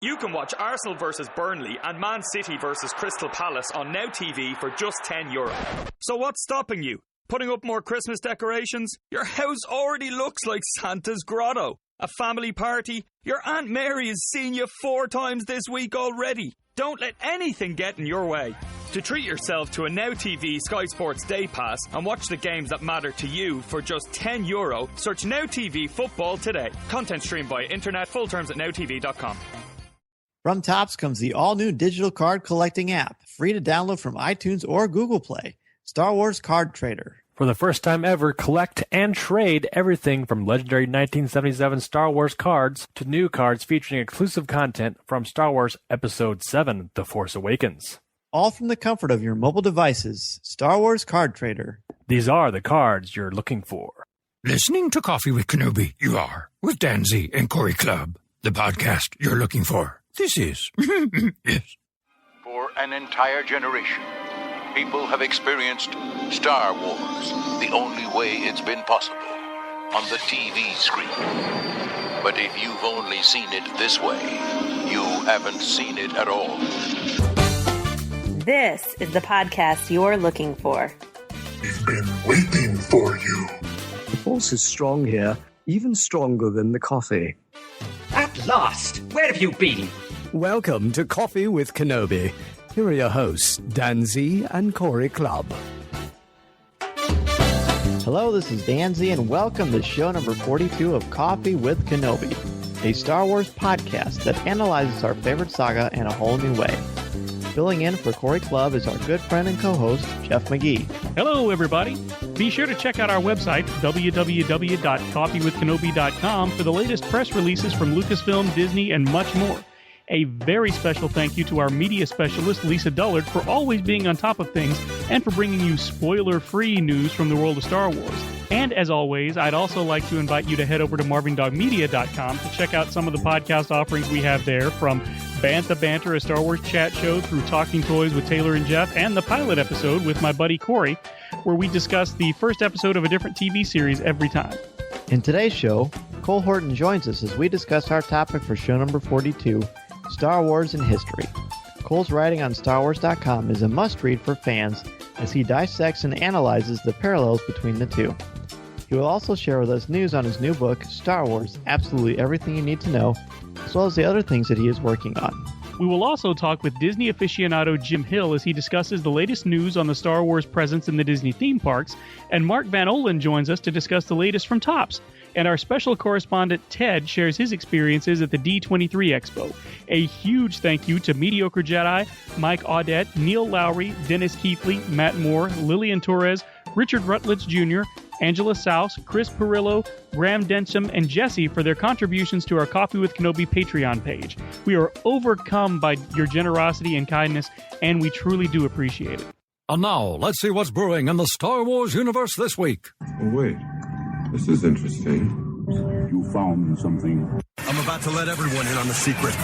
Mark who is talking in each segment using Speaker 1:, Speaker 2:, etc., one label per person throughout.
Speaker 1: You can watch Arsenal versus Burnley and Man City versus Crystal Palace on Now TV for just €10. So what's stopping you? Putting up more Christmas decorations? Your house already looks like Santa's grotto. A family party? Your Aunt Mary has seen you 4 times this week already. Don't let anything get in your way. To treat yourself to a Now TV Sky Sports Day Pass and watch the games that matter to you for just €10, search Now TV Football today. Content streamed by internet. Full terms at nowtv.com.
Speaker 2: From Topps comes the all-new digital card collecting app, free to download from iTunes or Google Play. Star Wars Card Trader.
Speaker 3: For the first time ever, collect and trade everything from legendary 1977 Star Wars cards to new cards featuring exclusive content from Star Wars Episode 7, The Force Awakens.
Speaker 2: All from the comfort of your mobile devices. Star Wars Card Trader.
Speaker 3: These are the cards you're looking for.
Speaker 4: Listening to Coffee with Kenobi, you are, with Dan Z and Corey Clubb, the podcast you're looking for. This is, yes.
Speaker 5: For an entire generation, people have experienced Star Wars the only way it's been possible, on the TV screen. But if you've only seen it this way, you haven't seen it at all.
Speaker 6: This is the podcast you're looking for.
Speaker 7: We've been waiting for you.
Speaker 8: The force is strong here, even stronger than the coffee.
Speaker 9: At last! Where have you been?
Speaker 8: Welcome to Coffee with Kenobi. Here are your hosts, Dan Z and Corey Clubb.
Speaker 2: Hello, this is Dan Z, and welcome to show number 42 of Coffee with Kenobi, a Star Wars podcast that analyzes our favorite saga in a whole new way. Filling in for Corey Clubb is our good friend and co-host, Jeff McGee.
Speaker 10: Hello, everybody. Be sure to check out our website, www.coffeewithkenobi.com, for the latest press releases from Lucasfilm, Disney, and much more. A very special thank you to our media specialist, Lisa Dullard, for always being on top of things and for bringing you spoiler-free news from the world of Star Wars. And as always, I'd also like to invite you to head over to marvindogmedia.com to check out some of the podcast offerings we have there, from Bantha Banter, a Star Wars chat show, through Talking Toys with Taylor and Jeff, and the pilot episode with my buddy Corey, where we discuss the first episode of a different TV series every time.
Speaker 2: In today's show, Cole Horton joins us as we discuss our topic for show number 42, Star Wars and History. Cole's writing on StarWars.com is a must-read for fans as he dissects and analyzes the parallels between the two. He will also share with us news on his new book, Star Wars, Absolutely Everything You Need to Know, as well as the other things that he is working on.
Speaker 10: We will also talk with Disney aficionado Jim Hill as he discusses the latest news on the Star Wars presence in the Disney theme parks, and Mark Van Ohlen joins us to discuss the latest from Topps. And our special correspondent Ted shares his experiences at the D23 Expo. A huge thank you to Mediocre Jedi, Mike Audette, Neil Lowry, Dennis Keithley, Matt Moore, Lillian Torres, Richard Rutledge Jr., Angela Souse, Chris Perillo, Graham Densham, and Jesse for their contributions to our Coffee with Kenobi Patreon page. We are overcome by your generosity and kindness, and we truly do appreciate it.
Speaker 4: And now, let's see what's brewing in the Star Wars universe this week.
Speaker 7: Oh, wait. This is interesting.
Speaker 11: You found something.
Speaker 12: I'm about to let everyone in on the secret.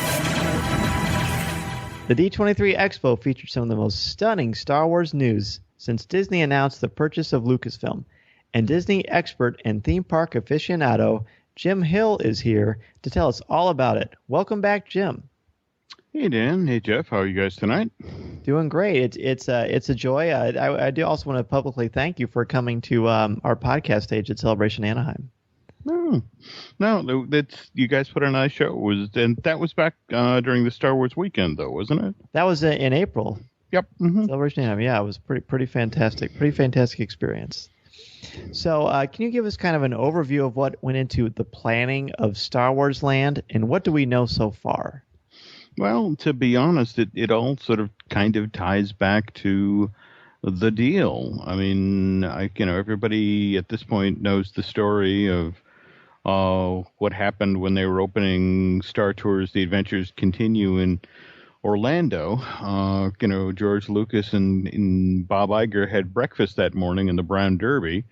Speaker 2: The D23 Expo featured some of the most stunning Star Wars news since Disney announced the purchase of Lucasfilm. And Disney expert and theme park aficionado Jim Hill is here to tell us all about it. Welcome back, Jim.
Speaker 13: Hey, Dan. Hey, Jeff. How are you guys tonight?
Speaker 2: Doing great. It's a joy. I do also want to publicly thank you for coming to our podcast stage at Celebration Anaheim.
Speaker 13: No, that's, you guys put on a nice show. And that was back during the Star Wars weekend, though, wasn't it?
Speaker 2: That was in April.
Speaker 13: Yep. Mm-hmm.
Speaker 2: Celebration Anaheim. Yeah, it was pretty fantastic. Pretty fantastic experience. So can you give us kind of an overview of what went into the planning of Star Wars Land, and what do we know so far?
Speaker 13: Well, to be honest, it all sort of kind of ties back to the deal. I mean, everybody at this point knows the story of what happened when they were opening Star Tours, The Adventures Continue in Orlando. George Lucas and Bob Iger had breakfast that morning in the Brown Derby,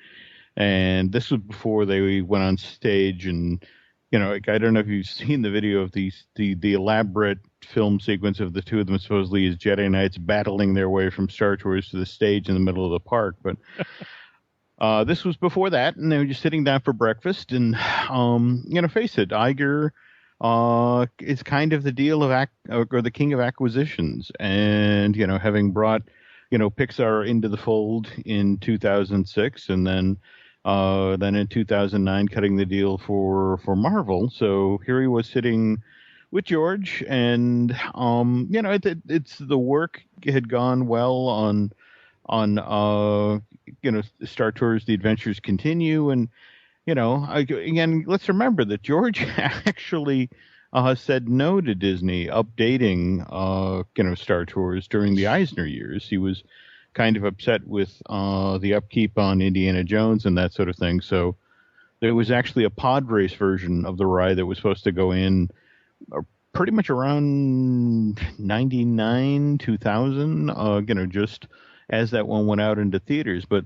Speaker 13: and this was before they went on stage. And I don't know if you've seen the video of the elaborate film sequence of the two of them supposedly as Jedi Knights battling their way from Star Tours to the stage in the middle of the park, but this was before that, and they were just sitting down for breakfast. And face it, Iger is kind of the deal of or the king of acquisitions, and having brought Pixar into the fold in 2006, and then in 2009 cutting the deal for Marvel. So here he was sitting with George, and it's the work had gone well on Star Tours: The Adventures Continue, and again, let's remember that George actually said no to Disney updating Star Tours during the Eisner years. He was kind of upset with the upkeep on Indiana Jones and that sort of thing. So there was actually a pod race version of the ride that was supposed to go in pretty much around 99, 2000, just as that one went out into theaters. But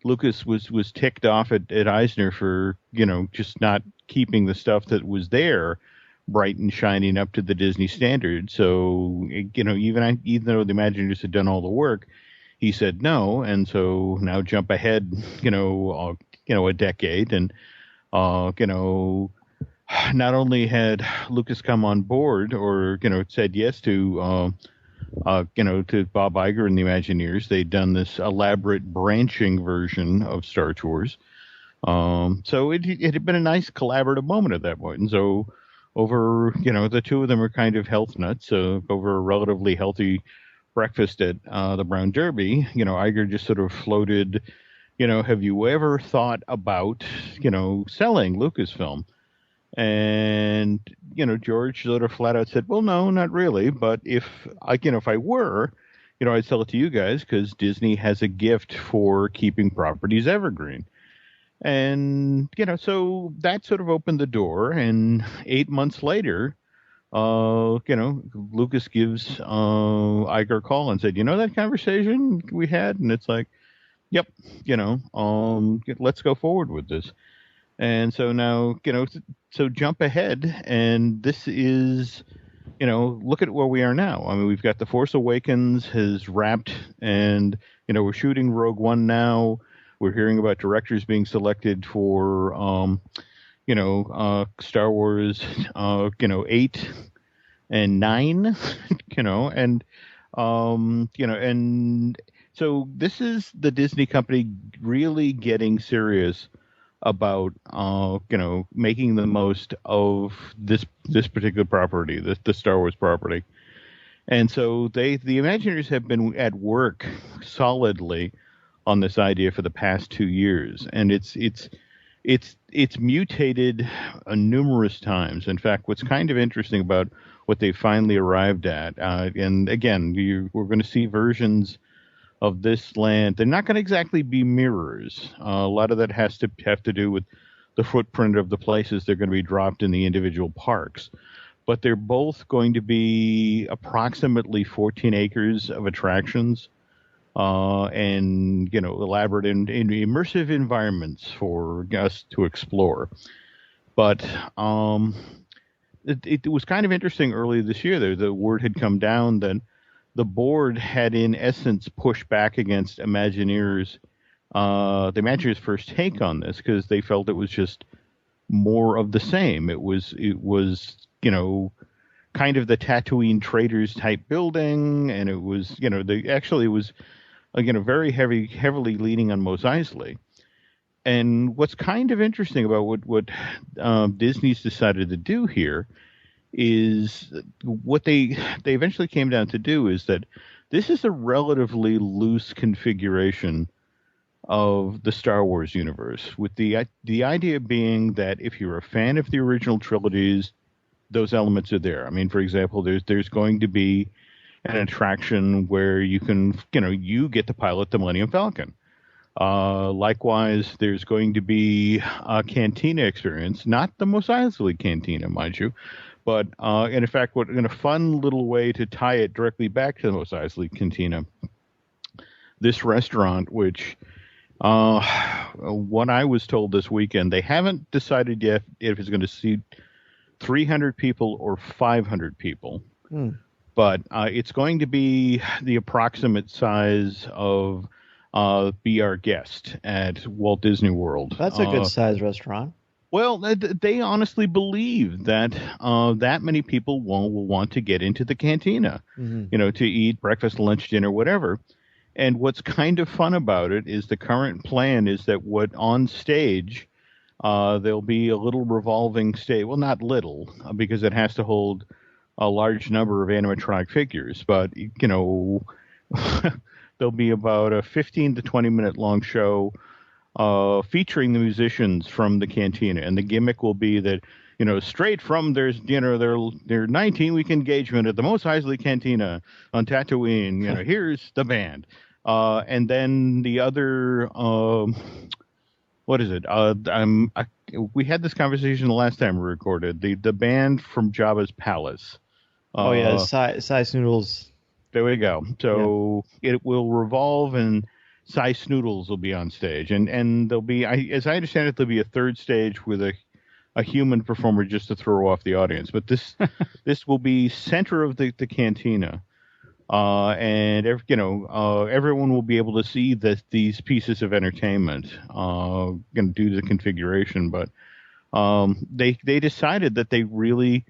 Speaker 13: Lucas was ticked off at Eisner for, just not keeping the stuff that was there bright and shining up to the Disney standard. So, even though the Imagineers had done all the work, he said no. And so now jump ahead, a decade, and, not only had Lucas come on board or, said yes to Bob Iger and the Imagineers, they'd done this elaborate branching version of Star Tours. So it had been a nice collaborative moment at that point. And so over, the two of them are kind of health nuts. Over a relatively healthy breakfast at the Brown Derby, Iger just sort of floated, have you ever thought about, selling Lucasfilm? And, George sort of flat out said, well, no, not really. But if I were, I'd sell it to you guys because Disney has a gift for keeping properties evergreen. And, so that sort of opened the door. And 8 months later, Lucas gives Iger a call and said, that conversation we had? And it's like, yep, let's go forward with this. And so now, so jump ahead, and this is, look at where we are now. I mean, we've got The Force Awakens has wrapped, and, we're shooting Rogue One now. We're hearing about directors being selected for, Star Wars, 8 and 9, and, and so this is the Disney company really getting serious about making the most of this particular property, the Star Wars property. And so the Imagineers have been at work solidly on this idea for the past 2 years, and it's mutated numerous times. In fact, what's kind of interesting about what they finally arrived at, and again, we're going to see versions of this land. They're not going to exactly be mirrors. A lot of that have to do with the footprint of the places they're going to be dropped in the individual parks. But they're both going to be approximately 14 acres of attractions, and elaborate and immersive environments for us to explore. But it was kind of interesting earlier this year. The word had come down that the board had, in essence, pushed back against Imagineers, the Imagineers' first take on this, because they felt it was just more of the same. It was kind of the Tatooine Traders type building, and it was, it was, very heavily leaning on Mos Eisley. And what's kind of interesting about what Disney's decided to do here is what they eventually came down to do is that this is a relatively loose configuration of the Star Wars universe, with the idea being that if you're a fan of the original trilogies, those elements are there. I mean, for example, there's going to be an attraction where you can, you get to pilot the Millennium Falcon. Likewise, there's going to be a cantina experience, not the Mos Eisley cantina, mind you, but in fact, in a fun little way to tie it directly back to the Mos Eisley cantina, this restaurant, which what I was told this weekend, they haven't decided yet if it's going to seat 300 people or 500 people. But it's going to be the approximate size of Be Our Guest at Walt Disney World.
Speaker 2: That's a good size restaurant.
Speaker 13: Well, they honestly believe that that many people will want to get into the cantina, to eat breakfast, lunch, dinner, whatever. And what's kind of fun about it is the current plan is that on stage, there'll be a little revolving stage. Well, not little, because it has to hold a large number of animatronic figures. But, there'll be about a 15 to 20 minute long show featuring the musicians from the cantina. And the gimmick will be that, straight from their 19-week engagement at the Mos Eisley Cantina on Tatooine, here's the band. And then the other, what is it? We had this conversation the last time we recorded. The band from Jabba's Palace.
Speaker 2: Size Noodles.
Speaker 13: There we go. So it will revolve, and Size Noodles will be on stage, and there'll be, as I understand it, there'll be a third stage with a human performer just to throw off the audience. But this will be center of the cantina. And everyone will be able to see these pieces of entertainment going to do the configuration. But they decided that they really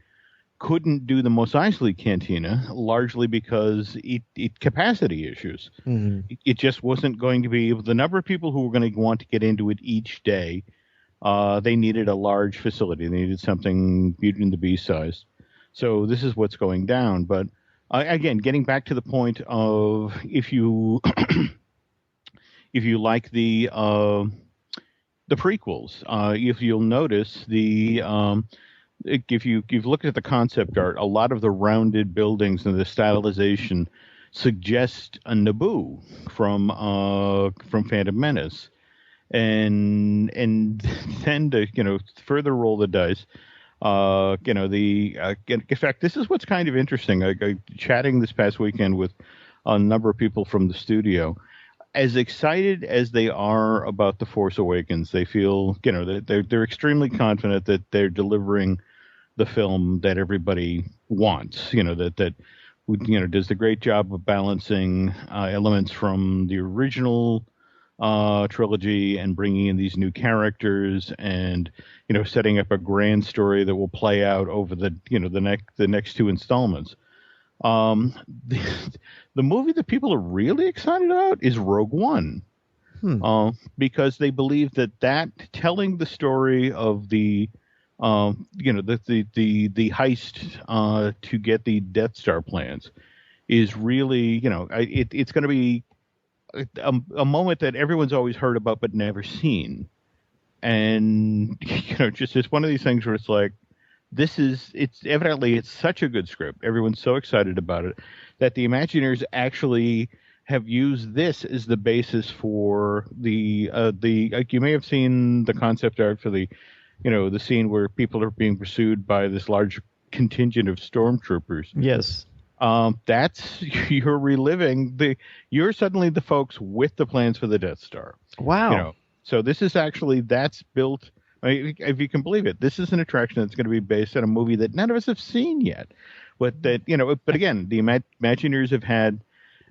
Speaker 13: couldn't do the Mos Eisley Cantina, largely because it capacity issues. Mm-hmm. It just wasn't going to be the number of people who were going to want to get into it each day. They needed a large facility. They needed something Beauty and the Beast sized. So this is what's going down. But again, getting back to the point of if you like the prequels, if you'll notice if you've looked at the concept art, a lot of the rounded buildings and the stylization suggest a Naboo from Phantom Menace, and then to further roll the dice. In fact, this is what's kind of interesting. I chatting this past weekend with a number of people from the studio. As excited as they are about The Force Awakens, they feel, they're extremely confident that they're delivering the film that everybody wants. That does a great job of balancing elements from the original trilogy and bringing in these new characters and setting up a grand story that will play out over the next two installments. The movie that people are really excited about is Rogue One, because they believe that telling the story of the the heist to get the Death Star plans is really it's going to be a moment that everyone's always heard about but never seen. And just it's one of these things where it's like, it's such a good script. Everyone's so excited about it that the Imagineers actually have used this as the basis for the you may have seen the concept art for the scene where people are being pursued by this large contingent of stormtroopers.
Speaker 2: Yes.
Speaker 13: You're reliving you're suddenly the folks with the plans for the Death Star.
Speaker 2: Wow.
Speaker 13: So this is that's built. If you can believe it, this is an attraction that's going to be based on a movie that none of us have seen yet. But but again, the Imagineers have had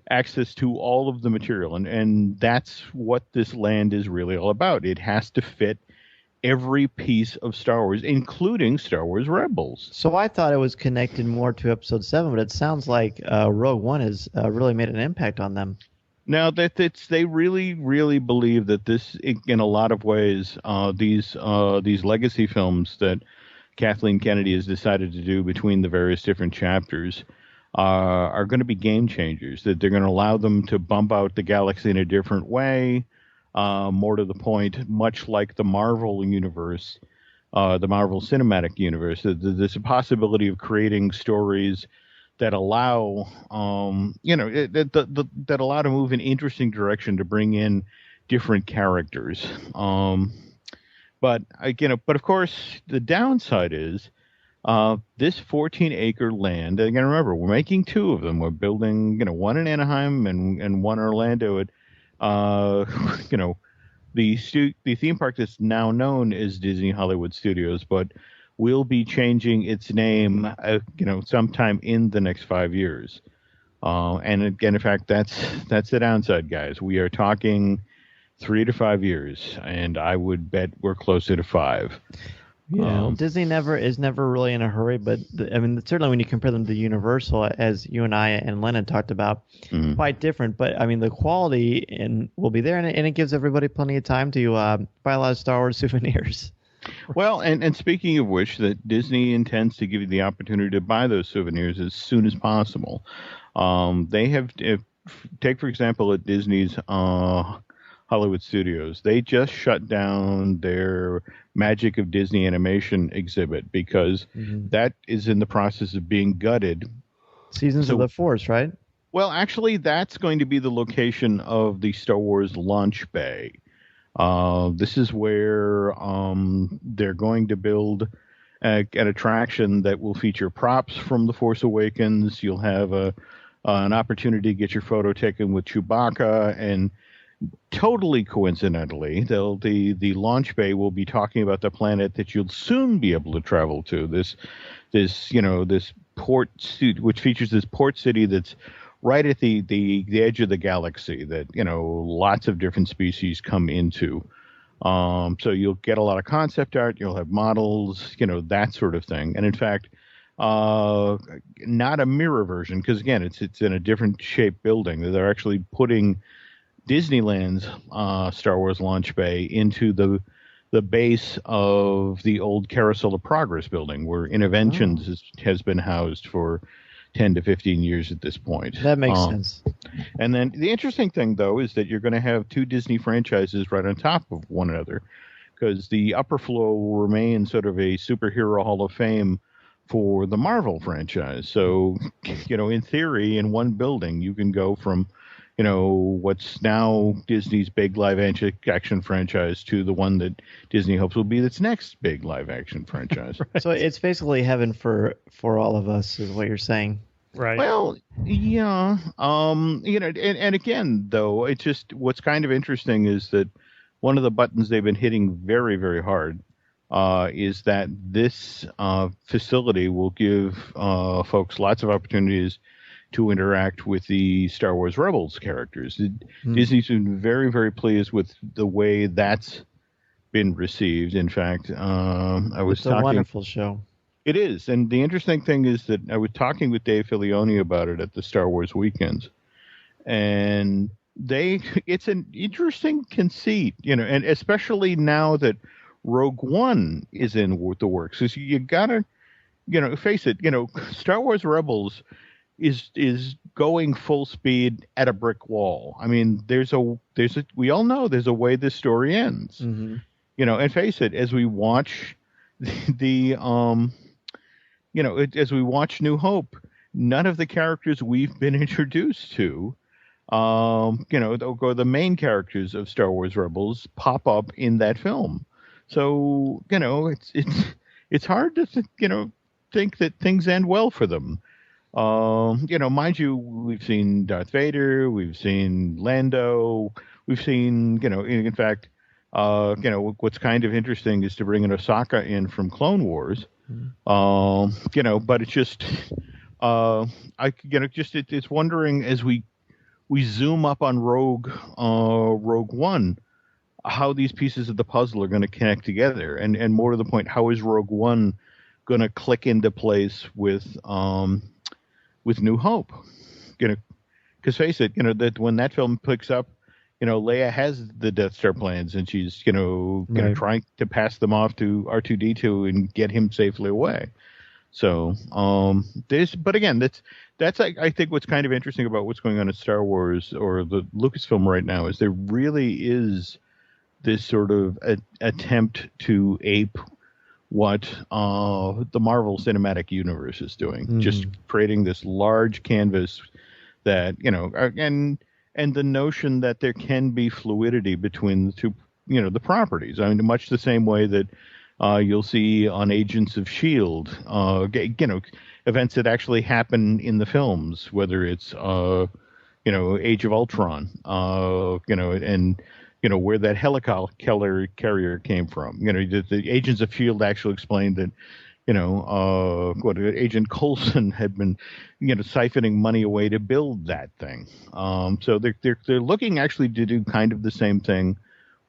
Speaker 13: access to all of the material, and that's what this land is really all about. It has to fit every piece of Star Wars, including Star Wars Rebels.
Speaker 2: So I thought it was connected more to Episode 7, but it sounds like Rogue One has really made an impact on them.
Speaker 13: Now they really, really believe that this, in a lot of ways, these legacy films that Kathleen Kennedy has decided to do between the various different chapters are going to be game changers. That they're going to allow them to bump out the galaxy in a different way. More to the point, much like the Marvel universe, the Marvel Cinematic Universe, there's a possibility of creating stories that allow, that allow to move in interesting direction to bring in different characters. But of course, the downside is this 14-acre land. Again, remember, we're making two of them. We're building, one in Anaheim and one in Orlando. The theme park that's now known as Disney Hollywood Studios, but will be changing its name, sometime in the next 5 years. And again, in fact, that's the downside, guys. We are talking 3 to 5 years, and I would bet we're closer to 5.
Speaker 2: Yeah, Disney is never really in a hurry, but certainly when you compare them to Universal, as you and I and Lennon talked about, quite different. But the quality will be there, and it gives everybody plenty of time to buy a lot of Star Wars souvenirs.
Speaker 13: Well, and speaking of which, that Disney intends to give you the opportunity to buy those souvenirs as soon as possible. They have, take for example, at Disney's Hollywood Studios, they just shut down their Magic of Disney Animation exhibit because that is in the process of being gutted.
Speaker 2: Seasons of the Force, right?
Speaker 13: Well, actually, that's going to be the location of the Star Wars launch bay. This is where they're going to build an attraction that will feature props from The Force Awakens. You'll have an opportunity to get your photo taken with Chewbacca, and totally coincidentally, the launch bay will be talking about the planet that you'll soon be able to travel to. This port city, which features this port city that's right at the edge of the galaxy that lots of different species come into. So you'll get a lot of concept art. You'll have models, that sort of thing. And in fact, not a mirror version, because again, it's in a different shaped building. They're actually putting Disneyland's Star Wars launch bay into the base of the old Carousel of Progress building, where Innoventions has been housed for 10 to 15 years at this point.
Speaker 2: That makes sense.
Speaker 13: And then the interesting thing, though, is that you're going to have two Disney franchises right on top of one another, because the upper floor will remain sort of a superhero hall of fame for the Marvel franchise. So, in theory, in one building, you can go from what's now Disney's big live action franchise to the one that Disney hopes will be its next big live action franchise.
Speaker 2: Right. So it's basically heaven for all of us, is what you're saying.
Speaker 10: Right.
Speaker 13: Well, yeah. And again, though, it's just what's kind of interesting is that one of the buttons they've been hitting very, very hard is that this facility will give folks lots of opportunities to interact with the Star Wars Rebels characters. Disney's been very, very pleased with the way that's been received. In fact, it's
Speaker 2: a wonderful show.
Speaker 13: It is. And the interesting thing is that I was talking with Dave Filoni about it at the Star Wars weekends. And it's an interesting conceit, and especially now that Rogue One is in the works. So you gotta, face it, Star Wars Rebels is going full speed at a brick wall. I mean, we all know there's a way this story ends. And face it, as we watch as we watch New Hope, none of the characters we've been introduced to, the main characters of Star Wars Rebels pop up in that film. So, it's hard to think that things end well for them. Mind you, we've seen Darth Vader, we've seen Lando, we've seen, in fact, what's kind of interesting is to bring an Ahsoka in from Clone Wars. But it's just, it's wondering as we zoom up on Rogue One, how these pieces of the puzzle are going to connect together, and more to the point, how is Rogue One going to click into place with New Hope? Because face it, that when that film picks up, Leia has the Death Star plans, and she's trying to pass them off to R2-D2 and get him safely away. So but again, that's I think what's kind of interesting about what's going on in Star Wars or the Lucasfilm right now is there really is this sort of attempt to ape what the Marvel Cinematic Universe is doing, just creating this large canvas that and the notion that there can be fluidity between the two, the properties. I mean, much the same way that you'll see on Agents of S.H.I.E.L.D., events that actually happen in the films, whether it's, Age of Ultron, and, where that helicopter carrier came from. The Agents of S.H.I.E.L.D. actually explained that, Agent Coulson had been, siphoning money away to build that thing. So they're looking actually to do kind of the same thing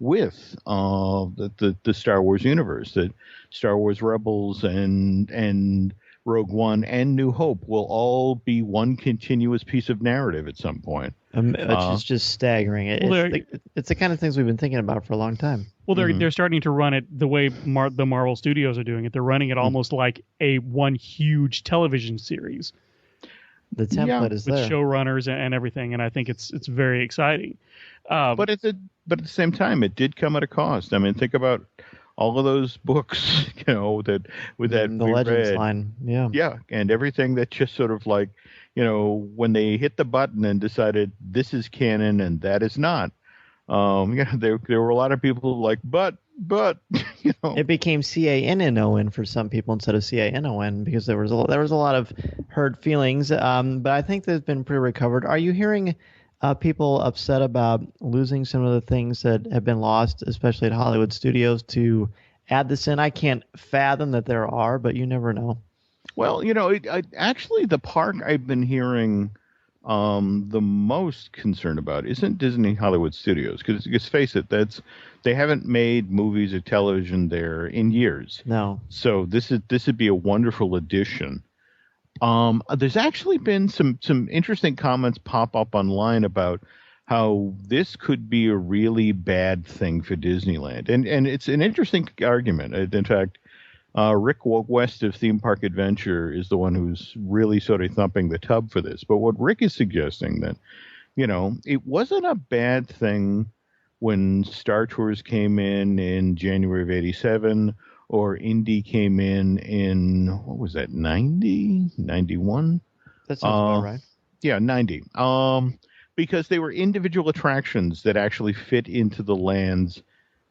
Speaker 13: with the Star Wars universe. That Star Wars Rebels and Rogue One and New Hope will all be one continuous piece of narrative at some point.
Speaker 2: Which is just staggering. It's the kind of things we've been thinking about for a long time.
Speaker 10: Well, they're starting to run it the way the Marvel Studios are doing it. They're running it almost like one huge television series.
Speaker 2: The template is
Speaker 10: with
Speaker 2: there.
Speaker 10: Showrunners and everything, and I think it's very exciting.
Speaker 13: But at the same time, it did come at a cost. I mean, think about all of those books, that
Speaker 2: the Legends line,
Speaker 13: yeah, and everything that just sort of like, when they hit the button and decided this is canon and that is not. There were a lot of people like, but
Speaker 2: it became CANNON for some people instead of CANON because there was a lot of hurt feelings. But I think they've been pretty recovered. Are you hearing people upset about losing some of the things that have been lost, especially at Hollywood studios, to add this in? I can't fathom that there are, but you never know.
Speaker 13: Well, actually the park I've been hearing the most concerned about isn't Disney Hollywood Studios, because let's face it, they haven't made movies or television there in years.
Speaker 2: No.
Speaker 13: So this would be a wonderful addition. There's actually been some interesting comments pop up online about how this could be a really bad thing for Disneyland, and it's an interesting argument. In fact, Rick West of Theme Park Adventure is the one who's really sort of thumping the tub for this. But what Rick is suggesting that, it wasn't a bad thing when Star Tours came in January of '87, or Indy came in what was that, 90, 91?
Speaker 2: That sounds about right.
Speaker 13: Yeah, 90. Because they were individual attractions that actually fit into the lands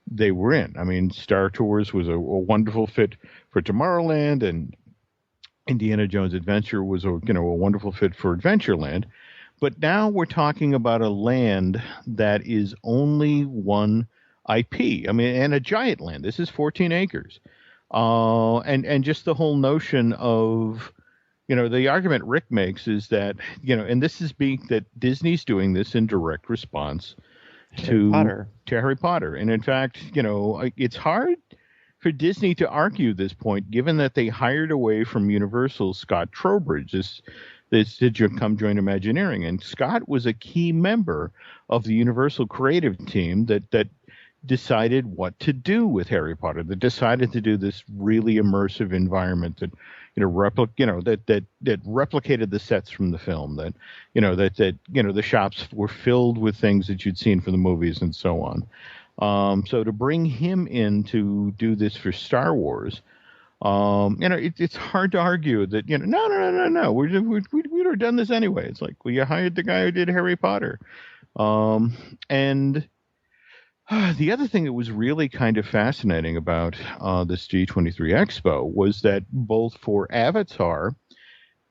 Speaker 13: they were in. I mean, Star Tours was a wonderful fit for Tomorrowland, and Indiana Jones Adventure was a wonderful fit for Adventureland. But now we're talking about a land that is only one IP. I mean, and a giant land. This is 14 acres. And just the whole notion of, the argument Rick makes is that, and this is that Disney's doing this in direct response to Harry Potter. And in fact, it's hard for Disney to argue this point, given that they hired away from Universal Scott Trowbridge, this did come join Imagineering. And Scott was a key member of the Universal creative team that decided what to do with Harry Potter, that decided to do this really immersive environment that that replicated the sets from the film, that the shops were filled with things that you'd seen from the movies and so on. So to bring him in to do this for Star Wars, it's hard to argue that no, we'd have done this anyway. It's like, well, you hired the guy who did Harry Potter, and the other thing that was really kind of fascinating about this D23 Expo was that both for Avatar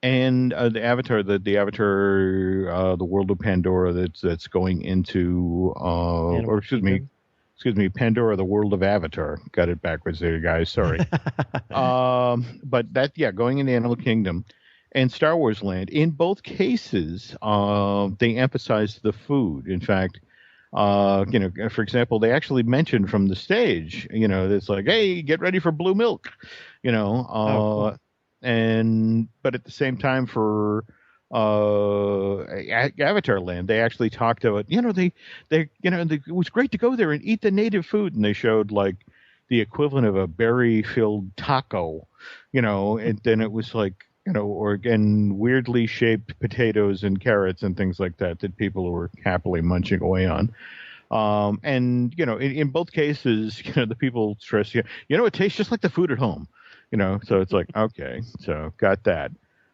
Speaker 13: and the Avatar, the World of Pandora that's going into, Pandora, the World of Avatar. Got it backwards there, guys. Sorry. But going into Animal Kingdom and Star Wars Land. In both cases, they emphasized the food. In fact, for example, they actually mentioned from the stage, it's like, hey, get ready for blue milk, cool. But at the same time for Avatar Land, they actually talked about, it was great to go there and eat the native food, and they showed like the equivalent of a berry-filled taco, and then it was like, and weirdly shaped potatoes and carrots and things like that people were happily munching away on. And, in both cases, the people stress, it tastes just like the food at home, so it's like, okay, so got that.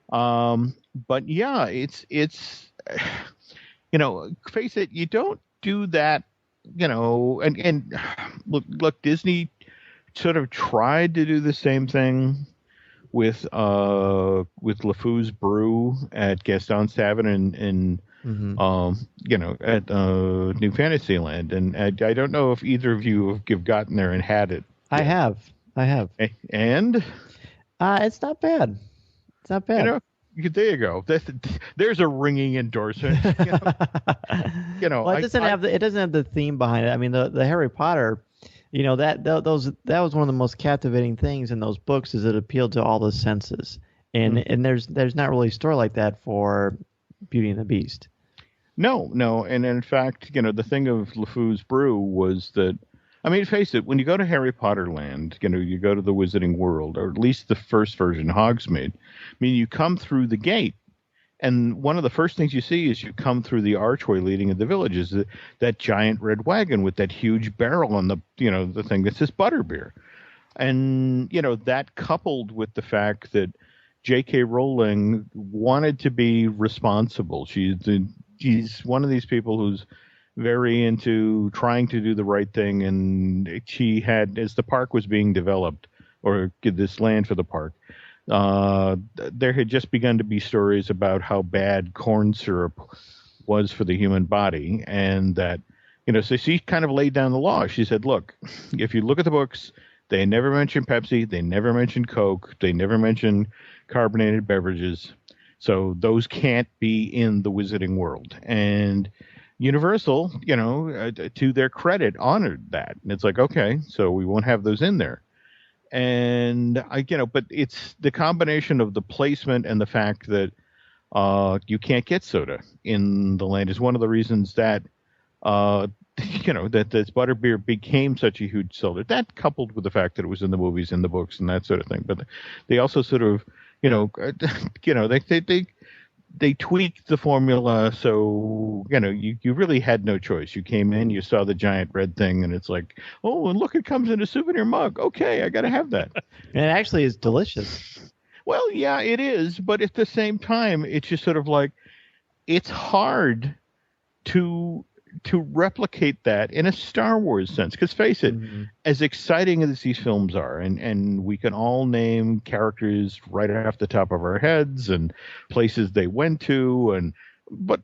Speaker 13: But yeah, it's, face it, you don't do that, and look, Disney sort of tried to do the same thing with LeFou's Brew at Gaston's Tavern and at New Fantasyland, and I don't know if either of you have gotten there and had it.
Speaker 2: I have.
Speaker 13: And
Speaker 2: it's not bad. It's not bad.
Speaker 13: There you go. There's a ringing endorsement.
Speaker 2: Well, it doesn't have the theme behind it. I mean, the Harry Potter, that was one of the most captivating things in those books is it appealed to all the senses, and there's not really a story like that for Beauty and the Beast.
Speaker 13: No, and in fact, the thing of LeFou's brew was that, I mean, face it, when you go to Harry Potter land, you go to the Wizarding World, or at least the first version, Hogsmeade. I mean, you come through the gate, and one of the first things you see is you come through the archway leading into the village is that giant red wagon with that huge barrel on the, the thing that says butterbeer. And, that coupled with the fact that J.K. Rowling wanted to be responsible. She's one of these people who's very into trying to do the right thing, and she had, as the park was being developed, or this land for the park, there had just begun to be stories about how bad corn syrup was for the human body, and that, so she kind of laid down the law. She said, look, if you look at the books, they never mention Pepsi, they never mention Coke, they never mention carbonated beverages, so those can't be in the Wizarding World. And Universal, to their credit, honored that. And it's like, okay, so we won't have those in there. And but it's the combination of the placement and the fact that you can't get soda in the land is one of the reasons that that this butterbeer became such a huge seller. That coupled with the fact that it was in the movies, in the books, and that sort of thing. But they also sort of, they tweaked the formula, so you really had no choice. You came in, you saw the giant red thing, and it's like, oh, and look, it comes in a souvenir mug. Okay, I got to have that.
Speaker 2: And it actually is delicious.
Speaker 13: Well, yeah, it is, but at the same time, it's just sort of like it's hard to replicate that in a Star Wars sense. Because face it, as exciting as these films are, and we can all name characters right off the top of our heads and places they went to, but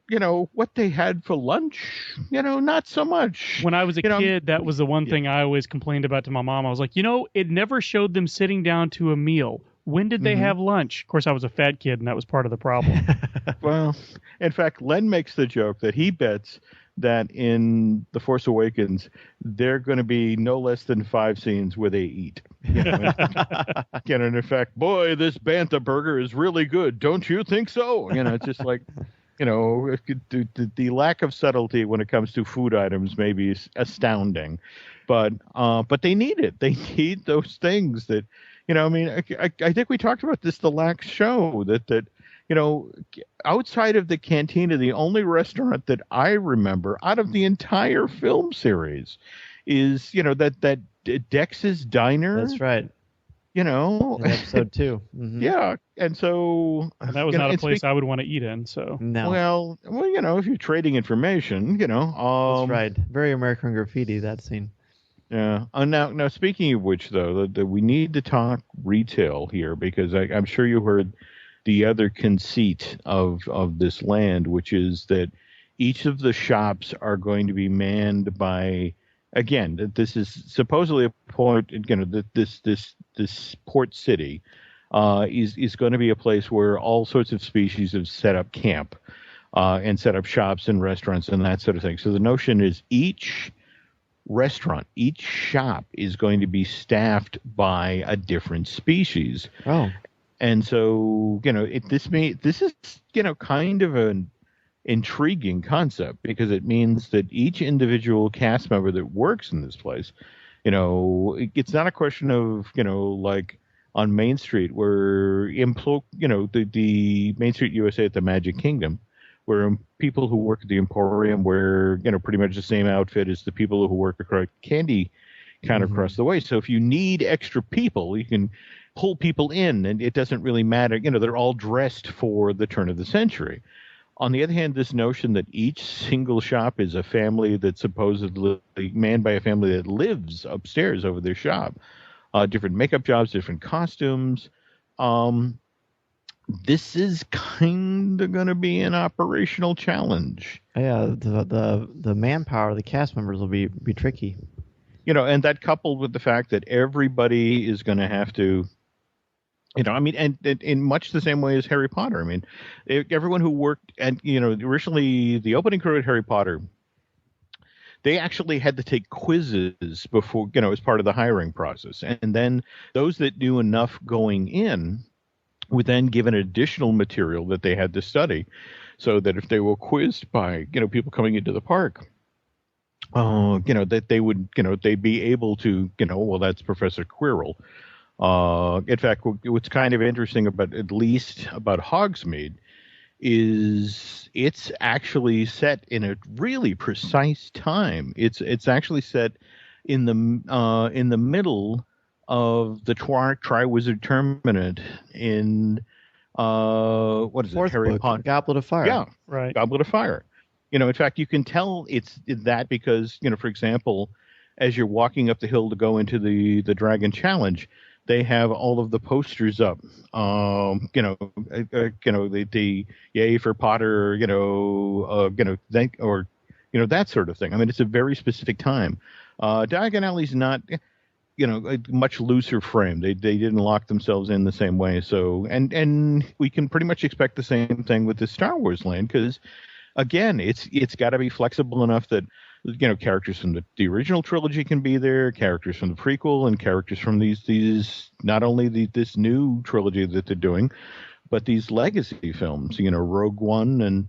Speaker 13: what they had for lunch, not so much.
Speaker 10: When I was a kid, that was the one thing I always complained about to my mom. I was like, it never showed them sitting down to a meal. When did they have lunch? Of course, I was a fat kid, and that was part of the problem.
Speaker 13: Well, in fact, Len makes the joke that he bets that in The Force Awakens, there are going to be no less than 5 scenes where they eat. And in fact, boy, this Bantha burger is really good. Don't you think so? It's just like, the lack of subtlety when it comes to food items may be astounding. But they need it. They need those things that, I think we talked about this the last show, that outside of the cantina, the only restaurant that I remember out of the entire film series is, that Dex's Diner.
Speaker 2: That's right.
Speaker 13: In
Speaker 2: episode 2. Mm-hmm.
Speaker 13: Yeah. And so.
Speaker 10: And that was not a place I would want to eat in. So.
Speaker 2: No.
Speaker 13: Well, if you're trading information,
Speaker 2: That's right. Very American Graffiti, that scene.
Speaker 13: Yeah. Now, speaking of which, though, we need to talk retail here, because I'm sure you heard the other conceit of this land, which is that each of the shops are going to be manned by, again, this is supposedly a port, this port city is going to be a place where all sorts of species have set up camp and set up shops and restaurants and that sort of thing. So the notion is each restaurant, each shop is going to be staffed by a different species.
Speaker 2: Oh.
Speaker 13: And so, this is, kind of an intriguing concept, because it means that each individual cast member that works in this place, it's not a question of, like on Main Street where, the Main Street USA at the Magic Kingdom, where people who work at the Emporium wear, pretty much the same outfit as the people who work across candy counter across the way. So if you need extra people, you can pull people in, and it doesn't really matter. They're all dressed for the turn of the century. On the other hand, this notion that each single shop is a family that's supposedly manned by a family that lives upstairs over their shop, different makeup jobs, different costumes. This is kind of going to be an operational challenge.
Speaker 2: Yeah, the manpower, the cast members will be tricky.
Speaker 13: And that coupled with the fact that everybody is going to have to I mean, and in much the same way as Harry Potter. I mean, everyone who worked at, originally the opening crew at Harry Potter, they actually had to take quizzes before, as part of the hiring process. And then those that knew enough going in were then given additional material that they had to study, so that if they were quizzed by, people coming into the park, that they would, they'd be able to, well, that's Professor Quirrell. In fact, what's kind of interesting about Hogsmeade is it's actually set in a really precise time. It's actually set in the middle of the Triwizard Tournament in what is it? Harry Potter,
Speaker 2: Goblet of Fire.
Speaker 13: Yeah,
Speaker 10: right.
Speaker 13: Goblet of Fire. In fact, you can tell it's that because, for example, as you're walking up the hill to go into the Dragon Challenge, they have all of the posters up. The yay for Potter, that sort of thing. I mean, it's a very specific time. Diagon Alley's not, a much looser frame. They didn't lock themselves in the same way. So, and we can pretty much expect the same thing with the Star Wars land, because again, it's got to be flexible enough that, characters from the original trilogy can be there, characters from the prequel, and characters from these not only this new trilogy that they're doing, but these legacy films, Rogue One, and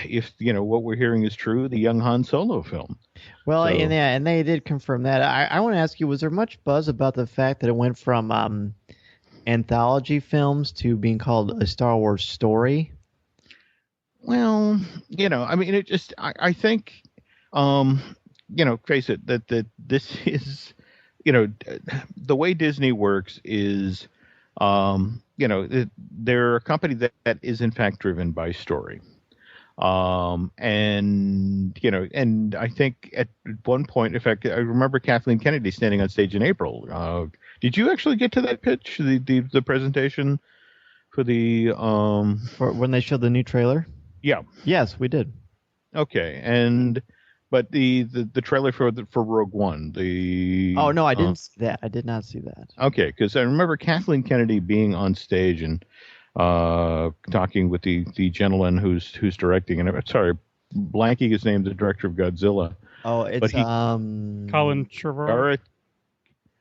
Speaker 13: if what we're hearing is true, the young Han Solo film.
Speaker 2: Well, and they did confirm that. I want to ask you, was there much buzz about the fact that it went from anthology films to being called a Star Wars story?
Speaker 13: Well, I mean, it just, I think, face it, that this is, the way Disney works is, they're a company that is in fact driven by story. And I think at one point, in fact, I remember Kathleen Kennedy standing on stage in April. Did you actually get to that pitch, the presentation for the,
Speaker 2: for when they showed the new trailer?
Speaker 13: Yeah.
Speaker 2: Yes, we did.
Speaker 13: Okay, but the trailer for Rogue One,
Speaker 2: oh no, I didn't see that. I did not see that.
Speaker 13: Okay, because I remember Kathleen Kennedy being on stage and talking with the gentleman who's directing, and I'm sorry, blanking his name, the director of Godzilla.
Speaker 2: Oh, it's
Speaker 10: Colin Trevorrow.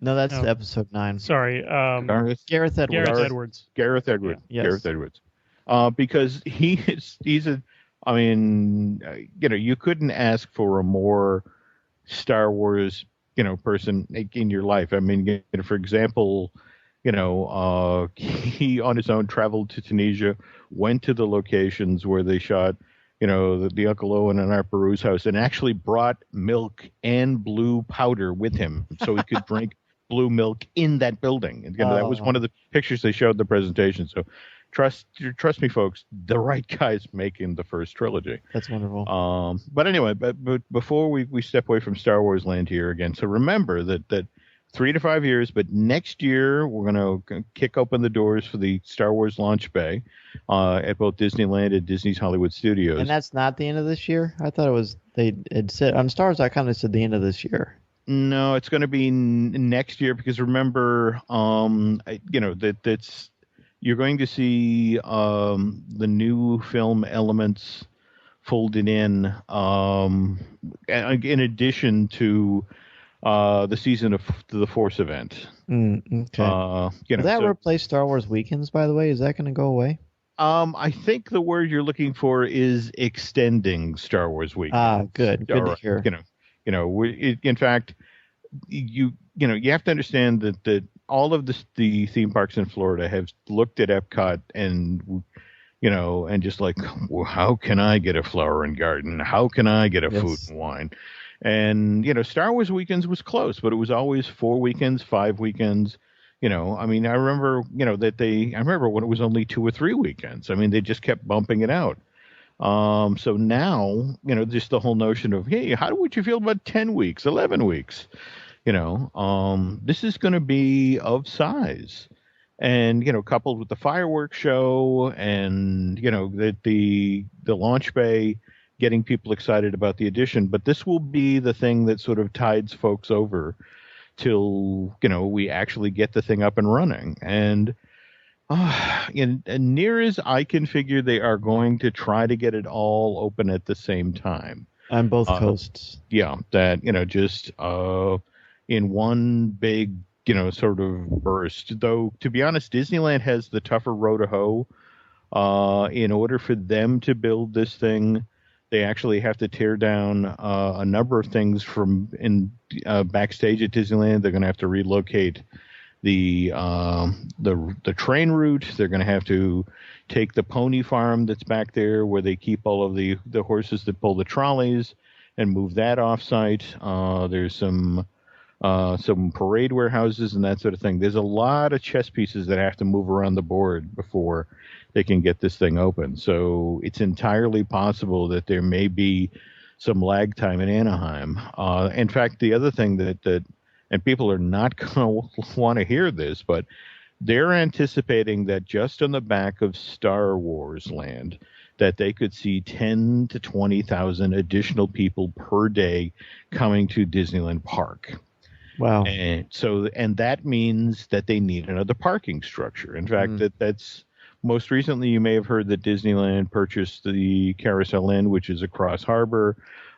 Speaker 13: No,
Speaker 2: that's episode 9.
Speaker 10: Sorry,
Speaker 2: Gareth Edwards.
Speaker 13: Gareth Edwards.
Speaker 2: Yes.
Speaker 13: Gareth Edwards. Because he's a, I mean, you couldn't ask for a more Star Wars, person in your life. I mean, for example, he on his own traveled to Tunisia, went to the locations where they shot, the Uncle Owen and Aunt Beru's house, and actually brought milk and blue powder with him so he could drink blue milk in that building. And that was one of the pictures they showed in the presentation. So trust me, folks, the right guy's making the first trilogy.
Speaker 2: That's wonderful.
Speaker 13: But anyway, but before we step away from Star Wars land here again, so remember that 3 to 5 years, but next year we're going to kick open the doors for the Star Wars launch bay at both Disneyland and Disney's Hollywood Studios.
Speaker 2: And that's not the end of this year? I thought it was, they had said, on Stars.com they said the end of this year.
Speaker 13: No, it's going to be next year, because remember, that's you're going to see the new film elements folded in addition to the season of the Force event.
Speaker 2: Okay. Will that replace Star Wars Weekends, by the way? Is that going to go away?
Speaker 13: I think the word you're looking for is extending Star Wars Weekends.
Speaker 2: Good. Good to hear.
Speaker 13: In fact, you have to understand that all of the theme parks in Florida have looked at Epcot and just like, well, how can I get a flower and garden? How can I get a food and wine? And Star Wars Weekends was close, but it was always 4 weekends, 5 weekends. I mean, I remember I remember when it was only 2 or 3 weekends. I mean, they just kept bumping it out. So now, just the whole notion of, hey, how would you feel about 10 weeks, 11 weeks? This is going to be of size, and coupled with the fireworks show and the launch bay, getting people excited about the addition. But this will be the thing that sort of tides folks over till, we actually get the thing up and running. And near as I can figure, they are going to try to get it all open at the same time.
Speaker 2: On both coasts.
Speaker 13: Yeah, that, just in one big, sort of burst. Though, to be honest, Disneyland has the tougher row to hoe. In order for them to build this thing, they actually have to tear down a number of things from backstage at Disneyland. They're going to have to relocate the train route. They're going to have to take the pony farm that's back there where they keep all of the horses that pull the trolleys and move that off-site. There's some parade warehouses and that sort of thing. There's a lot of chess pieces that have to move around the board before they can get this thing open. So it's entirely possible that there may be some lag time in Anaheim. In fact, the other thing that and people are not going to want to hear this, but they're anticipating that just on the back of Star Wars Land, that they could see 10 to 20,000 additional people per day coming to Disneyland Park.
Speaker 2: Wow.
Speaker 13: And that means that they need another parking structure. In fact, that's most recently you may have heard that Disneyland purchased the Carousel Inn, which is across harbor.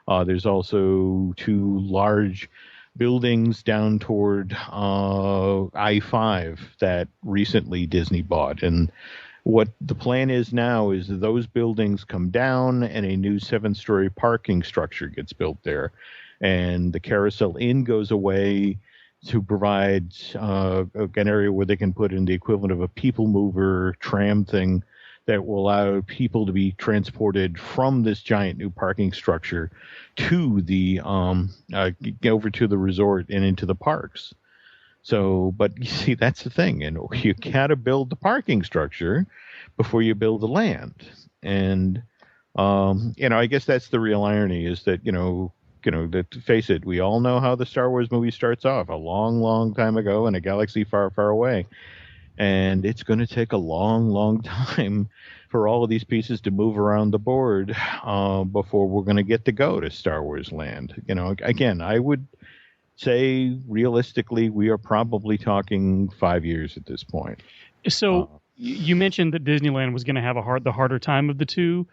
Speaker 13: There's also 2 large buildings down toward I-5 that recently Disney bought. And what the plan is now is that those buildings come down and a new 7-story parking structure gets built there. And the Carousel Inn goes away to provide an area where they can put in the equivalent of a people mover tram thing that will allow people to be transported from this giant new parking structure to the over to the resort and into the parks. So, but you see, that's the thing, and you gotta build the parking structure before you build the land. And I guess that's the real irony, is that that, to face it, we all know how the Star Wars movie starts off a long, long time ago in a galaxy far, far away. And it's going to take a long, long time for all of these pieces to move around the board before we're going to get to go to Star Wars Land. Again, I would say realistically, we are probably talking 5 years at this point.
Speaker 10: So you mentioned that Disneyland was going to have the harder time of the two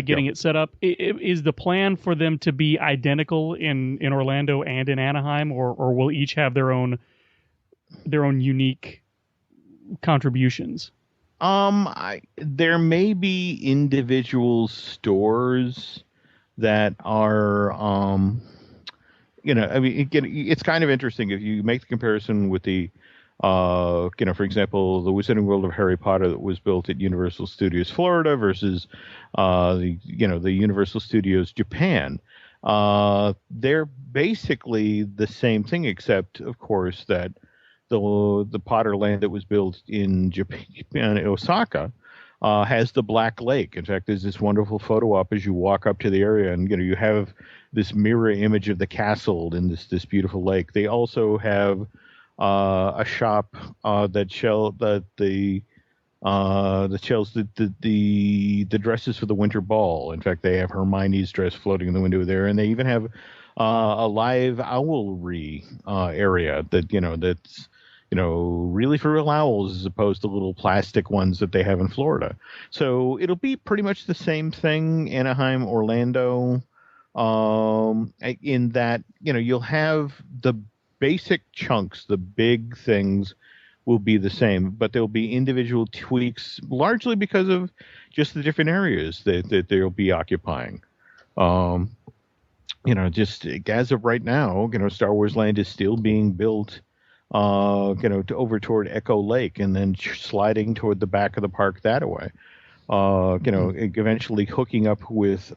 Speaker 10: getting it set up. Is the plan for them to be identical in Orlando and in Anaheim, or will each have their own unique contributions?
Speaker 13: There may be individual stores that are, it's kind of interesting if you make the comparison with the, for example, the Wizarding World of Harry Potter that was built at Universal Studios Florida versus, the Universal Studios Japan. They're basically the same thing, except, of course, that the Potter Land that was built in Japan, Osaka, has the Black Lake. In fact, there's this wonderful photo op as you walk up to the area, and you have this mirror image of the castle in this beautiful lake. They also have a shop that sells the dresses for the winter ball. In fact, they have Hermione's dress floating in the window there, and they even have a live owlry area that's really for real owls as opposed to little plastic ones that they have in Florida. So it'll be pretty much the same thing, Anaheim, Orlando, in that, you'll have the basic chunks, the big things will be the same, but there'll be individual tweaks, largely because of just the different areas that they'll be occupying. Just as of right now, Star Wars Land is still being built over toward Echo Lake and then sliding toward the back of the park that way. Eventually hooking up with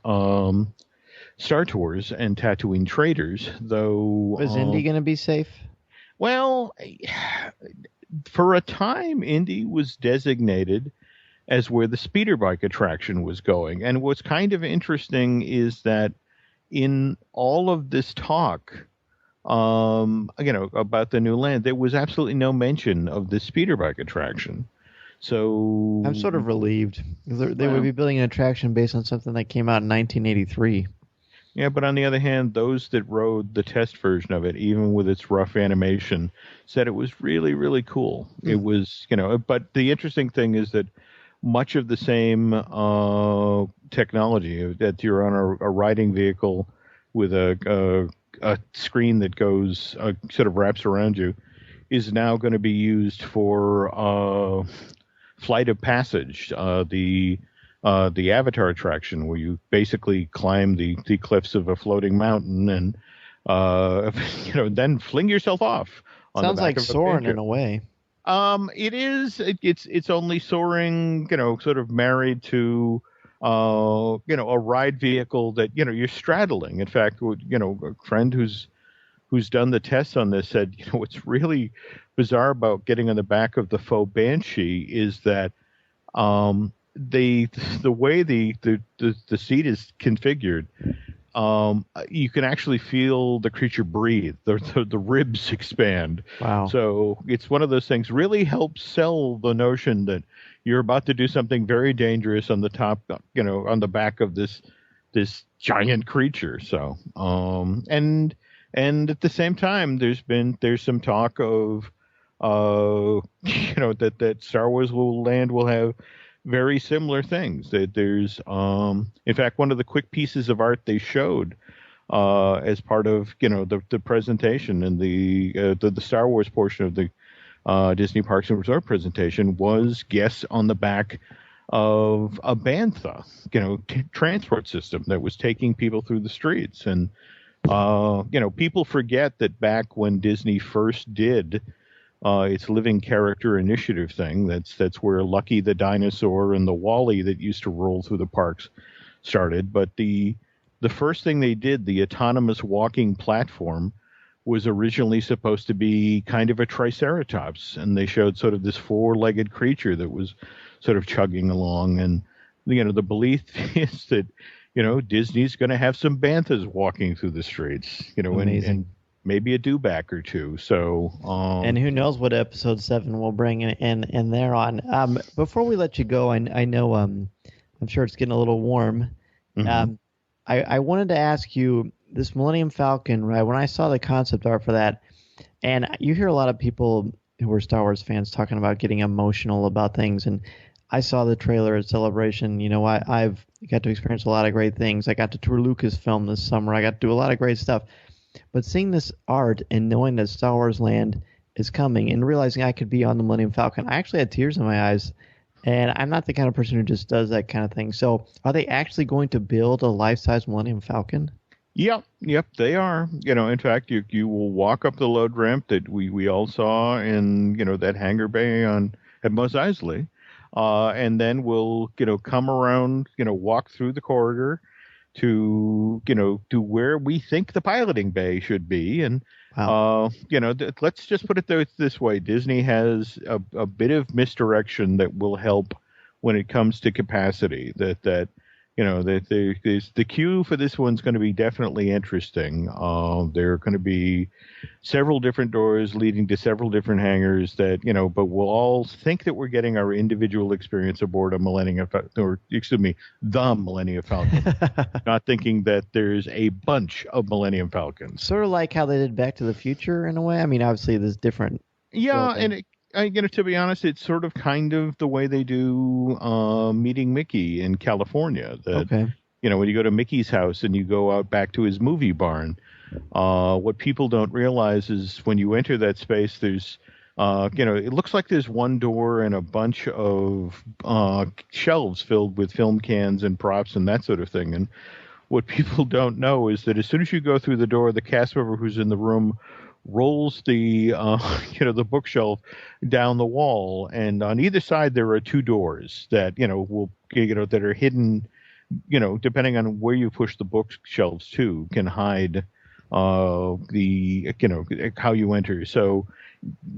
Speaker 13: Star Tours and Tatooine Traders, though.
Speaker 2: Is Indy going to be safe?
Speaker 13: Well, for a time, Indy was designated as where the speeder bike attraction was going. And what's kind of interesting is that in all of this talk, about the new land, there was absolutely no mention of the speeder bike attraction. So
Speaker 2: I'm sort of relieved. They would be building an attraction based on something that came out in 1983.
Speaker 13: Yeah, but on the other hand, those that rode the test version of it, even with its rough animation, said it was really, really cool. It was, but the interesting thing is that much of the same technology, that you're on a riding vehicle with a screen that goes, sort of wraps around you, is now going to be used for Flight of Passage, the Avatar attraction, where you basically climb the cliffs of a floating mountain and then fling yourself off.
Speaker 2: Sounds like Soarin' in a way.
Speaker 13: It is. It's only Soaring, sort of married to a ride vehicle that you're straddling. In fact, a friend who's done the tests on this said, what's really bizarre about getting on the back of the faux Banshee is that the way the seat is configured, you can actually feel the creature breathe. The ribs expand.
Speaker 2: Wow!
Speaker 13: So it's one of those things. Really helps sell the notion that you're about to do something very dangerous on the top, on the back of this giant creature. So and at the same time, there's some talk of that Star Wars Land will have very similar things. That there's in fact, one of the quick pieces of art they showed as part of the presentation and the Star Wars portion of the Disney Parks and Resort presentation was guests on the back of a Bantha transport system that was taking people through the streets. And people forget that back when Disney first did its living character initiative thing, that's where Lucky the dinosaur and the Wall-E that used to roll through the parks started. But the first thing they did, the autonomous walking platform, was originally supposed to be kind of a triceratops, and they showed sort of this four-legged creature that was sort of chugging along. And the belief is that Disney's going to have some Banthas walking through the streets, and maybe a dewback or two. So,
Speaker 2: and who knows what episode 7 will bring in there on. Before we let you go, I know I'm sure it's getting a little warm.
Speaker 13: Mm-hmm.
Speaker 2: I wanted to ask you, this Millennium Falcon, right? When I saw the concept art for that, and you hear a lot of people who are Star Wars fans talking about getting emotional about things, and I saw the trailer at Celebration. I've got to experience a lot of great things. I got to tour Lucasfilm this summer. I got to do a lot of great stuff. But seeing this art and knowing that Star Wars Land is coming and realizing I could be on the Millennium Falcon, I actually had tears in my eyes. And I'm not the kind of person who just does that kind of thing. So are they actually going to build a life-size Millennium Falcon?
Speaker 13: Yep, they are. In fact, you will walk up the load ramp that we all saw in, that hangar bay at Mos Eisley. And then we'll, come around, walk through the corridor to where we think the piloting bay should be. And
Speaker 2: wow.
Speaker 13: Let's just put it this way: Disney has a bit of misdirection that will help when it comes to capacity. That the queue for this one's going to be definitely interesting. There are going to be several different doors leading to several different hangars but we'll all think that we're getting our individual experience aboard the Millennium Falcon, not thinking that there's a bunch of Millennium Falcons.
Speaker 2: Sort of like how they did Back to the Future in a way. I mean, obviously there's different.
Speaker 13: Yeah, and to be honest, it's sort of kind of the way they do Meeting Mickey in California.
Speaker 2: Okay.
Speaker 13: When you go to Mickey's house and you go out back to his movie barn, what people don't realize is when you enter that space, there's, it looks like there's one door and a bunch of shelves filled with film cans and props and that sort of thing. And what people don't know is that as soon as you go through the door, the cast member who's in the room rolls the the bookshelf down the wall, and on either side there are two doors that that are hidden, depending on where you push the bookshelves to, can hide how you enter. So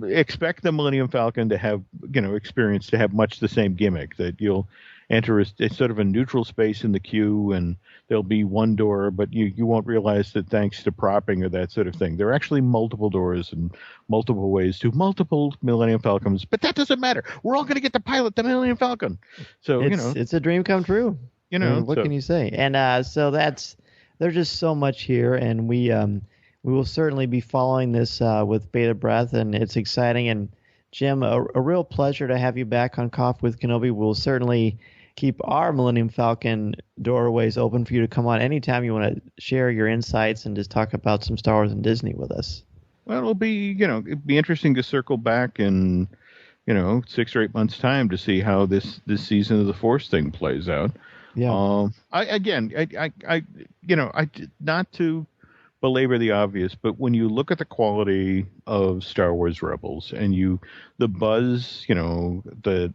Speaker 13: expect the Millennium Falcon to have experience to have much the same gimmick, that you'll enter a sort of a neutral space in the queue, and there'll be one door, but you won't realize that thanks to propping or that sort of thing. There are actually multiple doors and multiple ways to multiple Millennium Falcons, but that doesn't matter. We're all going to get to pilot the Millennium Falcon. So,
Speaker 2: it's a dream come true. What can you say? And so that's there's just so much here, and we will certainly be following this with bated breath, and it's exciting. And Jim, a real pleasure to have you back on Coffee with Kenobi. We'll certainly keep our Millennium Falcon doorways open for you to come on anytime you want to share your insights and just talk about some Star Wars and Disney with us.
Speaker 13: Well, it'd be interesting to circle back in, 6 or 8 months' time to see how this season of the Force thing plays out.
Speaker 2: Yeah.
Speaker 13: Not to belabor the obvious, but when you look at the quality of Star Wars Rebels and the buzz, the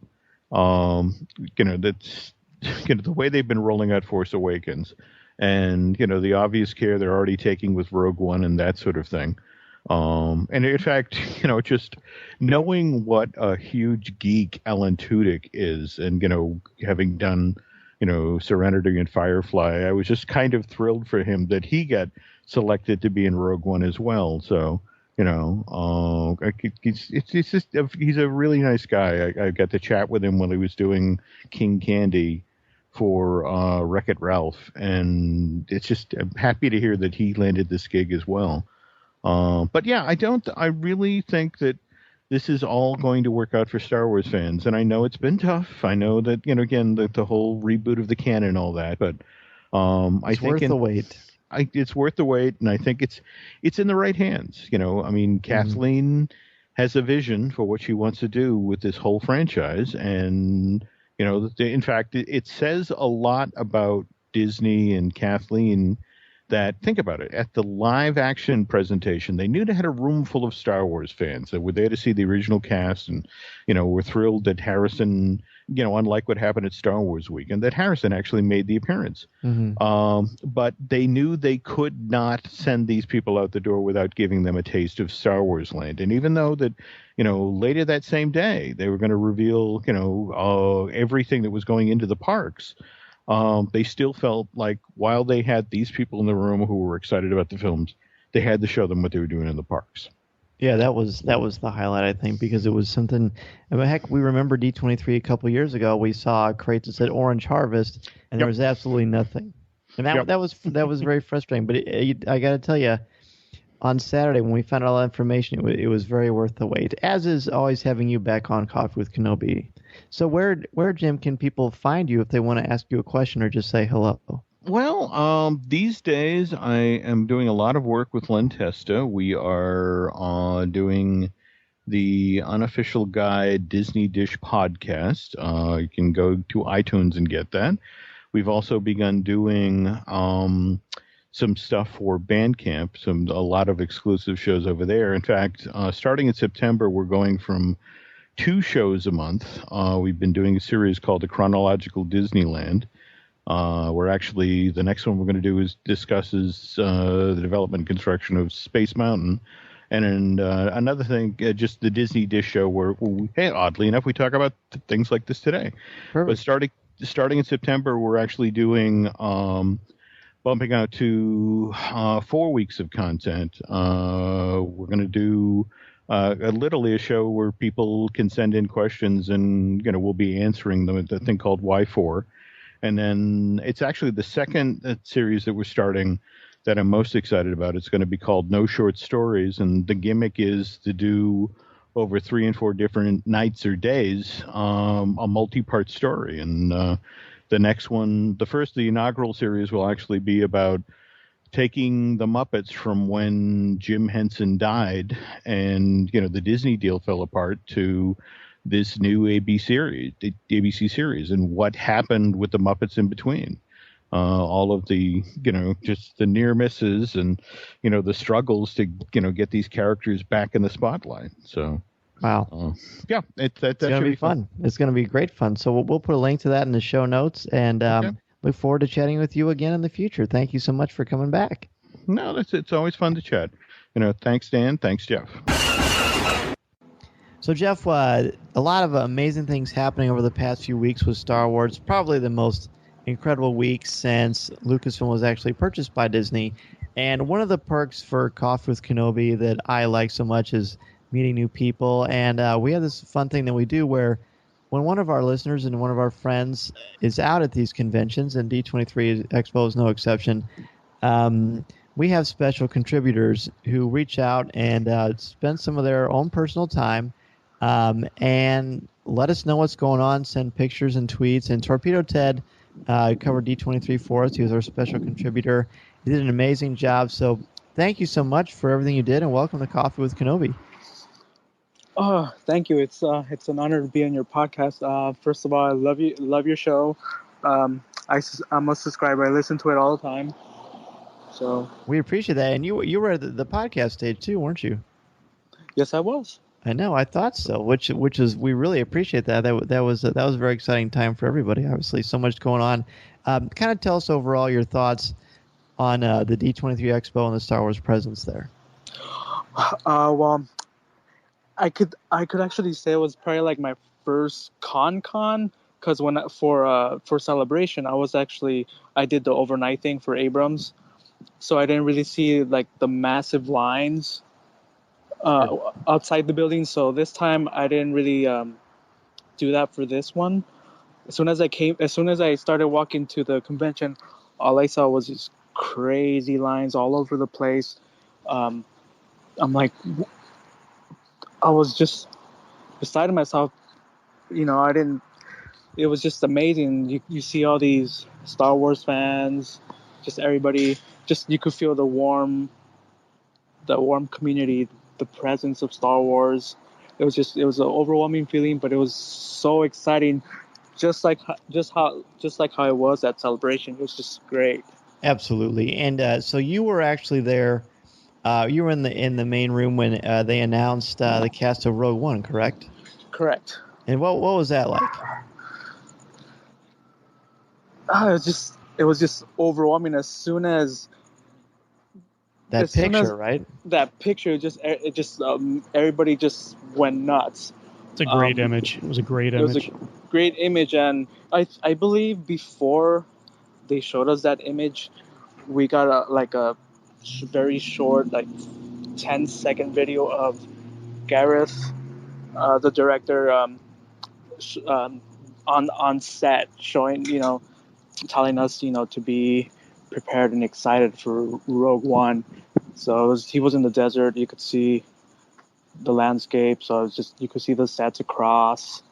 Speaker 13: way they've been rolling out Force Awakens, and the obvious care they're already taking with Rogue One and that sort of thing. And in fact, just knowing what a huge geek Alan Tudyk is, and having done Serenity and Firefly, I was just kind of thrilled for him that he got selected to be in Rogue One as well. So he's a really nice guy. I got to chat with him when he was doing King Candy for Wreck-It Ralph, and I'm happy to hear that he landed this gig as well. But yeah, I really think that this is all going to work out for Star Wars fans. And I know it's been tough. I know that, again, the whole reboot of the canon and all that, but
Speaker 2: it's worth the wait.
Speaker 13: It's worth the wait. And I think it's in the right hands. Kathleen has a vision for what she wants to do with this whole franchise. And, in fact, it says a lot about Disney and Kathleen that, think about it, at the live action presentation, they knew they had a room full of Star Wars fans that were there to see the original cast, and, were thrilled that Harrison, unlike what happened at Star Wars Week, and that Harrison actually made the appearance. But they knew they could not send these people out the door without giving them a taste of Star Wars land. And even though that, later that same day, they were going to reveal, everything that was going into the parks, they still felt like while they had these people in the room who were excited about the films, they had to show them what they were doing in the parks.
Speaker 2: Yeah, that was the highlight, I think, because it was something. I mean, heck, we remember D23 a couple years ago. We saw crates that said Orange Harvest, and there was absolutely nothing. And that was very frustrating. But I got to tell you, on Saturday when we found out all that information, it was very worth the wait. As is always having you back on Coffee with Kenobi. So where, Jim, can people find you if they want to ask you a question or just say hello?
Speaker 13: Well, these days I am doing a lot of work with Len Testa. We are doing the Unofficial Guide Disney Dish podcast. You can go to iTunes and get that. We've also begun doing some stuff for Bandcamp, a lot of exclusive shows over there. In fact, starting in September, we're going from 2 shows a month. We've been doing a series called The Chronological Disneyland, where actually the next one we're going to do discusses the development and construction of Space Mountain. And another thing, just the Disney Dish show where, oddly enough, we talk about things like this today. Perfect. But starting in September, we're actually doing bumping out to 4 weeks of content. We're going to do literally a show where people can send in questions, and we'll be answering them at the thing called Y4. And then it's actually the second series that we're starting that I'm most excited about. It's going to be called No Short Stories, and the gimmick is to do over 3 and 4 different nights or days a multi-part story. And the next one, the inaugural series will actually be about taking the Muppets from when Jim Henson died and, the Disney deal fell apart to this new ABC series and what happened with the Muppets in between. All of the, just the near misses and, the struggles to, get these characters back in the spotlight. So,
Speaker 2: wow.
Speaker 13: Yeah, it's going
Speaker 2: to be fun. It's going to be great fun. So we'll put a link to that in the show notes, and look forward to chatting with you again in the future. Thank you so much for coming back.
Speaker 13: No, it's always fun to chat. Thanks, Dan. Thanks, Jeff.
Speaker 2: So, Jeff, a lot of amazing things happening over the past few weeks with Star Wars. Probably the most incredible week since Lucasfilm was actually purchased by Disney. And one of the perks for Coffee with Kenobi that I like so much is meeting new people. And we have this fun thing that we do where when one of our listeners and one of our friends is out at these conventions, and D23 Expo is no exception, we have special contributors who reach out and spend some of their own personal time and let us know what's going on, send pictures and tweets. And Torpedo Ted covered D23 for us. He was our special contributor. He did an amazing job. So thank you so much for everything you did, and welcome to Coffee with Kenobi.
Speaker 14: Oh, thank you. It's an honor to be on your podcast. First of all, I love your show. I'm a subscriber. I listen to it all the time. So
Speaker 2: we appreciate that. And you were at the podcast stage too, weren't you?
Speaker 14: Yes, I was.
Speaker 2: I know. I thought so. Which is we really appreciate that. That was a very exciting time for everybody. Obviously, so much going on. Kind of tell us overall your thoughts on the D23 Expo and the Star Wars presence there.
Speaker 14: Well, I could actually say it was probably like my first con because when for Celebration I did the overnight thing for Abrams, so I didn't really see like the massive lines outside the building. So this time I didn't really do that for this one. As soon as I started walking to the convention, all I saw was these crazy lines all over the place. I'm like, I was just beside myself. It was just amazing. You see all these Star Wars fans, just everybody, you could feel the warm community, the presence of Star Wars. It was an overwhelming feeling, but it was so exciting. Just like how it was at Celebration. It was just great.
Speaker 2: Absolutely. And so you were actually there. You were in the main room when they announced the cast of Rogue One, correct?
Speaker 14: Correct.
Speaker 2: And what was that like?
Speaker 14: It was just overwhelming. As soon as
Speaker 2: that picture, everybody just went nuts.
Speaker 10: It's a great image. It was a great image.
Speaker 14: It was a great image, and I believe before they showed us that image, we got a very short, 10-second video of Gareth, the director, on set, showing, telling us, to be prepared and excited for Rogue One. So he was in the desert. You could see the landscape. So you could see the sets across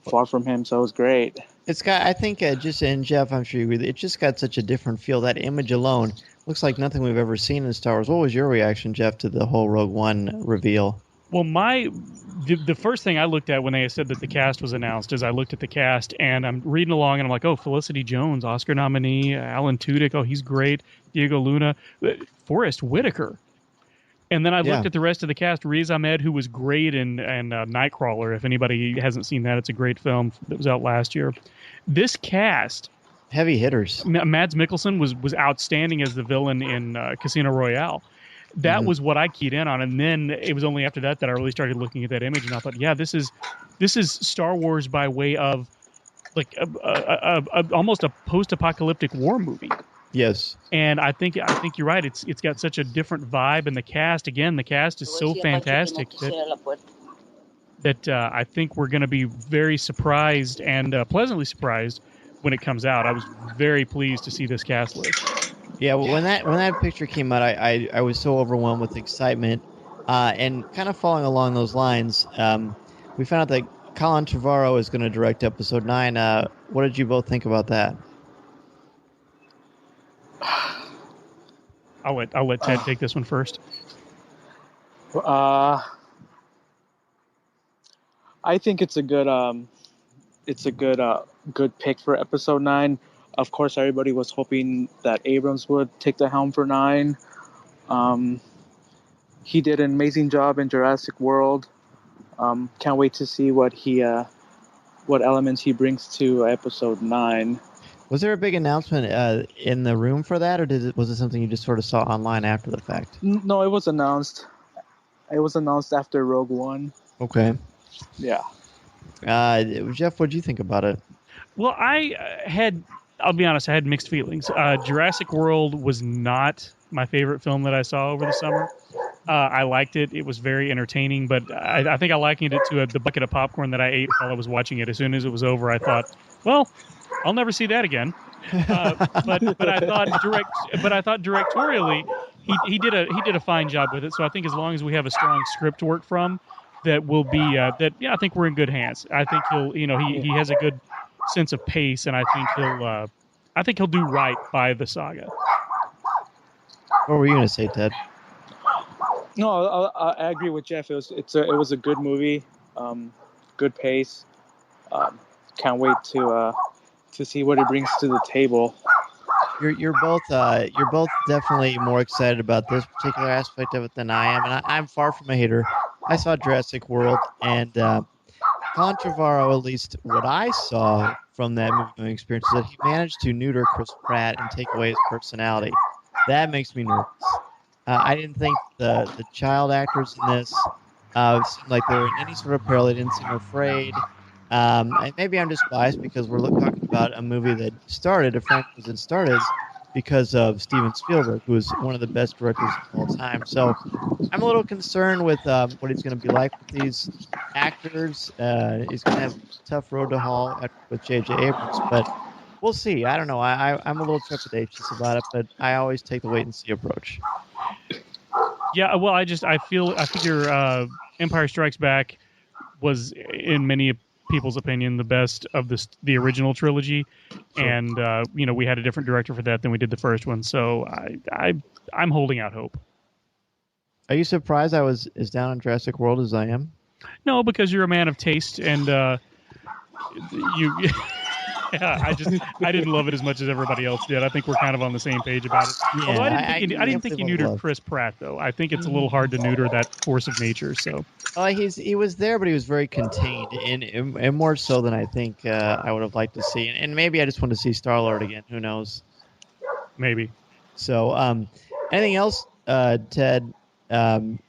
Speaker 14: far from him. So it was great.
Speaker 2: It's got, I think, and Jeff, I'm sure you agree, it just got such a different feel. That image alone looks like nothing we've ever seen in Star Wars. What was your reaction, Jeff, to the whole Rogue One reveal?
Speaker 10: Well, the first thing I looked at when they said that the cast was announced is I looked at the cast, and I'm reading along, and I'm like, oh, Felicity Jones, Oscar nominee, Alan Tudyk, oh, he's great, Diego Luna, Forrest Whitaker. And then I looked at the rest of the cast, Riz Ahmed, who was great in Nightcrawler. If anybody hasn't seen that, it's a great film that was out last year. This cast...
Speaker 2: heavy hitters.
Speaker 10: Mads Mikkelsen was outstanding as the villain in Casino Royale. That was what I keyed in on, and then it was only after that I really started looking at that image, and I thought, yeah, this is Star Wars by way of almost a post-apocalyptic war movie.
Speaker 2: Yes,
Speaker 10: and I think you're right. It's got such a different vibe, and the cast is so fantastic that I think we're going to be very surprised and pleasantly surprised when it comes out. I was very pleased to see this cast list.
Speaker 2: Yeah, well, when that picture came out, I was so overwhelmed with excitement, and kind of following along those lines, we found out that Colin Trevorrow is going to direct Episode 9. What did you both think about that?
Speaker 10: I'll let Ted take this one first.
Speaker 14: I think it's a good pick for Episode 9. Of course, everybody was hoping that Abrams would take the helm for 9. He did an amazing job in Jurassic World. Can't wait to see what elements he brings to Episode 9.
Speaker 2: Was there a big announcement in the room for that, or was it something you just sort of saw online after the fact?
Speaker 14: No, it was announced. It was announced after Rogue One.
Speaker 2: Okay.
Speaker 14: Yeah.
Speaker 2: Jeff, what did you think about it?
Speaker 10: Well, I'll be honest, I had mixed feelings. Jurassic World was not my favorite film that I saw over the summer. I liked it. It was very entertaining, but I think I likened it to the bucket of popcorn that I ate while I was watching it. As soon as it was over, I thought, well, I'll never see that again. But I thought directorially, he did a fine job with it. So I think as long as we have a strong script to work from, that will be I think we're in good hands. I think he has a good sense of pace, and I think he'll do right by the saga.
Speaker 2: What were you going to say, Ted?
Speaker 14: No, I agree with Jeff. It was a good movie, good pace. Can't wait to see what it brings to the table.
Speaker 2: You're both definitely more excited about this particular aspect of it than I am, and I'm far from a hater. I saw Jurassic World, and Colin Trevorrow, at least what I saw from that movie experience, is that he managed to neuter Chris Pratt and take away his personality. That makes me nervous. I didn't think the child actors in this seemed like they were in any sort of peril. They didn't seem afraid. And maybe I'm just biased because we're talking about a movie that started, a franchise that started because of Steven Spielberg, who is one of the best directors of all time. So I'm a little concerned with what he's going to be like with these actors. He's going to have a tough road to haul with J.J. Abrams, but we'll see. I don't know. I'm a little trepidatious about it, but I always take the wait-and-see approach.
Speaker 10: Yeah, well, I figure Empire Strikes Back was, in many people's opinion, the best of the original trilogy, sure. And we had a different director for that than we did the first one, so I'm holding out hope.
Speaker 2: Are you surprised I was as down on Jurassic World as I am?
Speaker 10: No, because you're a man of taste, and you. Yeah, I didn't love it as much as everybody else did. I think we're kind of on the same page about it.
Speaker 2: Yeah,
Speaker 10: although I didn't think he neutered Chris Pratt, though. I think it's a little hard to neuter that force of nature. So,
Speaker 2: he was there, but he was very contained, and more so than I think I would have liked to see. And maybe I just want to see Star-Lord again. Who knows?
Speaker 10: Maybe.
Speaker 2: So, anything else, Ted?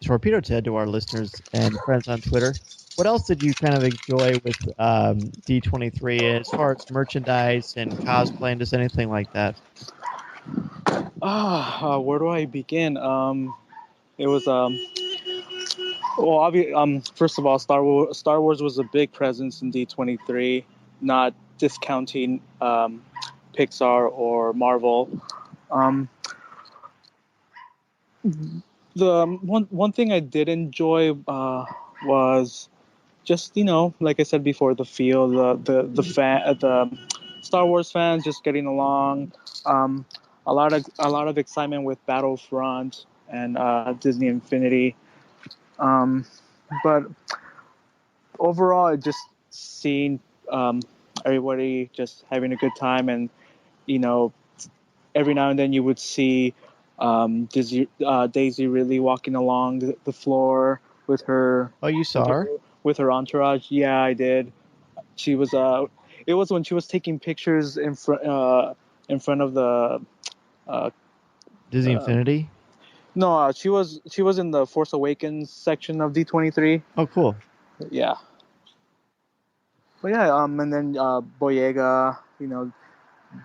Speaker 2: Torpedo Ted to our listeners and friends on Twitter. What else did you kind of enjoy with D23 as far as merchandise and cosplay and just anything like that?
Speaker 14: Where do I begin? It was first of all, Star Wars was a big presence in D23, not discounting Pixar or Marvel. The one thing I did enjoy was just, like I said before, the feel, the Star Wars fans just getting along. A lot of excitement with Battlefront and Disney Infinity. But overall, it just seeing everybody just having a good time, and every now and then you would see Daisy Ridley walking along the floor with her.
Speaker 2: Oh, you saw her?
Speaker 14: With her entourage. Yeah, I did. She was it was when she was taking pictures in front of the
Speaker 2: Disney Infinity?
Speaker 14: No, she was in the Force Awakens section of D23.
Speaker 2: Oh, cool.
Speaker 14: Yeah. But yeah, and then Boyega,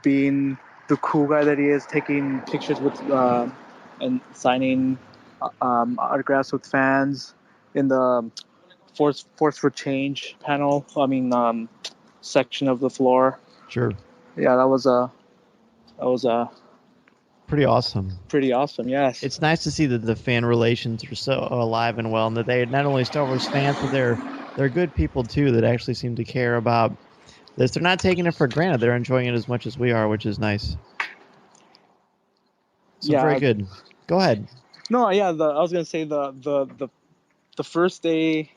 Speaker 14: being the cool guy that he is, taking pictures with and signing autographs with fans in the Force for Change panel. Section of the floor.
Speaker 2: Sure.
Speaker 14: Yeah, that was
Speaker 2: pretty awesome.
Speaker 14: Pretty awesome, yes.
Speaker 2: It's nice to see that the fan relations are so alive and well, and that they not only Star Wars fans, but they're good people too that actually seem to care about this. They're not taking it for granted. They're enjoying it as much as we are, which is nice. So yeah, very good. Go ahead.
Speaker 14: No, yeah, I was gonna say the first day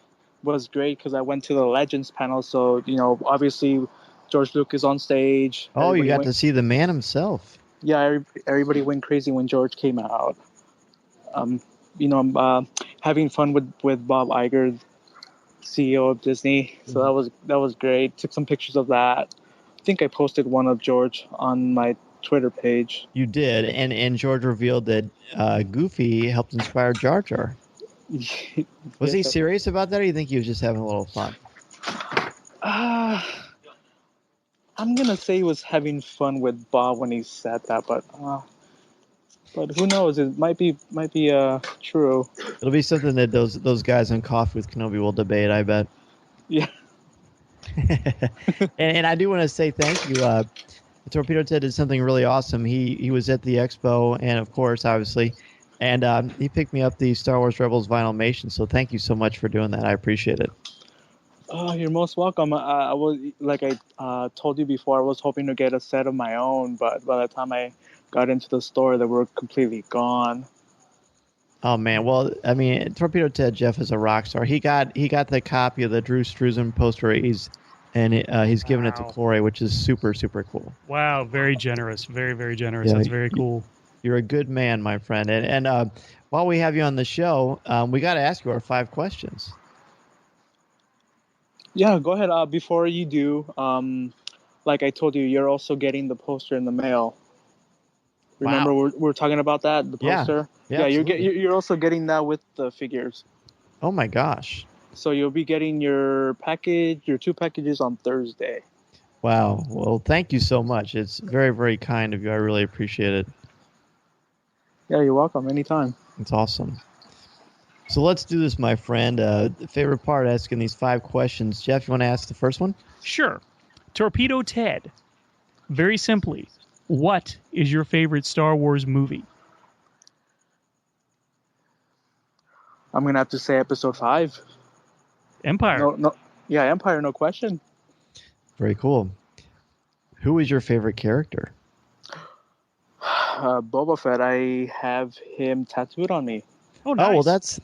Speaker 14: was great because I went to the Legends panel. So obviously George Lucas on stage.
Speaker 2: Oh, you got to see the man himself.
Speaker 14: Yeah, everybody went crazy when George came out. I'm having fun with Bob Iger, CEO of Disney. So that was great. Took some pictures of that. I think I posted one of George on my Twitter page.
Speaker 2: You did, and George revealed that Goofy helped inspire Jar Jar. Was he serious about that, or do you think he was just having a little fun?
Speaker 14: I'm gonna say he was having fun with Bob when he said that, but But who knows? It might be true.
Speaker 2: It'll be something that those guys on Coffee with Kenobi will debate, I bet.
Speaker 14: Yeah.
Speaker 2: and I do want to say thank you. Torpedo Ted did something really awesome. He was at the expo, and of course, obviously, and he picked me up the Star Wars Rebels Vinylmation. So thank you so much for doing that. I appreciate it.
Speaker 14: Oh, you're most welcome. I was, like I told you before, I was hoping to get a set of my own, but by the time I got into the store, they were completely gone.
Speaker 2: Oh man, well, I mean, Torpedo Ted Jeff is a rock star. He got the copy of the Drew Struzan poster. He's given it to Corey, which is super, super cool.
Speaker 10: Wow, very generous, very, very generous.
Speaker 2: Yeah,
Speaker 10: That's very cool.
Speaker 2: You're a good man, my friend. And while we have you on the show, we got to ask you our 5 questions.
Speaker 14: Yeah, go ahead. Before you do, like I told you, you're also getting the poster in the mail. Remember, we're talking about that, the poster.
Speaker 2: Yeah,
Speaker 14: you're also getting that with the figures.
Speaker 2: Oh my gosh!
Speaker 14: So you'll be getting your 2 packages on Thursday.
Speaker 2: Wow. Well, thank you so much. It's very, very kind of you. I really appreciate it.
Speaker 14: Yeah, you're welcome. Anytime.
Speaker 2: It's awesome. So let's do this, my friend. Favorite part, asking these 5 questions. Jeff, you want to ask the first one?
Speaker 10: Sure. Torpedo Ted. Very simply, what is your favorite Star Wars movie?
Speaker 14: I'm going to have to say Episode 5.
Speaker 10: Empire.
Speaker 14: Yeah, Empire, no question.
Speaker 2: Very cool. Who is your favorite character?
Speaker 14: Boba Fett. I have him tattooed on me.
Speaker 10: Oh, nice.
Speaker 2: Oh, well, that's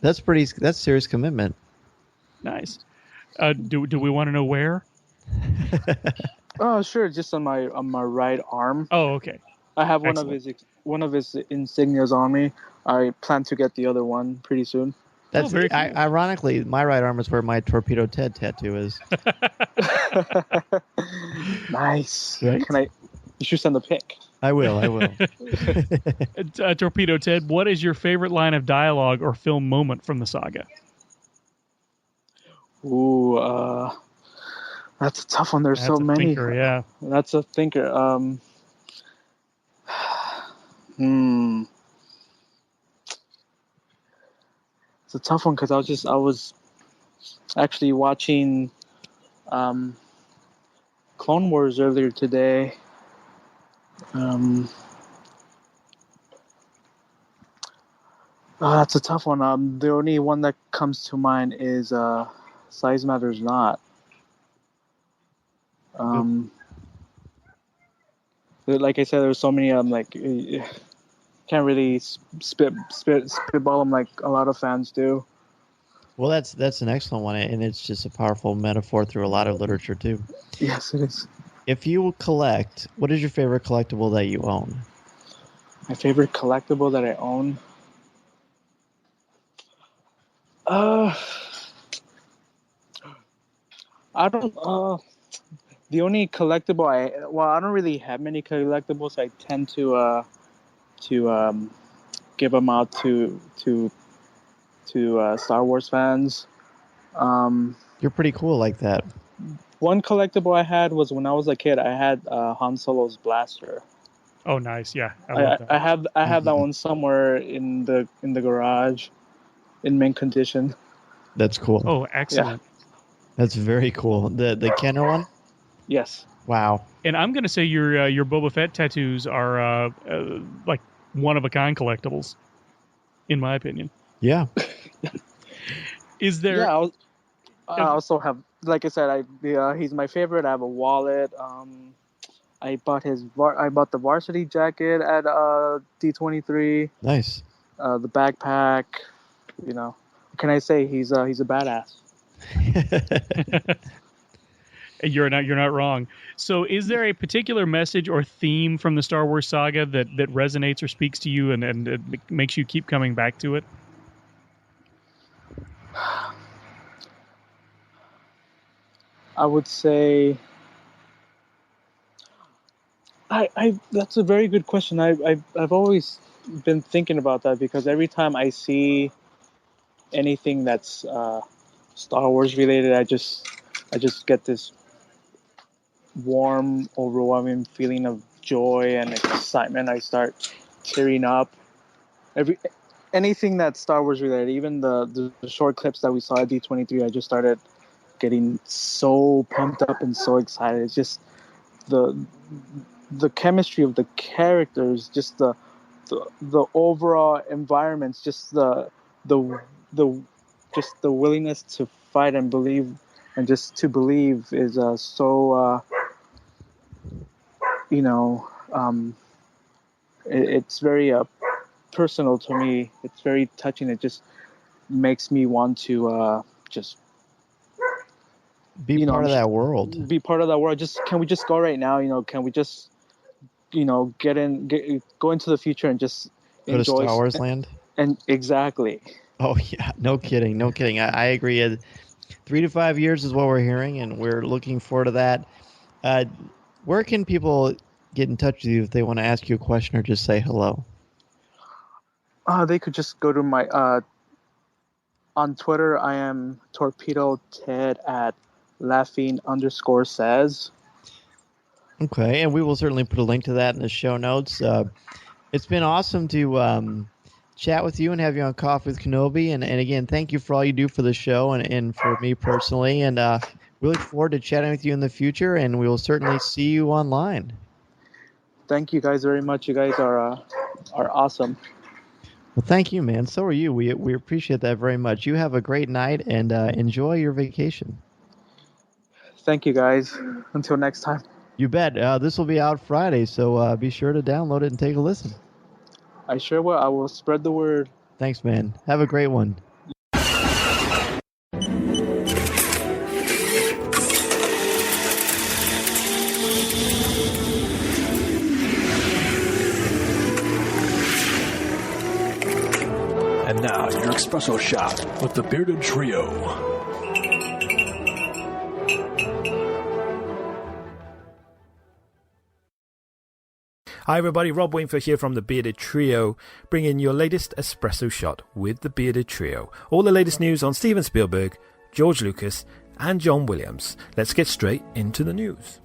Speaker 2: serious commitment.
Speaker 10: Nice. Do we want to know where?
Speaker 14: Oh, sure, just on my right arm.
Speaker 10: Oh, okay.
Speaker 14: I have
Speaker 10: Excellent.
Speaker 14: one of his insignias on me. I plan to get the other one pretty soon.
Speaker 2: That's
Speaker 10: very cool.
Speaker 2: Ironically, my right arm is where my Torpedo Ted tattoo is.
Speaker 14: Nice.
Speaker 2: Right?
Speaker 14: You should send a pic.
Speaker 2: I will.
Speaker 10: Torpedo Ted, what is your favorite line of dialogue or film moment from the saga?
Speaker 14: Ooh, that's a tough one. There's so many.
Speaker 10: Thinker, yeah.
Speaker 14: That's a thinker. It's a tough one because I was actually watching Clone Wars earlier today. That's a tough one. The only one that comes to mind is Size Matters Not. Like I said, there's so many. Can't really spitball them like a lot of fans do.
Speaker 2: Well, that's an excellent one, and it's just a powerful metaphor through a lot of literature too.
Speaker 14: Yes, it is.
Speaker 2: If you collect, what is your favorite collectible that you own?
Speaker 14: My favorite collectible that I own? I don't. The only collectible I don't really have many collectibles. I tend to give them out to Star Wars fans.
Speaker 2: You're pretty cool like that.
Speaker 14: One collectible I had was when I was a kid. I had Han Solo's blaster.
Speaker 10: Oh, nice! Yeah, I love that.
Speaker 14: I have that one somewhere in the garage, in mint condition.
Speaker 2: That's cool.
Speaker 10: Oh, excellent!
Speaker 14: Yeah.
Speaker 2: That's very cool. The Kenner one.
Speaker 14: Yes.
Speaker 2: Wow.
Speaker 10: And I'm gonna say your Boba Fett tattoos are like one of a kind collectibles, in my opinion.
Speaker 2: Yeah.
Speaker 10: Is there?
Speaker 14: Yeah. I also have, like I said, he's my favorite. I have a wallet. I bought the varsity jacket at D23.
Speaker 2: Nice.
Speaker 14: The backpack. You know, what can I say? He's a badass.
Speaker 10: You're not wrong. So, is there a particular message or theme from the Star Wars saga that resonates or speaks to you, and it makes you keep coming back to it?
Speaker 14: I would say, that's a very good question. I've always been thinking about that, because every time I see anything that's Star Wars related, I just get this warm, overwhelming feeling of joy and excitement. I start tearing up. anything that's Star Wars related, even the short clips that we saw at D23, I just started getting so pumped up and so excited. It's just the chemistry of the characters, just the overall environments, just the willingness to fight and believe, and just to believe is so it's very personal to me. It's very touching. It just makes me want to just
Speaker 2: be part of that world.
Speaker 14: Be part of that world. Can we just go right now? Can we just go into the future and just
Speaker 2: go
Speaker 14: enjoy
Speaker 2: to Star Wars land?
Speaker 14: And exactly.
Speaker 2: Oh yeah, no kidding. I agree. 3 to 5 years is what we're hearing, and we're looking forward to that. Where can people get in touch with you if they want to ask you a question or just say hello?
Speaker 14: They could just go to my on Twitter. I am Torpedo Ted at laughing_says.
Speaker 2: Okay, and we will certainly put a link to that in the show notes. It's been awesome to chat with you and have you on Coffee with Kenobi. And again, thank you for all you do for the show and for me personally. And we look forward to chatting with you in the future, and we will certainly see you online.
Speaker 14: Thank you guys very much. You guys are awesome.
Speaker 2: Well, thank you, man. So are you. We appreciate that very much. You have a great night, and enjoy your vacation.
Speaker 14: Thank you, guys. Until next time.
Speaker 2: You bet. This will be out Friday, so be sure to download it and take a listen.
Speaker 14: I sure will. I will spread the word.
Speaker 2: Thanks, man. Have a great one.
Speaker 3: And now, your espresso shot with the Bearded Trio.
Speaker 15: Hi everybody, Rob Wainford here from the Bearded Trio, bringing your latest espresso shot with the Bearded Trio. All the latest news on Steven Spielberg, George Lucas and John Williams. Let's get straight into the news.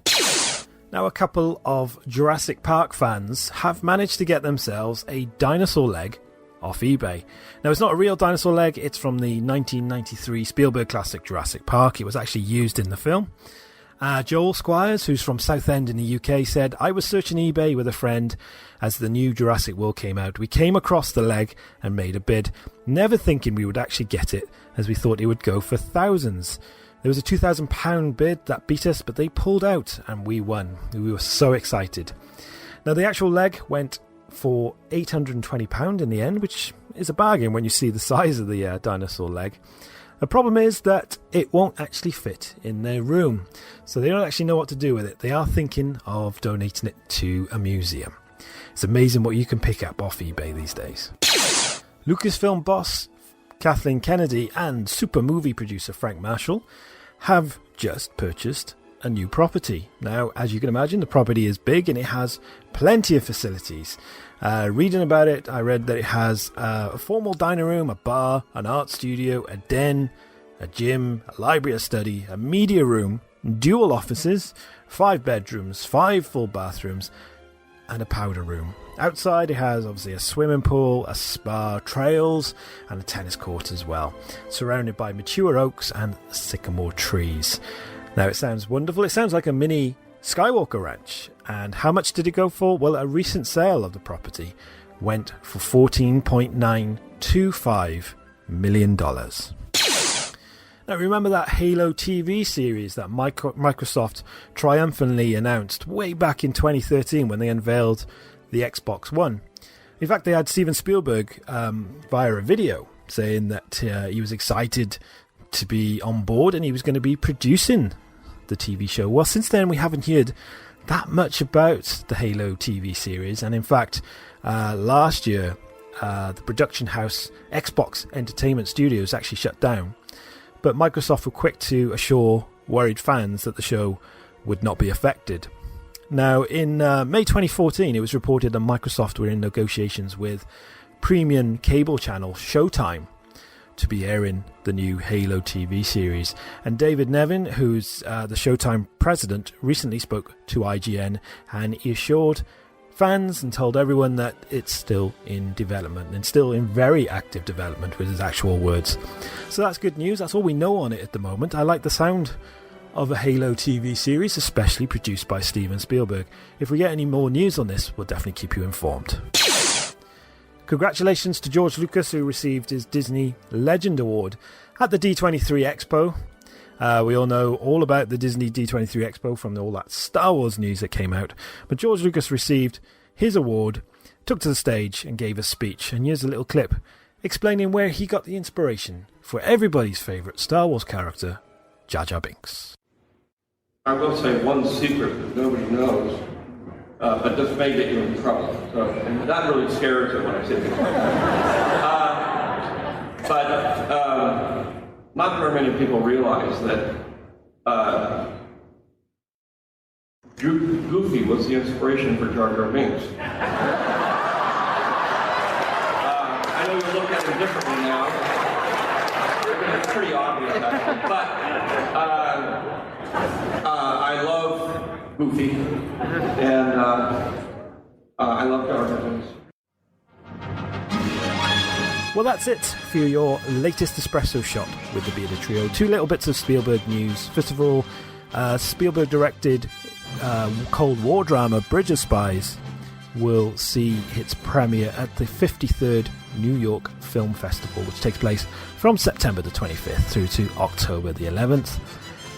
Speaker 15: Now, a couple of Jurassic Park fans have managed to get themselves a dinosaur leg off eBay. Now, it's not a real dinosaur leg, it's from the 1993 Spielberg classic Jurassic Park. It was actually used in the film. Joel Squires, who's from Southend in the UK, said, I was searching eBay with a friend as the new Jurassic World came out. We came across the leg and made a bid, never thinking we would actually get it, as we thought it would go for thousands. There was a £2,000 bid that beat us, but they pulled out and we won. We were so excited. Now, the actual leg went for £820 in the end, which is a bargain when you see the size of the dinosaur leg. The problem is that it won't actually fit in their room, so they don't actually know what to do with it. They are thinking of donating it to a museum. It's amazing what you can pick up off eBay these days. Lucasfilm boss Kathleen Kennedy and super movie producer Frank Marshall have just purchased a new property. Now, as you can imagine, the property is big and it has plenty of facilities. Reading about it, I read that it has a formal dining room, a bar, an art studio, a den, a gym, a library, a study, a media room, dual offices, 5 bedrooms, 5 full bathrooms, and a powder room. Outside it has obviously a swimming pool, a spa, trails, and a tennis court as well, surrounded by mature oaks and sycamore trees. Now, it sounds wonderful. It sounds like a mini Skywalker Ranch. And how much did it go for? Well, a recent sale of the property went for $14.925 million. Now, remember that Halo TV series that Microsoft triumphantly announced way back in 2013 when they unveiled the Xbox One? In fact, they had Steven Spielberg via a video saying that he was excited to be on board and he was going to be producing the TV show. Well, since then we haven't heard that much about the Halo TV series, and in fact last year the production house Xbox Entertainment Studios actually shut down, but Microsoft were quick to assure worried fans that the show would not be affected. Now, in May 2014 it was reported that Microsoft were in negotiations with premium cable channel Showtime to be airing the new Halo TV series. And David Nevin, who's the Showtime president, recently spoke to IGN, and he assured fans and told everyone that it's still in development and still in very active development with his actual words. So that's good news. That's all we know on it at the moment. I like the sound of a Halo TV series, especially produced by Steven Spielberg. If we get any more news on this, we'll definitely keep you informed. Congratulations to George Lucas, who received his Disney Legend Award at the D23 Expo. We all know all about the Disney D23 Expo from all that Star Wars news that came out. But George Lucas received his award, took to the stage and gave a speech. And here's a little clip explaining where he got the inspiration for everybody's favourite Star Wars character, Jar Jar Binks.
Speaker 16: I will say one secret that nobody knows, but this may get you in trouble. So, and that really scares them when I say things like that. Not very many people realize that Goofy was the inspiration for Jar Jar Binks. I know you look at him differently now. It's pretty obvious, actually. But I love Goofy, and I love Jar Jar Binks.
Speaker 15: Well, that's it for your latest espresso shot with the Bearded Trio. Two little bits of Spielberg news. First of all, Spielberg directed Cold War drama Bridge of Spies will see its premiere at the 53rd New York Film Festival, which takes place from September the 25th through to October the 11th.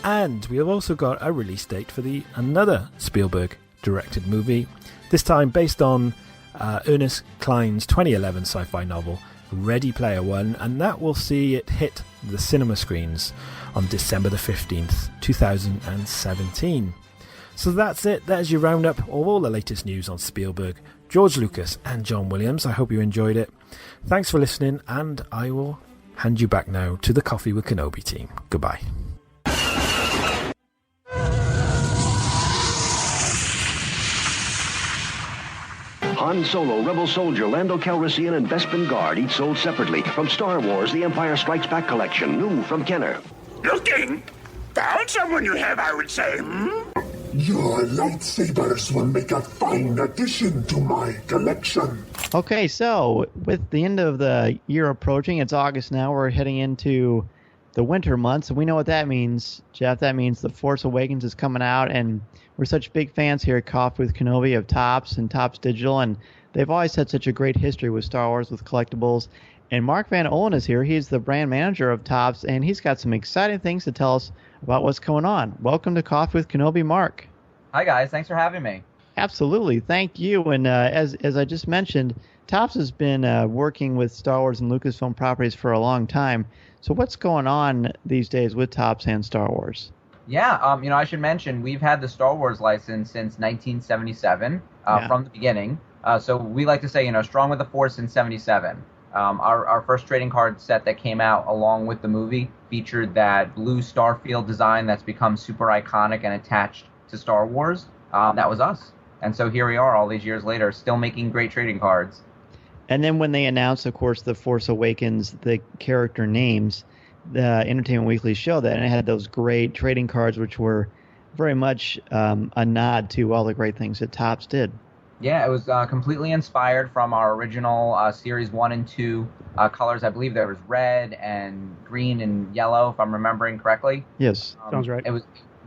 Speaker 15: And we have also got a release date for another Spielberg directed movie, this time based on Ernest Cline's 2011 sci-fi novel Ready Player One, and that will see it hit the cinema screens on December the 15th, 2017. So that's it. There's your roundup of all the latest news on Spielberg, George Lucas and John Williams. I hope you enjoyed it. Thanks for listening, and I will hand you back now to the Coffee with Kenobi team. Goodbye.
Speaker 17: Han Solo, Rebel Soldier, Lando Calrissian, and Bespin Guard, each sold separately. From Star Wars, The Empire Strikes Back collection, new from Kenner.
Speaker 18: Looking? Found someone you have, I would say,
Speaker 7: Your lightsabers will make a fine addition to my collection.
Speaker 2: Okay, so with the end of the year approaching, it's August now, we're heading into the winter months, and we know what that means, Jeff. That means The Force Awakens is coming out, and we're such big fans here at Coffee with Kenobi of Topps and Topps Digital, and they've always had such a great history with Star Wars, with collectibles. And Mark Van Ohlen is here. He's the brand manager of Topps, and he's got some exciting things to tell us about what's going on. Welcome to Coffee with Kenobi, Mark.
Speaker 19: Hi, guys. Thanks for having me.
Speaker 2: Absolutely. Thank you. And as I just mentioned, Topps has been working with Star Wars and Lucasfilm properties for a long time. So what's going on these days with Topps and Star Wars?
Speaker 19: Yeah, I should mention, we've had the Star Wars license since 1977, from the beginning. So we like to say, strong with the Force in 77. Our first trading card set that came out along with the movie featured that blue Starfield design that's become super iconic and attached to Star Wars. That was us. And so here we are all these years later, still making great trading cards.
Speaker 2: And then when they announced, of course, The Force Awakens, the character names, the Entertainment Weekly showed that, and it had those great trading cards, which were very much a nod to all the great things that Topps did.
Speaker 19: Yeah, it was completely inspired from our original Series 1 and 2 colors. I believe there was red and green and yellow, if I'm remembering correctly.
Speaker 2: Yes,
Speaker 10: sounds right.
Speaker 19: It was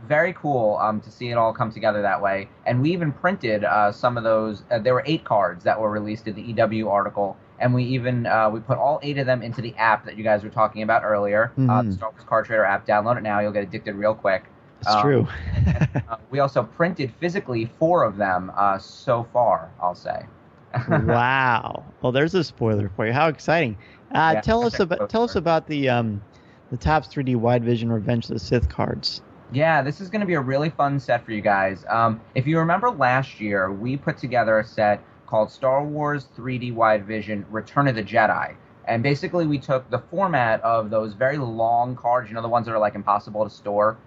Speaker 19: very cool to see it all come together that way. And we even printed some of those. There were 8 cards that were released in the EW article. And we even we put all 8 of them into the app that you guys were talking about earlier, the Star Wars Card Trader app. Download it now. You'll get addicted real quick.
Speaker 2: It's true.
Speaker 19: We also printed physically 4 of them so far, I'll say.
Speaker 2: Wow. Well, there's a spoiler for you. How exciting.
Speaker 19: Yeah,
Speaker 2: tell us about the Topps 3D Wide Vision Revenge of the Sith cards.
Speaker 19: Yeah, this is going to be a really fun set for you guys. If you remember last year, we put together a set called Star Wars 3D Wide Vision Return of the Jedi. And basically we took the format of those very long cards, the ones that are like impossible to store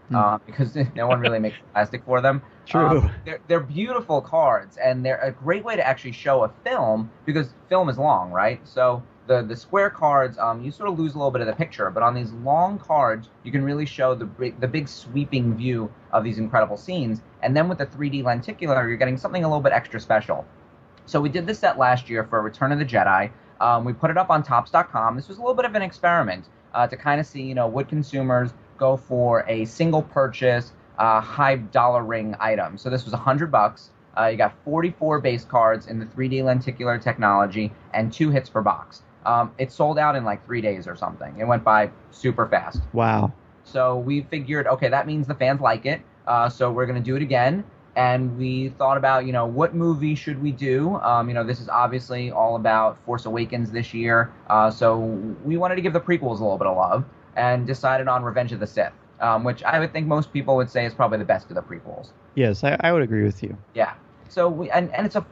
Speaker 19: because no one really makes plastic for them.
Speaker 2: True.
Speaker 19: They're beautiful cards, and they're a great way to actually show a film because film is long, right? So the square cards, you sort of lose a little bit of the picture, but on these long cards, you can really show the big sweeping view of these incredible scenes. And then with the 3D lenticular, you're getting something a little bit extra special. So we did this set last year for Return of the Jedi. We put it up on Topps.com. This was a little bit of an experiment to kind of see, would consumers go for a single purchase, high dollar ring item. So this was $100. You got 44 base cards in the 3D lenticular technology and 2 hits per box. It sold out in like 3 days or something. It went by super fast.
Speaker 2: Wow.
Speaker 19: So we figured, okay, that means the fans like it. So we're going to do it again. And we thought about, what movie should we do? This is obviously all about Force Awakens this year. So we wanted to give the prequels a little bit of love and decided on Revenge of the Sith, which I would think most people would say is probably the best of the prequels.
Speaker 2: Yes, I would agree with you.
Speaker 19: Yeah. So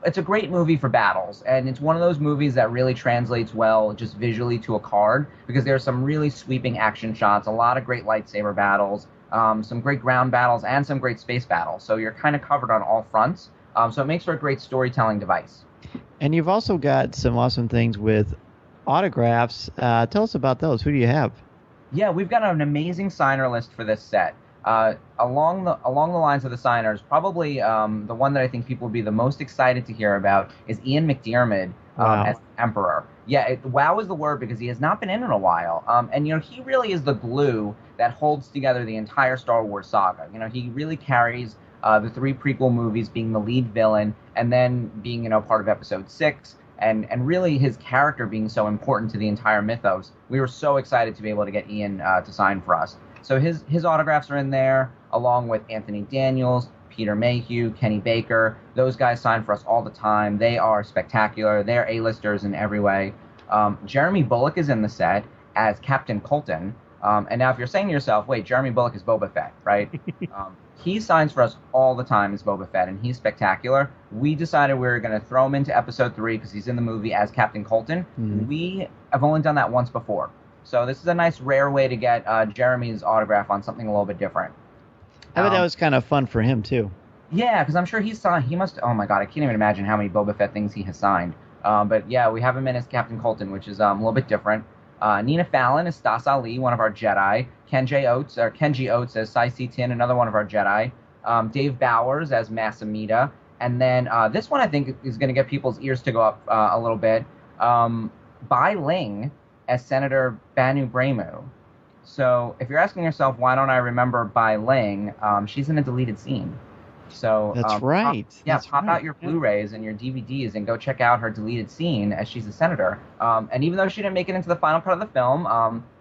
Speaker 19: it's a great movie for battles, and it's one of those movies that really translates well just visually to a card, because there's some really sweeping action shots, a lot of great lightsaber battles, some great ground battles, and some great space battles. So you're kind of covered on all fronts. So it makes for a great storytelling device.
Speaker 2: And you've also got some awesome things with autographs. Tell us about those. Who do you have?
Speaker 19: Yeah, we've got an amazing signer list for this set. Along the lines of the signers, probably the one that I think people would be the most excited to hear about is Ian McDiarmid as Emperor. Yeah, wow is the word, because he has not been in a while. And he really is the glue that holds together the entire Star Wars saga. He really carries the 3 prequel movies, being the lead villain, and then being part of Episode 6. And really his character being so important to the entire mythos. We were so excited to be able to get Ian to sign for us. So his autographs are in there, along with Anthony Daniels, Peter Mayhew, Kenny Baker. Those guys sign for us all the time. They are spectacular. They're A-listers in every way. Jeremy Bulloch is in the set as Captain Colton. And now if you're saying to yourself, wait, Jeremy Bulloch is Boba Fett, right? He signs for us all the time as Boba Fett, and he's spectacular. We decided we were going to throw him into Episode 3 because he's in the movie as Captain Colton. Mm-hmm. We have only done that once before. So this is a nice, rare way to get Jeremy's autograph on something a little bit different.
Speaker 2: I bet that was kind of fun for him, too.
Speaker 19: Yeah, because I'm sure he must, oh my god, I can't even imagine how many Boba Fett things he has signed. But yeah, we have him in as Captain Colton, which is a little bit different. Nina Fallon is Stas Ali, one of our Jedi. Kenji Oates as Sai Tin, another one of our Jedi. Dave Bowers as Masamita. And then this one I think is going to get people's ears to go up a little bit. Bai Ling as Senator Banu Bremu. So if you're asking yourself, why don't I remember Bai Ling, she's in a deleted scene. So
Speaker 2: that's right.
Speaker 19: Pop out your Blu-rays and your DVDs and go check out her deleted scene as she's a senator. And even though she didn't make it into the final cut of the film,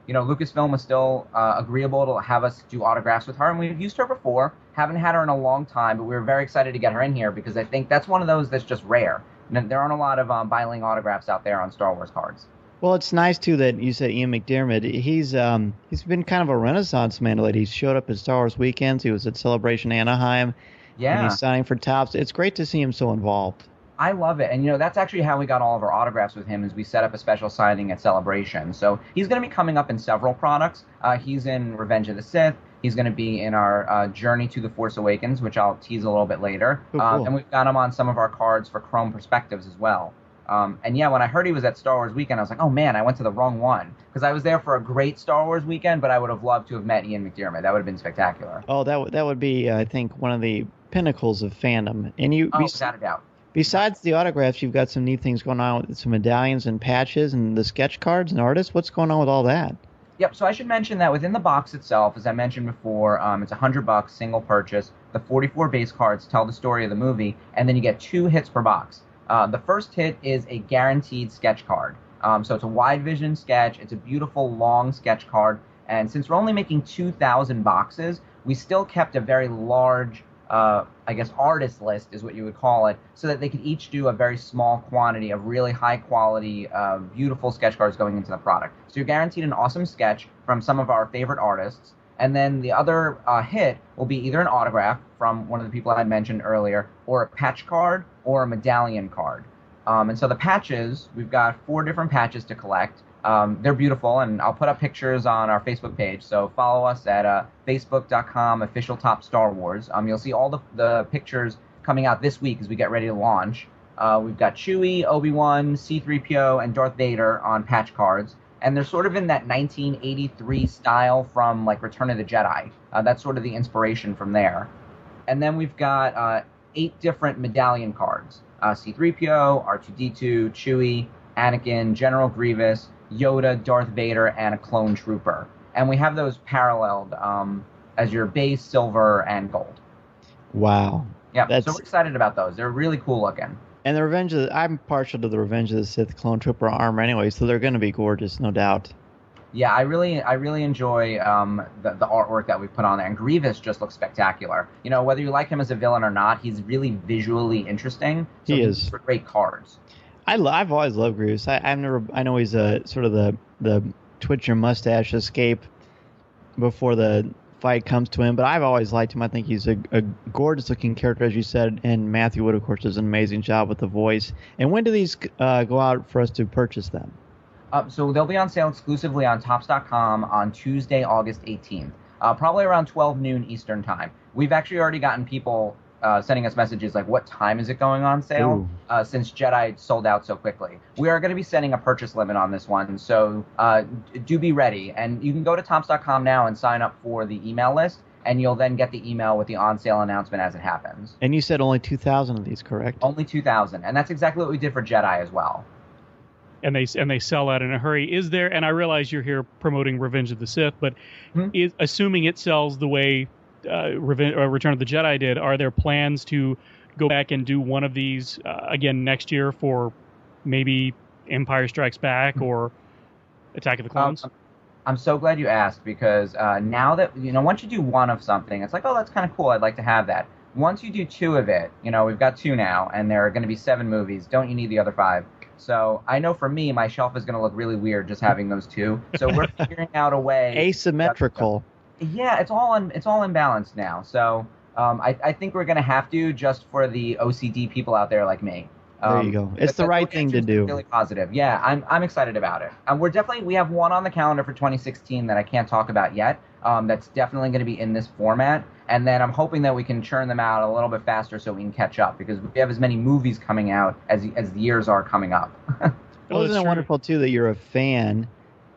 Speaker 19: Lucasfilm was still agreeable to have us do autographs with her, and we've used her before. Haven't had her in a long time, but we were very excited to get her in here because I think that's one of those that's just rare. There aren't a lot of Bai Ling autographs out there on Star Wars cards.
Speaker 2: Well, it's nice, too, that you said Ian McDiarmid. He's been kind of a renaissance man lately. He's showed up at Star Wars weekends. He was at Celebration Anaheim.
Speaker 19: Yeah.
Speaker 2: And he's signing for Topps. It's great to see him so involved.
Speaker 19: I love it. And, that's actually how we got all of our autographs with him, is we set up a special signing at Celebration. So he's going to be coming up in several products. He's in Revenge of the Sith. He's going to be in our Journey to the Force Awakens, which I'll tease a little bit later. Oh, cool. And we've got him on some of our cards for Chrome Perspectives as well. And yeah, when I heard he was at Star Wars Weekend, I was like, oh man, I went to the wrong one. Because I was there for a great Star Wars weekend, but I would have loved to have met Ian McDiarmid. That would have been spectacular.
Speaker 2: Oh, that would be, I think, one of the pinnacles of fandom. And
Speaker 19: without a doubt.
Speaker 2: Besides the autographs, you've got some neat things going on with some medallions and patches and the sketch cards and artists. What's going on with all that?
Speaker 19: Yep, so I should mention that within the box itself, as I mentioned before, it's $100, single purchase. The 44 base cards tell the story of the movie, and then you get 2 hits per box. The first hit is a guaranteed sketch card. So it's a wide vision sketch. It's a beautiful, long sketch card. And since we're only making 2,000 boxes, we still kept a very large, artist list is what you would call it, so that they could each do a very small quantity of really high-quality, beautiful sketch cards going into the product. So you're guaranteed an awesome sketch from some of our favorite artists. And then the other hit will be either an autograph from one of the people I had mentioned earlier, or a patch card, or a medallion card. And so the patches, we've got 4 different patches to collect. They're beautiful, and I'll put up pictures on our Facebook page. So follow us at facebook.com official Top Star Wars. You'll see all the pictures coming out this week as we get ready to launch. We've got Chewie, Obi-Wan, C-3PO, and Darth Vader on patch cards. And they're sort of in that 1983 style from, like, Return of the Jedi. That's sort of the inspiration from there. And then we've got 8 different medallion cards. C-3PO, R2-D2, Chewie, Anakin, General Grievous, Yoda, Darth Vader, and a clone trooper. And we have those paralleled as your base, silver, and gold.
Speaker 2: Wow.
Speaker 19: Yeah, so we're excited about those. They're really cool looking.
Speaker 2: And I'm partial to the Revenge of the Sith clone trooper armor anyway, so they're going to be gorgeous, no doubt.
Speaker 19: Yeah, I really enjoy the artwork that we put on there. And Grievous just looks spectacular. You know, whether you like him as a villain or not, he's really visually interesting. So
Speaker 2: he is.
Speaker 19: For great cards.
Speaker 2: I've always loved Grievous. I know he's sort of the twitch your mustache escape before the fight comes to him, but I've always liked him. I think he's a gorgeous looking character, as you said, and Matthew Wood, of course, does an amazing job with the voice. And when do these go out for us to purchase them?
Speaker 19: So they'll be on sale exclusively on Topps.com on Tuesday, August 18th, probably around 12 noon Eastern time. We've actually already gotten people sending us messages like, what time is it going on sale? Since Jedi sold out so quickly. We are going to be setting a purchase limit on this one, so do be ready. And you can go to Topps.com now and sign up for the email list, and you'll then get the email with the on-sale announcement as it happens.
Speaker 2: And you said only 2,000 of these, correct?
Speaker 19: Only 2,000, and that's exactly what we did for Jedi as well.
Speaker 10: And they sell out in a hurry. Is there, and I realize you're here promoting Revenge of the Sith, but assuming it sells the way Return of the Jedi did, are there plans to go back and do one of these again next year for maybe Empire Strikes Back or Attack of the Clones?
Speaker 19: I'm so glad you asked, because now that, once you do one of something, it's like, oh, that's kind of cool, I'd like to have that. Once you do two of it, we've got two now, and there are going to be 7 movies. Don't you need the other 5? So I know for me, my shelf is going to look really weird just having those 2. So we're figuring out a way.
Speaker 2: Asymmetrical.
Speaker 19: Yeah, it's all imbalanced now. So I think we're going to have to, just for the OCD people out there like me.
Speaker 2: There you go. It's the right thing to do.
Speaker 19: Really positive. Yeah, I'm excited about it. And we have one on the calendar for 2016 that I can't talk about yet. That's definitely going to be in this format. And then I'm hoping that we can churn them out a little bit faster so we can catch up, because we have as many movies coming out as the years are coming up.
Speaker 2: Well, isn't it wonderful, too, that you're a fan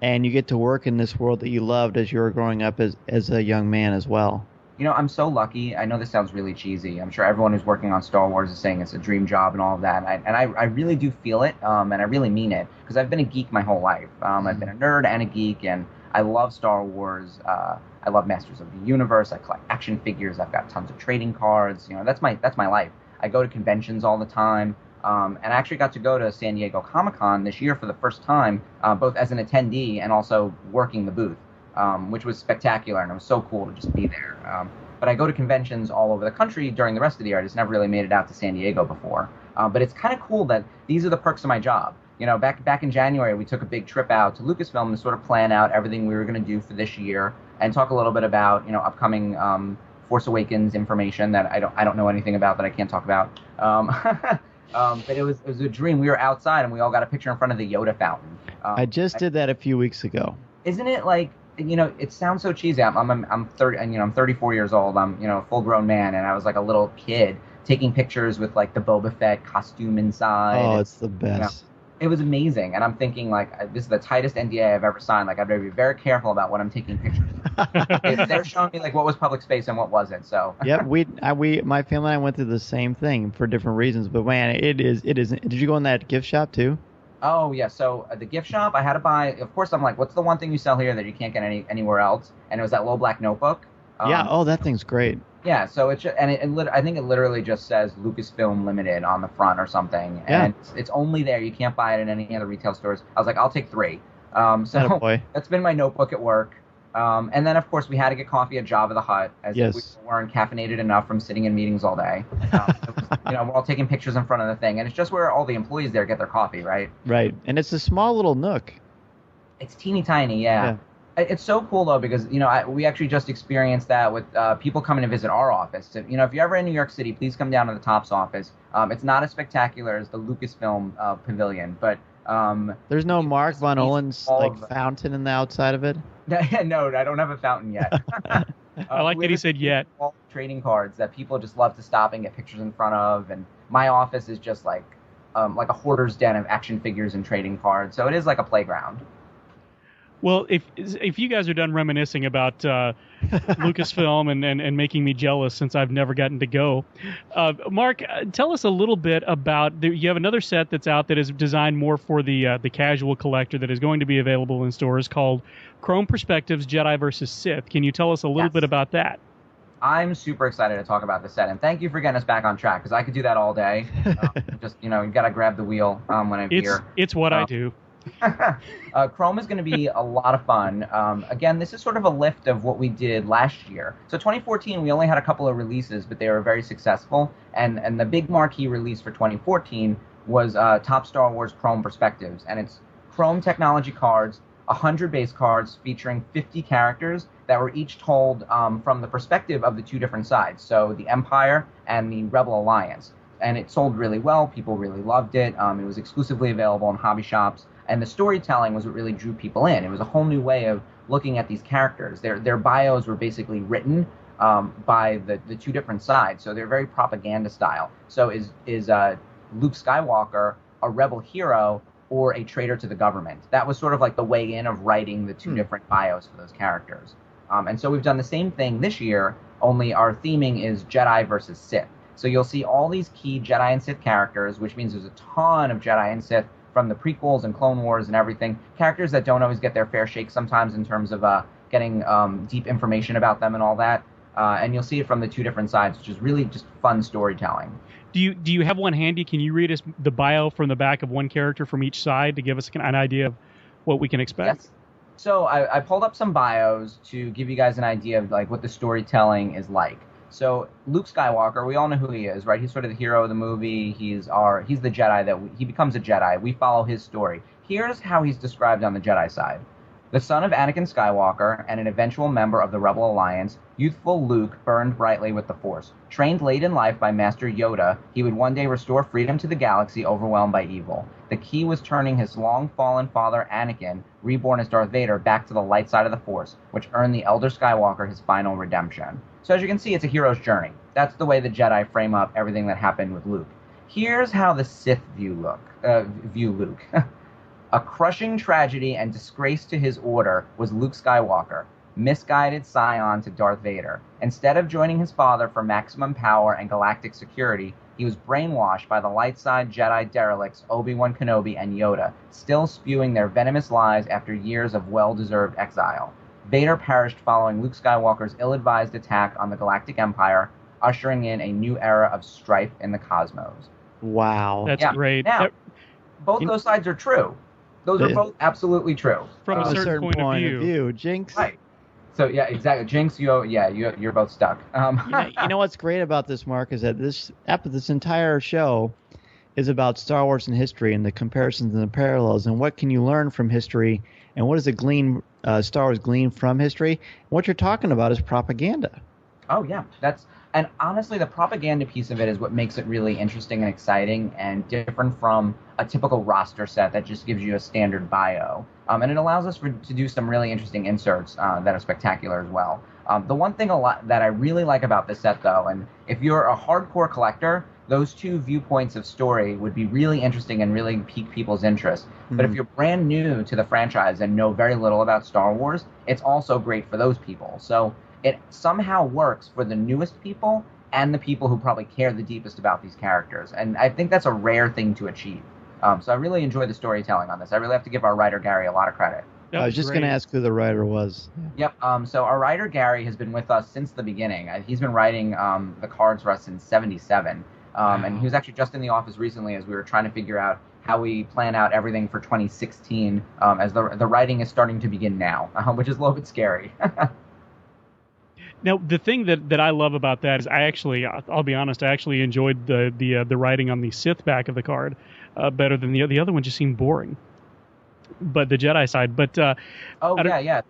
Speaker 2: and you get to work in this world that you loved as you were growing up as a young man as well?
Speaker 19: I'm so lucky. I know this sounds really cheesy. I'm sure everyone who's working on Star Wars is saying it's a dream job and all of that. And I really do feel it, and I really mean it, because I've been a geek my whole life. I've been a nerd and a geek, and I love Star Wars. I love Masters of the Universe. I collect action figures. I've got tons of trading cards. That's my life. I go to conventions all the time. And I actually got to go to San Diego Comic-Con this year for the first time, both as an attendee and also working the booth, which was spectacular, and it was so cool to just be there. But I go to conventions all over the country during the rest of the year. I just never really made it out to San Diego before. But it's kind of cool that these are the perks of my job. Back in January, we took a big trip out to Lucasfilm to sort of plan out everything we were going to do for this year and talk a little bit about, upcoming Force Awakens information that I don't know anything about, that I can't talk about. But it was a dream. We were outside and we all got a picture in front of the Yoda fountain.
Speaker 2: I just did that a few weeks ago.
Speaker 19: Isn't it like, it sounds so cheesy. I'm 30, and I'm 34 years old. I'm a full grown man, and I was like a little kid taking pictures with like the Boba Fett costume inside.
Speaker 2: Oh, it's the best.
Speaker 19: It was amazing, and I'm thinking, like, this is the tightest NDA I've ever signed. Like, I've got to be very careful about what I'm taking pictures of. They're showing me, like, what was public space and what wasn't, so.
Speaker 2: Yep, my family and I went through the same thing for different reasons, but, man, it is. Did you go in that gift shop, too?
Speaker 19: Oh, yeah, so the gift shop, I had to buy, of course, I'm like, what's the one thing you sell here that you can't get anywhere else? And it was that little black notebook.
Speaker 2: Yeah, that thing's great.
Speaker 19: Yeah, so it's just, and I think it literally just says Lucasfilm Limited on the front or something, and it's only there. You can't buy it in any other retail stores. I was like, I'll take 3. So that's been my notebook at work. And then, of course, we had to get coffee at Jabba the Hutt, as if we weren't caffeinated enough from sitting in meetings all day. We're all taking pictures in front of the thing, and it's just where all the employees there get their coffee, right?
Speaker 2: Right, and it's a small little nook.
Speaker 19: It's teeny tiny, yeah. It's so cool, though, because, we actually just experienced that with people coming to visit our office. If you're ever in New York City, please come down to the Topps office. It's not as spectacular as the Lucasfilm Pavilion, but...
Speaker 2: there's no Mark Van Ohlen's fountain in the outside of it?
Speaker 19: No, I don't have a fountain yet.
Speaker 10: I like that he said yet.
Speaker 19: All trading cards that people just love to stop and get pictures in front of, and my office is just like a hoarder's den of action figures and trading cards, so it is like a playground.
Speaker 10: Well, if you guys are done reminiscing about Lucasfilm and making me jealous since I've never gotten to go, Mark, tell us a little bit about. You have another set that's out that is designed more for the casual collector that is going to be available in stores called Chrome Perspectives Jedi vs. Sith. Can you tell us a little bit about that?
Speaker 19: I'm super excited to talk about the set, and thank you for getting us back on track, because I could do that all day. Just, you got to grab the wheel when I'm here.
Speaker 10: It's what I do.
Speaker 19: Chrome is going to be a lot of fun. Again, this is sort of a lift of what we did last year. So 2014, we only had a couple of releases, but they were very successful. And the big marquee release for 2014 was Top Star Wars Chrome Perspectives. And it's Chrome technology cards, 100 base cards featuring 50 characters that were each told from the perspective of the two different sides. So the Empire and the Rebel Alliance. And it sold really well. People really loved it. It was exclusively available in hobby shops. And the storytelling was what really drew people in. It was a whole new way of looking at these characters. Their bios were basically written by the two different sides, so they're very propaganda style. So is Luke Skywalker a rebel hero or a traitor to the government? That was sort of like the way in of writing the two different bios for those characters. And so we've done the same thing this year, only our theming is Jedi versus Sith. So you'll see all these key Jedi and Sith characters, which means there's a ton of Jedi and Sith from the prequels and Clone Wars and everything. Characters that don't always get their fair shake sometimes in terms of getting deep information about them and all that. And you'll see it from the two different sides, which is really just fun storytelling.
Speaker 10: Do you have one handy? Can you read us the bio from the back of one character from each side to give us an idea of what we can expect?
Speaker 19: Yes. So I pulled up some bios to give you guys an idea of like what the storytelling is like. So Luke Skywalker, we all know who he is, right? He's sort of the hero of the movie. He's the Jedi he becomes a Jedi. We follow his story. Here's how he's described on the Jedi side. The son of Anakin Skywalker and an eventual member of the Rebel Alliance, youthful Luke burned brightly with the Force. Trained late in life by Master Yoda, he would one day restore freedom to the galaxy overwhelmed by evil. The key was turning his long-fallen father Anakin, reborn as Darth Vader, back to the light side of the Force, which earned the elder Skywalker his final redemption. So as you can see, it's a hero's journey. That's the way the Jedi frame up everything that happened with Luke. Here's how the Sith view Luke. A crushing tragedy and disgrace to his order was Luke Skywalker, misguided scion to Darth Vader. Instead of joining his father for maximum power and galactic security, he was brainwashed by the light side Jedi derelicts Obi-Wan Kenobi and Yoda, still spewing their venomous lies after years of well-deserved exile. Vader perished following Luke Skywalker's ill-advised attack on the Galactic Empire, ushering in a new era of strife in the cosmos.
Speaker 2: Wow.
Speaker 10: That's great.
Speaker 19: Now, both those sides are true. Those are both absolutely true.
Speaker 10: From a certain point of view.
Speaker 2: Jinx.
Speaker 19: Right. So, yeah, exactly. Jinx, you're both stuck.
Speaker 2: You know what's great about this, Mark, is that this entire show is about Star Wars and history and the comparisons and the parallels and what can you learn from history and what does Star Wars glean from history. And what you're talking about is propaganda.
Speaker 19: Oh, yeah. And honestly, the propaganda piece of it is what makes it really interesting and exciting and different from a typical roster set that just gives you a standard bio. And it allows us to do some really interesting inserts that are spectacular as well. The one thing that I really like about this set, though, and if you're a hardcore collector, those two viewpoints of story would be really interesting and really pique people's interest. Mm-hmm. But if you're brand new to the franchise and know very little about Star Wars, it's also great for those people. So it somehow works for the newest people and the people who probably care the deepest about these characters. And I think that's a rare thing to achieve. So I really enjoy the storytelling on this. I really have to give our writer, Gary, a lot of credit.
Speaker 2: I was just going to ask who the writer was.
Speaker 19: Yep. So our writer, Gary, has been with us since the beginning. He's been writing the cards for us since '77. And he was actually just in the office recently as we were trying to figure out how we plan out everything for 2016 as the writing is starting to begin now, which is a little bit scary.
Speaker 10: Now, the thing that I love about that is I'll be honest, I actually enjoyed the writing on the Sith back of the card better than the other one just seemed boring. But the Jedi side, but
Speaker 19: the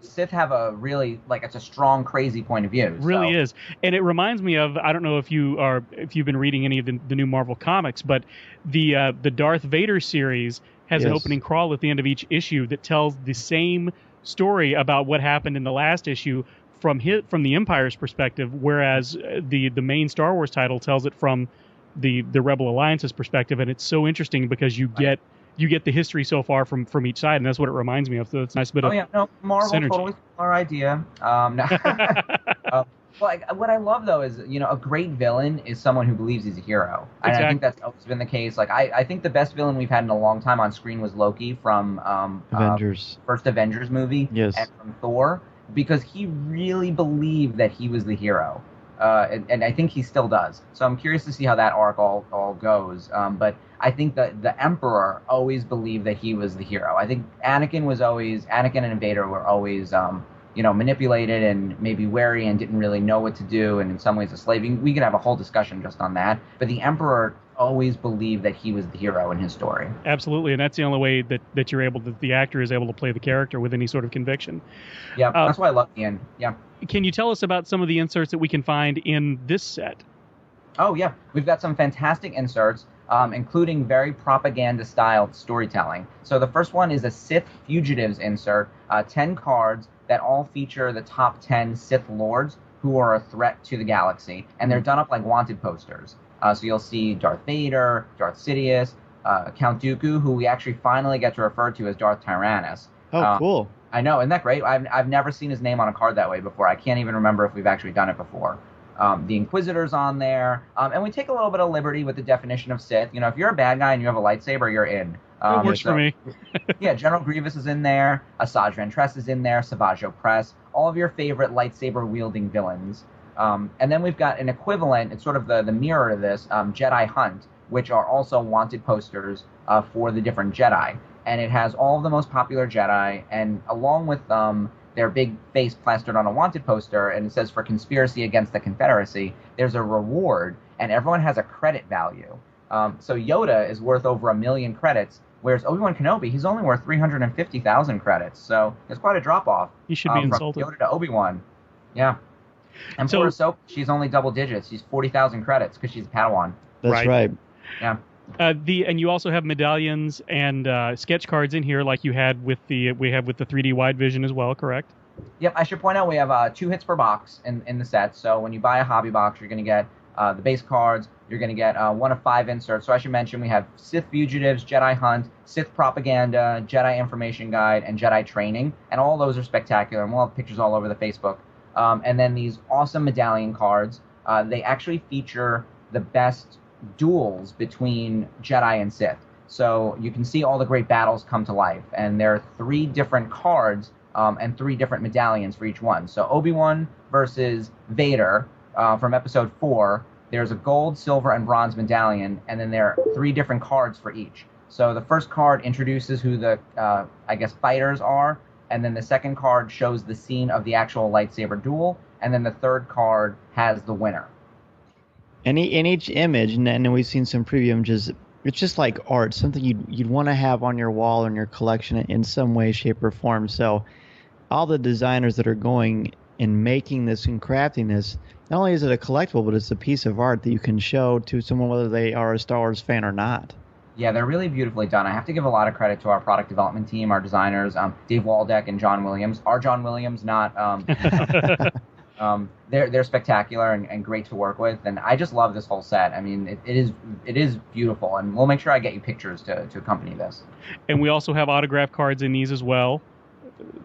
Speaker 19: Sith have a really it's a strong, crazy point of view. It
Speaker 10: really is, and it reminds me of, I don't know if you've been reading any of the new Marvel comics, but the Darth Vader series has an opening crawl at the end of each issue that tells the same story about what happened in the last issue from the Empire's perspective, whereas the main Star Wars title tells it from the Rebel Alliance's perspective, and it's so interesting because you get you get the history so far from each side, and that's what it reminds me of. So it's a nice bit of
Speaker 19: Marvel
Speaker 10: synergy.
Speaker 19: Totally our idea. Well, what I love, though, is, a great villain is someone who believes he's a hero. And I think that's always been the case. Like, I think the best villain we've had in a long time on screen was Loki from
Speaker 2: Avengers.
Speaker 19: First Avengers movie.
Speaker 2: Yes.
Speaker 19: And from Thor, because he really believed that he was the hero. And I think he still does. So I'm curious to see how that arc all goes. But I think that the Emperor always believed that he was the hero. I think Anakin and Vader were always manipulated and maybe wary and didn't really know what to do, and in some ways a slave. We could have a whole discussion just on that. But the Emperor always believed that he was the hero in his story.
Speaker 10: Absolutely, and that's the only way that the actor is able to play the character with any sort of conviction.
Speaker 19: Yeah, that's why I love Ian. Yeah.
Speaker 10: Can you tell us about some of the inserts that we can find in this set?
Speaker 19: Oh, yeah. We've got some fantastic inserts, including very propaganda-styled storytelling. So the first one is a Sith Fugitives insert, 10 cards that all feature the top 10 Sith Lords who are a threat to the galaxy. And they're done up like wanted posters. So you'll see Darth Vader, Darth Sidious, Count Dooku, who we actually finally get to refer to as Darth Tyrannus.
Speaker 2: Oh, cool.
Speaker 19: I know, isn't that great? I've never seen his name on a card that way before. I can't even remember if we've actually done it before. The Inquisitor's on there. And we take a little bit of liberty with the definition of Sith. If you're a bad guy and you have a lightsaber, you're in.
Speaker 10: It works for me.
Speaker 19: Yeah, General Grievous is in there. Asajj Ventress is in there. Savage Opress. All of your favorite lightsaber-wielding villains. And then we've got an equivalent. It's sort of the mirror to this, Jedi Hunt, which are also wanted posters for the different Jedi. And it has all of the most popular Jedi, and along with their big face plastered on a wanted poster, and it says for conspiracy against the Confederacy, there's a reward, and everyone has a credit value. So Yoda is worth over 1 million credits, whereas Obi-Wan Kenobi, he's only worth 350,000 credits. So there's quite a drop-off.
Speaker 10: He should be insulted.
Speaker 19: From Yoda to Obi-Wan. Yeah. And poor Ahsoka, she's only double digits. She's 40,000 credits because she's a Padawan.
Speaker 2: That's right.
Speaker 19: Yeah.
Speaker 10: And you also have medallions and sketch cards in here, like we have with the 3D wide vision as well, correct?
Speaker 19: Yep. I should point out we have 2 hits per box in the set. So when you buy a hobby box, you're going to get the base cards. You're going to get 1 of 5 inserts. So I should mention we have Sith Fugitives, Jedi Hunt, Sith Propaganda, Jedi Information Guide, and Jedi Training. And all those are spectacular. And we'll have pictures all over the Facebook. And then these awesome medallion cards. They actually feature the best duels between Jedi and Sith. So you can see all the great battles come to life. And there are 3 different cards and 3 different medallions for each one. So Obi-Wan versus Vader from Episode 4, there's a gold, silver, and bronze medallion, and then there are 3 different cards for each. So the first card introduces who the, fighters are, and then the second card shows the scene of the actual lightsaber duel, and then the third card has the winner.
Speaker 2: In each image, and we've seen some preview images, it's just like art, something you'd want to have on your wall or in your collection in some way, shape, or form. So all the designers that are going and making this and crafting this, not only is it a collectible, but it's a piece of art that you can show to someone whether they are a Star Wars fan or not.
Speaker 19: Yeah, they're really beautifully done. I have to give a lot of credit to our product development team, our designers, Dave Waldeck and John Williams. Our John Williams, not... they're spectacular and great to work with, and I just love this whole set. I mean, it is beautiful, and we'll make sure I get you pictures to accompany this.
Speaker 10: And we also have autograph cards in these as well.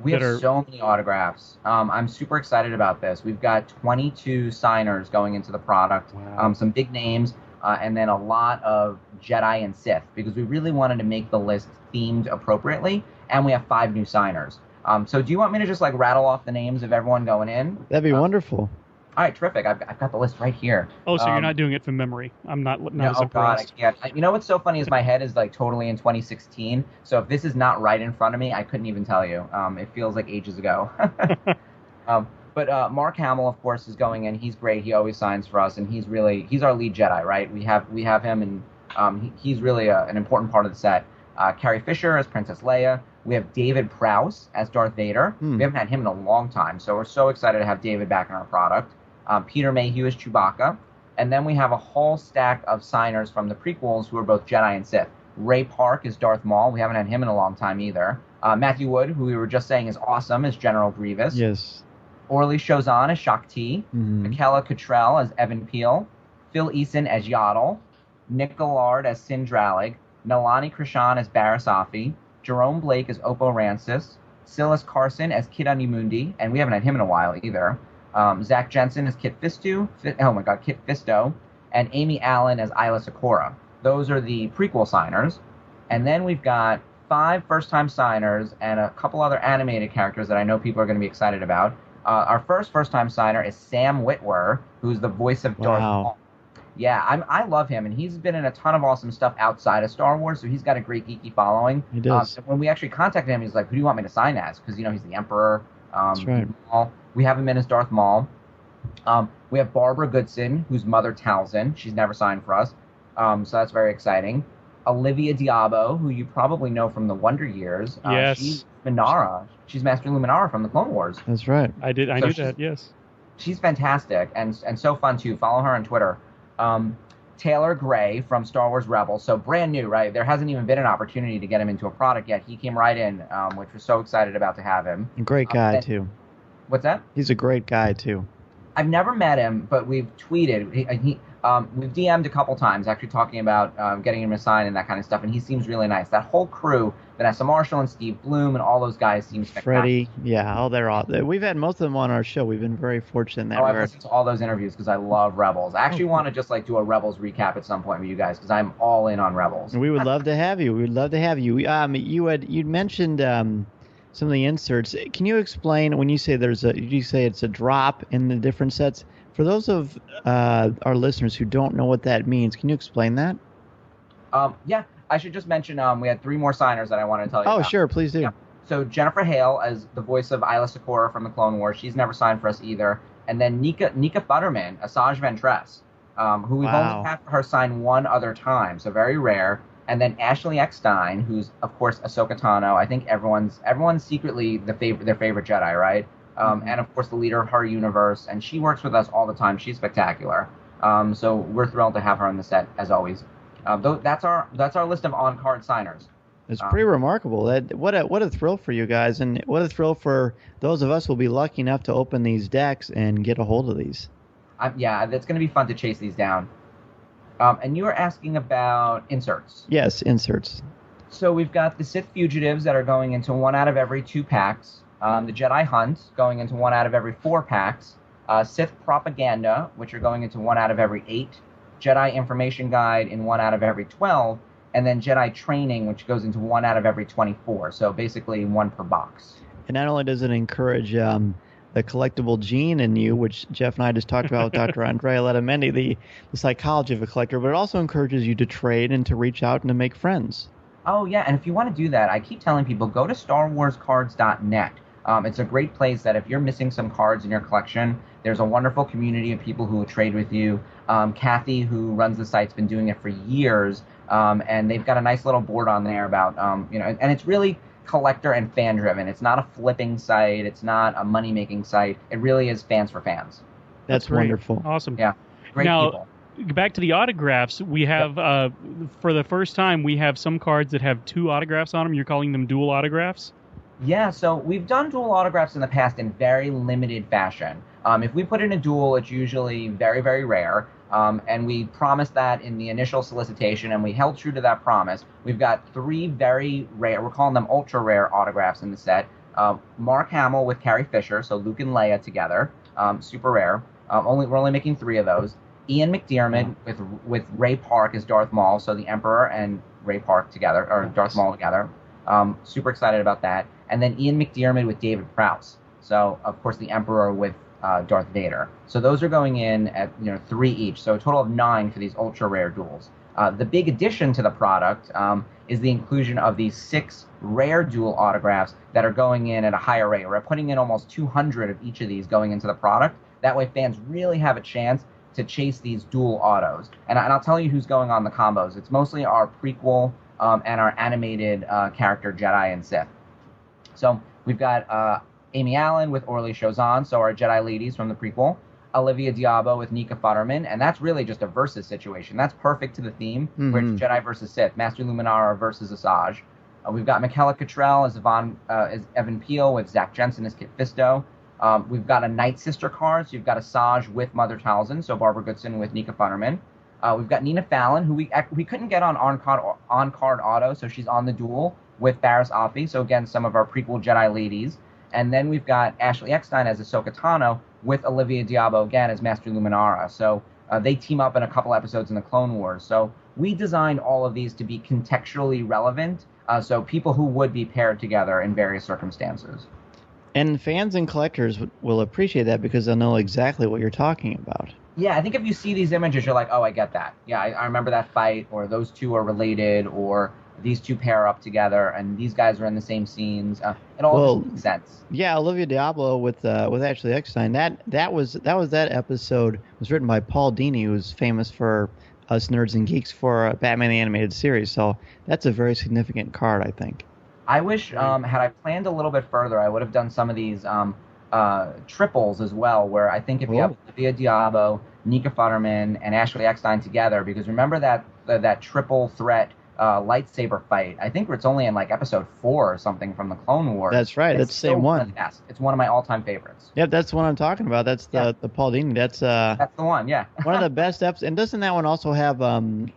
Speaker 19: We have so many autographs. I'm super excited about this. We've got 22 signers going into the product, some big names, and then a lot of Jedi and Sith, because we really wanted to make the list themed appropriately, and we have 5 new signers. So do you want me to just rattle off the names of everyone going in?
Speaker 2: That'd be wonderful.
Speaker 19: All right, terrific. I've got the list right here.
Speaker 10: Oh, so you're not doing it from memory. I'm not surprised.
Speaker 19: Oh, God, I can't. You know what's so funny is my head is totally in 2016. So if this is not right in front of me, I couldn't even tell you. It feels like ages ago. But Mark Hamill, of course, is going in. He's great. He always signs for us, and he's our lead Jedi, right? We have him, and he's really an important part of the set. Carrie Fisher as Princess Leia. We have David Prowse as Darth Vader. We haven't had him in a long time, so we're so excited to have David back in our product. Peter Mayhew as Chewbacca. And then we have a whole stack of signers from the prequels who are both Jedi and Sith. Ray Park is Darth Maul. We haven't had him in a long time either. Matthew Wood, who we were just saying is awesome, as General Grievous.
Speaker 2: Yes.
Speaker 19: Orly Chozan as Shakti. Michaela Cottrell as Evan Peel. Phil Eason as Yaddle. Nick Gillard as Sindralig. Nalani Krishan as Barriss Offee, Jerome Blake as Oppo Rancis, Silas Carson as Kid Undimundi, and we haven't had him in a while either. Zach Jensen as Kit Fisto, and Amy Allen as Isla Sakura. Those are the prequel signers. And then we've got 5 first-time signers and a couple other animated characters that I know people are going to be excited about. Our first-time signer is Sam Witwer, who's the voice of Darth Maul. Yeah, I love him, and he's been in a ton of awesome stuff outside of Star Wars, so he's got a great geeky following.
Speaker 2: He does.
Speaker 19: When we actually contacted him, he's like, who do you want me to sign as? Because, he's the Emperor.
Speaker 2: That's right.
Speaker 19: Maul. We have him in as Darth Maul. We have Barbara Goodson, who's Mother Talzin. She's never signed for us, so that's very exciting. Olivia Diabo, who you probably know from the Wonder Years.
Speaker 10: Yes.
Speaker 19: She's Minara. She's Master Luminara from the Clone Wars.
Speaker 2: That's right.
Speaker 10: I knew that, yes.
Speaker 19: She's fantastic and so fun, too. Follow her on Twitter. Taylor Gray from Star Wars Rebels, so brand new, right? There hasn't even been an opportunity to get him into a product yet. He came right in, which we're so excited about to have him.
Speaker 2: Great guy, too.
Speaker 19: What's that?
Speaker 2: He's a great guy, too.
Speaker 19: I've never met him, but we've tweeted. We've DM'd a couple times, actually talking about getting him to sign and that kind of stuff, and he seems really nice. That whole crew, Vanessa Marshall and Steve Bloom and all those guys seem spectacular.
Speaker 2: Freddie, yeah, they're all. We've had most of them on our show. We've been very fortunate in that regard.
Speaker 19: I've listened to all those interviews because I love Rebels. I actually want to just do a Rebels recap at some point with you guys because I'm all in on Rebels.
Speaker 2: We would love to have you. We'd love to have you. You'd mentioned some of the inserts. Can you explain when you say you say it's a drop in the different sets? For those of our listeners who don't know what that means, can you explain that?
Speaker 19: Yeah, I should just mention we had 3 more signers that I want to tell you about.
Speaker 2: Oh, sure, please do.
Speaker 19: Yeah. So Jennifer Hale as the voice of Isla Sakura from the Clone Wars. She's never signed for us either. And then Nika Futterman, Asajj Ventress, who we've only had her sign one other time, so very rare. And then Ashley Eckstein, who's, of course, Ahsoka Tano. I think everyone's secretly their favorite Jedi, right? And, of course, the leader of her universe. And she works with us all the time. She's spectacular. So we're thrilled to have her on the set, as always. That's our list of on-card signers.
Speaker 2: It's pretty remarkable. What a thrill for you guys, and what a thrill for those of us who will be lucky enough to open these decks and get a hold of these.
Speaker 19: Yeah, it's going to be fun to chase these down. And you were asking about inserts.
Speaker 2: Yes, inserts.
Speaker 19: So we've got the Sith Fugitives that are going into 1 out of every 2 packs. The Jedi Hunt going into 1 out of every 4 packs. Sith Propaganda, which are going into 1 out of every 8. Jedi Information Guide in 1 out of every 12. And then Jedi Training, which goes into 1 out of every 24. So basically 1 per box.
Speaker 2: And not only does it encourage the collectible gene in you, which Jeff and I just talked about with Dr. Andrea Letamendi, the psychology of a collector, but it also encourages you to trade and to reach out and to make friends.
Speaker 19: Oh, yeah, and if you want to do that, I keep telling people, go to StarWarsCards.net. It's a great place that if you're missing some cards in your collection, there's a wonderful community of people who will trade with you. Kathy, who runs the site, has been doing it for years, and they've got a nice little board on there about, and it's really collector and fan driven. It's not a flipping site. It's not a money making site. It really is fans for fans.
Speaker 2: That's wonderful.
Speaker 10: Awesome.
Speaker 19: Yeah. Great people.
Speaker 10: Back to the autographs, we have, for the first time, we have some cards that have 2 autographs on them. You're calling them dual autographs?
Speaker 19: Yeah, so we've done dual autographs in the past in very limited fashion. If we put in a dual, it's usually very, very rare. And we promised that in the initial solicitation, and we held true to that promise. We've got 3 very rare, we're calling them ultra rare autographs in the set. Mark Hamill with Carrie Fisher, so Luke and Leia together, super rare. We're only making 3 of those. Ian McDiarmid with Ray Park as Darth Maul, so the Emperor and Ray Park together, or Darth Maul together. Super excited about that. And then Ian McDiarmid with David Prowse, so of course the Emperor with Darth Vader. So those are going in at 3 each, so a total of 9 for these ultra rare duels. The big addition to the product is the inclusion of these 6 rare dual autographs that are going in at a higher rate. We're putting in almost 200 of each of these going into the product. That way fans really have a chance to chase these dual autos. And I'll tell you who's going on the combos. It's mostly our prequel and our animated character Jedi and Sith. So we've got Amy Allen with Orly Chozan, so our Jedi ladies from the prequel. Olivia Diabo with Nika Futterman, and that's really just a versus situation. That's perfect to the theme, where it's Jedi versus Sith, Master Luminara versus Asajj. We've got Michaela Cottrell as Evan Peel with Zach Jensen as Kit Fisto. We've got a Night Sister card, so you've got Asajj with Mother Talzin, so Barbara Goodson with Nika Futterman. We've got Nina Fallon, who we couldn't get on card auto, so she's on the duel with Barriss Offee. So again, some of our prequel Jedi ladies. And then we've got Ashley Eckstein as Ahsoka Tano with Olivia Diabo again as Master Luminara. So they team up in a couple episodes in the Clone Wars. So we designed all of these to be contextually relevant, so people who would be paired together in various circumstances.
Speaker 2: And fans and collectors will appreciate that because they'll know exactly what you're talking about.
Speaker 19: Yeah, I think if you see these images, you're like, oh, I get that. Yeah, I remember that fight, or those two are related, or these two pair up together, and these guys are in the same scenes. It all makes sense.
Speaker 2: Yeah, Olivia Diabo with Ashley Eckstein. That was that episode was written by Paul Dini, who's famous for us nerds and geeks for Batman the Animated Series. So that's a very significant card, I think.
Speaker 19: I wish had I planned a little bit further, I would have done some of these triples as well, where I think if you have Olivia Diabo, Nika Futterman, and Ashley Eckstein together, because remember that triple threat lightsaber fight. I think it's only in like episode 4 or something from the Clone Wars.
Speaker 2: That's right. That's the same one.
Speaker 19: It's one of my all-time favorites.
Speaker 2: Yep, that's the one I'm talking about. That's the Paul Dini. That's
Speaker 19: the one. Yeah.
Speaker 2: one of the best episodes. And doesn't that one also have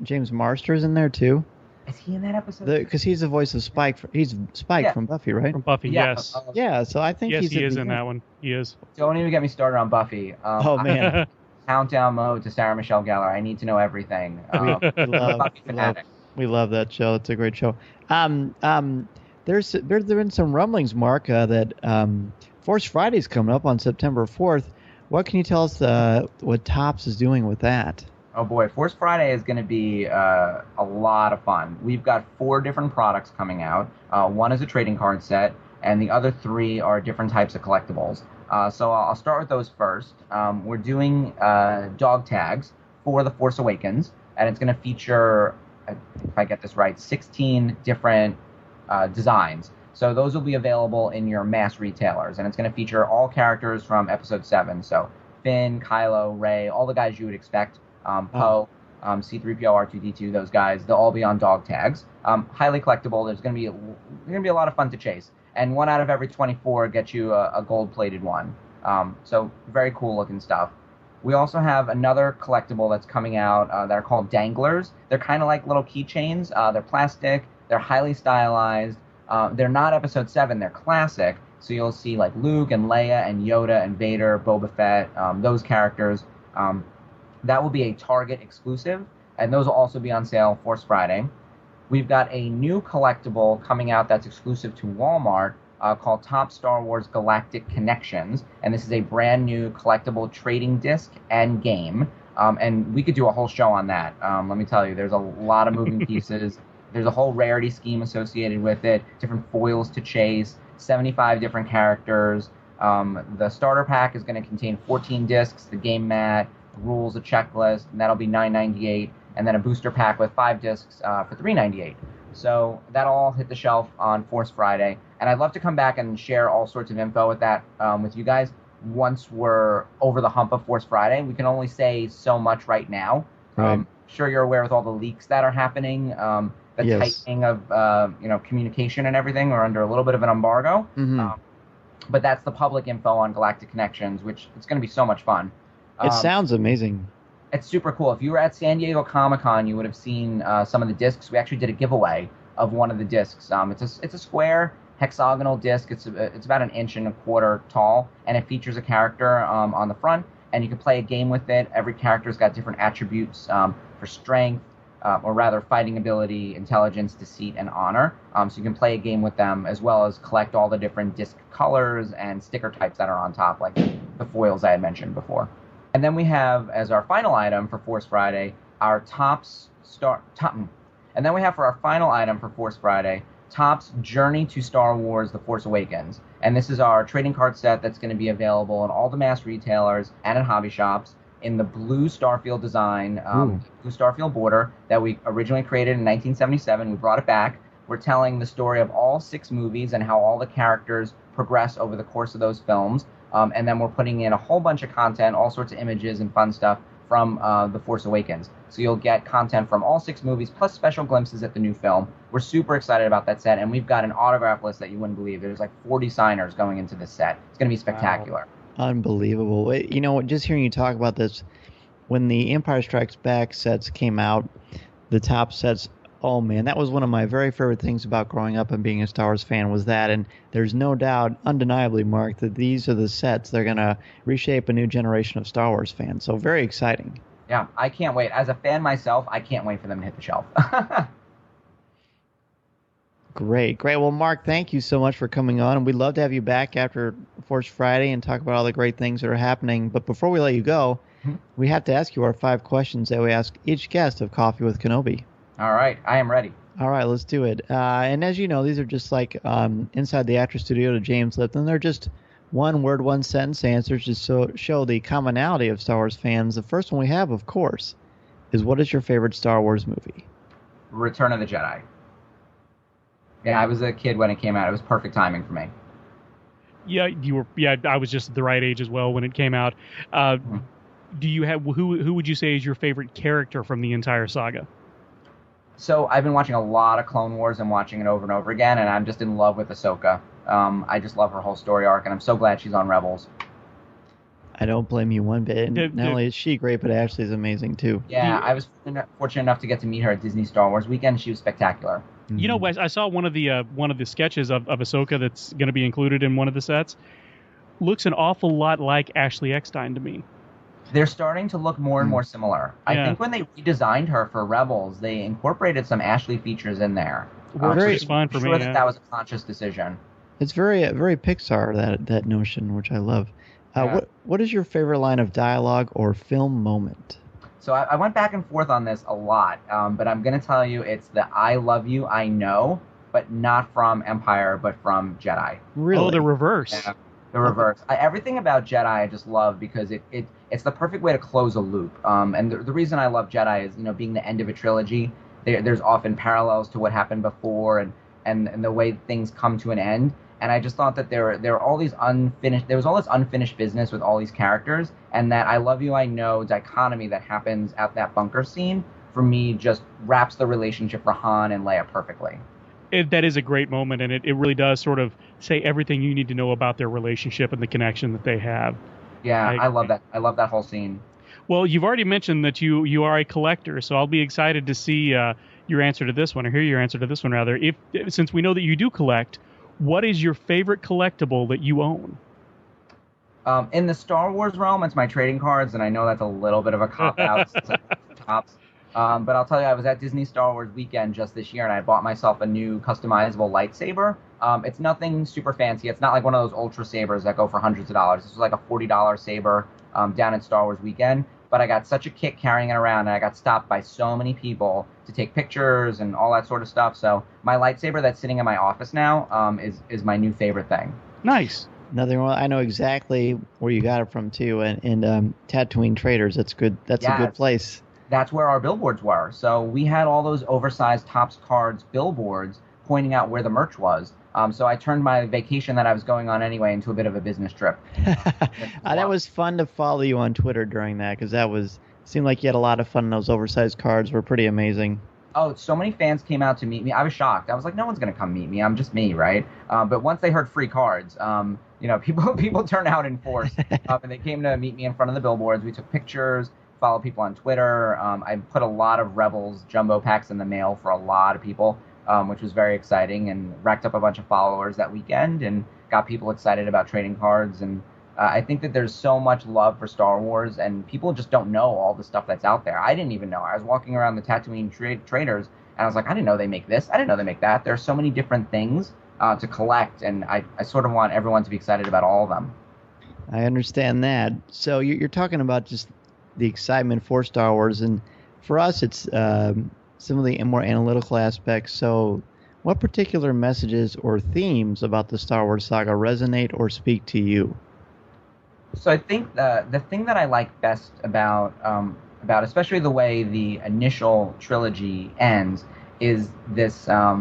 Speaker 2: James Marsters in there too?
Speaker 19: Is he in that episode?
Speaker 2: Because he's the voice of Spike. He's Spike from Buffy, right?
Speaker 10: From Buffy, yes.
Speaker 2: Yeah. So I think
Speaker 10: he is
Speaker 2: in
Speaker 10: that one. He is.
Speaker 19: Don't even get me started on Buffy.
Speaker 2: Oh man.
Speaker 19: Countdown mode to Sarah Michelle Gellar. I need to know everything.
Speaker 2: We love that show. It's a great show. There's been some rumblings, Mark, that Force Friday's coming up on September 4th. What can you tell us what Topps is doing with that?
Speaker 19: Oh boy, Force Friday is going to be a lot of fun. We've got 4 different products coming out. One is a trading card set, and the other 3 are different types of collectibles. So I'll start with those first. We're doing dog tags for The Force Awakens, and it's going to feature, if I get this right, 16 different designs. So those will be available in your mass retailers, and it's going to feature all characters from Episode 7. So Finn, Kylo, Rey, all the guys you would expect. Poe, C-3PO, R2-D2, those guys, they'll all be on dog tags. Highly collectible. There's going to be a lot of fun to chase. And 1 out of every 24 gets you a gold-plated one. So very cool looking stuff. We also have another collectible that's coming out that are called danglers. They're kind of like little keychains. They're plastic. They're highly stylized. They're not Episode 7. They're classic. So you'll see like Luke and Leia and Yoda and Vader, Boba Fett, those characters. That will be a Target exclusive, and those will also be on sale Force Friday. We've got a new collectible coming out that's exclusive to Walmart called Top Star Wars Galactic Connections, and this is a brand new collectible trading disc and game, and we could do a whole show on that. Let me tell you, there's a lot of moving pieces. There's a whole rarity scheme associated with it, different foils to chase, 75 different characters. The starter pack is going to contain 14 discs, the game mat, rules, a checklist, and that'll be $9.98, and then a booster pack with 5 discs for $3.98. So that'll all hit the shelf on Force Friday, and I'd love to come back and share all sorts of info with that with you guys once we're over the hump of Force Friday. We can only say so much right now.
Speaker 2: Right.
Speaker 19: Sure, you're aware with all the leaks that are happening, tightening of communication and everything. We're under a little bit of an embargo, but that's the public info on Galactic Connections, which it's going to be so much fun.
Speaker 2: It sounds amazing.
Speaker 19: It's super cool. If you were at San Diego Comic-Con, you would have seen some of the discs. We actually did a giveaway of one of the discs. It's a square hexagonal disc. It's about 1.25 inches tall, and it features a character on the front, and you can play a game with it. Every character's got different attributes for strength, or rather fighting ability, intelligence, deceit, and honor. So you can play a game with them as well as collect all the different disc colors and sticker types that are on top, like the foils I had mentioned before. And then we have, as our final item for Force Friday, our Topps Journey to Star Wars: The Force Awakens. And this is our trading card set that's going to be available in all the mass retailers and at hobby shops in the blue Starfield design, blue Starfield border that we originally created in 1977. We brought it back. We're telling the story of all 6 movies and how all the characters progress over the course of those films. And then we're putting in a whole bunch of content, all sorts of images and fun stuff from The Force Awakens. So you'll get content from all 6 movies, plus special glimpses at the new film. We're super excited about that set, and we've got an autograph list that you wouldn't believe. There's like 40 signers going into this set. It's going to be spectacular.
Speaker 2: Unbelievable. You know, just hearing you talk about this, when the Empire Strikes Back sets came out, the top sets, oh man, that was one of my very favorite things about growing up and being a Star Wars fan was that. And there's no doubt, undeniably, Mark, that these are the sets that are going to reshape a new generation of Star Wars fans. So very exciting.
Speaker 19: Yeah, I can't wait. As a fan myself, I can't wait for them to hit the shelf.
Speaker 2: Great. Well, Mark, thank you so much for coming on, and we'd love to have you back after Force Friday and talk about all the great things that are happening. But before we let you go, we have to ask you our 5 questions that we ask each guest of Coffee with Kenobi.
Speaker 19: All right, I am ready.
Speaker 2: All right, let's do it. And as you know, these are just like Inside the Actor Studio to James Lipton. They're just one-word, one-sentence answers just to show the commonality of Star Wars fans. The first one we have, of course, is what is your favorite Star Wars movie?
Speaker 19: Return of the Jedi. Yeah, I was a kid when it came out. It was perfect timing for me.
Speaker 10: Yeah, you were. Yeah, I was just at the right age as well when it came out. Do you have who would you say is your favorite character from the entire saga?
Speaker 19: So I've been watching a lot of Clone Wars and watching it over and over again, and I'm just in love with Ahsoka. I just love her whole story arc, and I'm so glad she's on Rebels.
Speaker 2: I don't blame you one bit. And not only is she great, but Ashley's amazing too.
Speaker 19: Yeah, I was fortunate enough to get to meet her at Disney Star Wars Weekend. She was spectacular.
Speaker 10: You know, Wes, I saw one of the sketches of Ahsoka that's going to be included in one of the sets. Looks an awful lot like Ashley Eckstein to me.
Speaker 19: They're starting to look more and more similar. I think when they redesigned her for Rebels, they incorporated some Ashley features in there.
Speaker 10: Which is fine for me.
Speaker 19: I'm sure that was a conscious decision.
Speaker 2: It's very Pixar, that notion, which I love. What is your favorite line of dialogue or film moment?
Speaker 19: So I went back and forth on this a lot, but I'm going to tell you it's the I love you, I know, but not from Empire, but from Jedi.
Speaker 2: Really?
Speaker 10: Oh, the reverse.
Speaker 19: Yeah, the reverse. Everything about Jedi I just love because it's the perfect way to close a loop. And the reason I love Jedi is, being the end of a trilogy, there's often parallels to what happened before and the way things come to an end. And I just thought that there were all these there was all this unfinished business with all these characters, and that I love you, I know dichotomy that happens at that bunker scene, for me, just wraps the relationship for Han and Leia perfectly.
Speaker 10: That is a great moment, and it really does sort of say everything you need to know about their relationship and the connection that they have.
Speaker 19: Yeah, I love that. I love that whole scene.
Speaker 10: Well, you've already mentioned that you are a collector, so I'll be excited to see your answer to this one, or hear your answer to this one, rather. Since we know that you do collect, what is your favorite collectible that you own?
Speaker 19: In the Star Wars realm, it's my trading cards, and I know that's a little bit of a cop-out. Tops. But I'll tell you, I was at Disney Star Wars Weekend just this year, and I bought myself a new customizable lightsaber. It's nothing super fancy. It's not like one of those Ultra Sabers that go for hundreds of dollars. This was like a $40 saber down at Star Wars Weekend. But I got such a kick carrying it around, and I got stopped by so many people to take pictures and all that sort of stuff. So my lightsaber that's sitting in my office now is my new favorite thing.
Speaker 10: Nice.
Speaker 2: Nothing wrong. I know exactly where you got it from too, and Tatooine Traders. That's good. That's a good place.
Speaker 19: That's where our billboards were. So we had all those oversized Topps Cards billboards pointing out where the merch was. So I turned my vacation that I was going on anyway into a bit of a business trip.
Speaker 2: That was fun to follow you on Twitter during that, because seemed like you had a lot of fun, and those oversized cards were pretty amazing.
Speaker 19: Oh, so many fans came out to meet me. I was shocked. I was like, no one's going to come meet me. I'm just me, right? But once they heard free cards, people turned out in force. And they came to meet me in front of the billboards. We took pictures, followed people on Twitter. I put a lot of Rebels jumbo packs in the mail for a lot of people. Which was very exciting, and racked up a bunch of followers that weekend and got people excited about trading cards. And I think that there's so much love for Star Wars, and people just don't know all the stuff that's out there. I didn't even know. I was walking around the Tatooine traders, and I was like, I didn't know they make this. I didn't know they make that. There's so many different things to collect, and I sort of want everyone to be excited about all of them.
Speaker 2: I understand that. So you're talking about just the excitement for Star Wars, and for us, it's some of the more analytical aspects. So what particular messages or themes about the Star Wars saga resonate or speak to you?
Speaker 19: So I think the thing that I like best about especially the way the initial trilogy ends is this how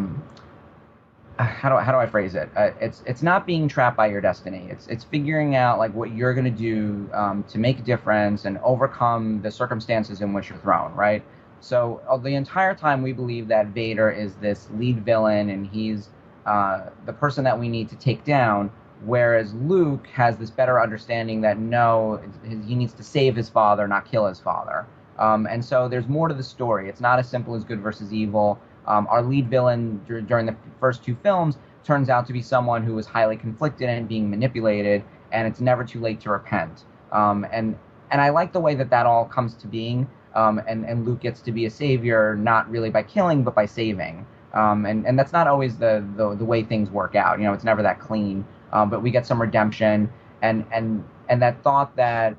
Speaker 19: do I phrase it? It's not being trapped by your destiny. It's figuring out like what you're going to do to make a difference and overcome the circumstances in which you're thrown, right? So the entire time we believe that Vader is this lead villain and he's the person that we need to take down. whereas Luke has this better understanding that no, he needs to save his father, not kill his father. And so there's more to the story. It's not as simple as good versus evil. Our lead villain during the first two films turns out to be someone who is highly conflicted and being manipulated, and it's never too late to repent. And I like the way that all comes to being, and Luke gets to be a savior, not really by killing, but by saving. And that's not always the way things work out. It's never that clean. But we get some redemption, and that thought that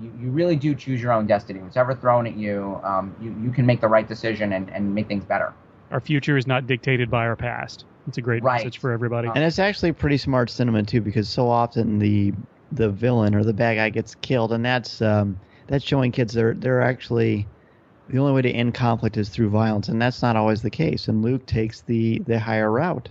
Speaker 19: you really do choose your own destiny. Whatever thrown at you, you can make the right decision and make things better.
Speaker 10: Our future is not dictated by our past. It's a great message for everybody.
Speaker 2: And it's actually pretty smart cinema too, because so often the villain or the bad guy gets killed, and that's showing kids they're actually the only way to end conflict is through violence, and that's not always the case. And Luke takes the higher route.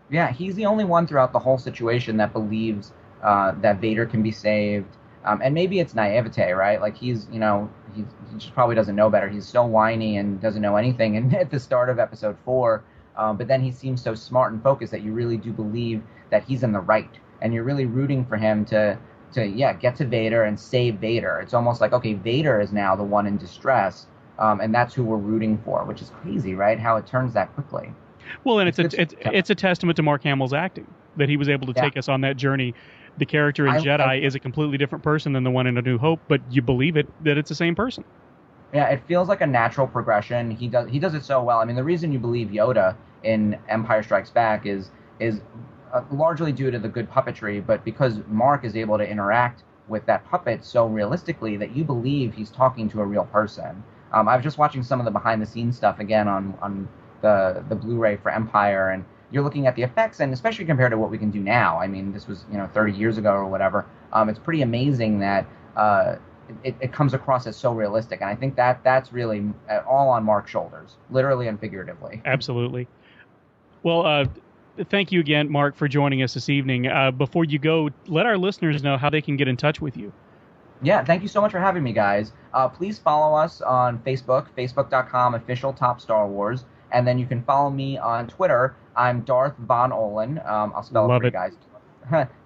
Speaker 19: Yeah, he's the only one throughout the whole situation that believes that Vader can be saved. And maybe it's naivete, right? Like he just probably doesn't know better. He's so whiny and doesn't know anything. And at the start of episode 4, but then he seems so smart and focused that you really do believe that he's in the right. And you're really rooting for him to get to Vader and save Vader. It's almost like, okay, Vader is now the one in distress. And that's who we're rooting for, which is crazy, right? How it turns that quickly.
Speaker 10: Well, and it's a testament to Mark Hamill's acting that he was able to take us on that journey. The character in Jedi is a completely different person than the one in A New Hope, but you believe that it's the same person.
Speaker 19: Yeah, it feels like a natural progression. He does it so well. I mean, the reason you believe Yoda in Empire Strikes Back is largely due to the good puppetry, but because Mark is able to interact with that puppet so realistically that you believe he's talking to a real person. I was just watching some of the behind-the-scenes stuff again on the Blu-ray for Empire, and you're looking at the effects, and especially compared to what we can do now. I mean, this was 30 years ago or whatever. It's pretty amazing that it comes across as so realistic, and I think that's really all on Mark's shoulders, literally and figuratively.
Speaker 10: Absolutely. Well, thank you again, Mark, for joining us this evening. Before you go, let our listeners know how they can get in touch with you.
Speaker 19: Yeah, thank you so much for having me, guys. Please follow us on Facebook, facebook.com, official Top Star Wars. And then you can follow me on Twitter. I'm Darth Van Ohlen. I'll spell it for you guys.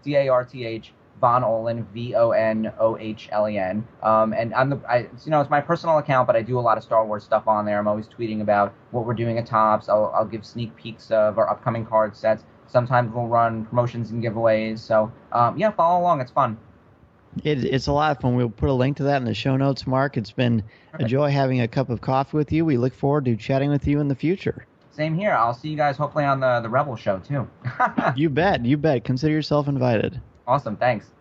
Speaker 19: D-A-R-T-H, Van Ohlen, V-O-N-O-H-L-E-N. And it's my personal account, but I do a lot of Star Wars stuff on there. I'm always tweeting about what we're doing at Topps. I'll give sneak peeks of our upcoming card sets. Sometimes we'll run promotions and giveaways. So, follow along. It's fun.
Speaker 2: It's a lot of fun. We'll put a link to that in the show notes, Mark. It's been a joy having a cup of coffee with you. We look forward to chatting with you in the future.
Speaker 19: Same here. I'll see you guys hopefully on the Rebel show, too.
Speaker 2: You bet. Consider yourself invited.
Speaker 19: Awesome. Thanks.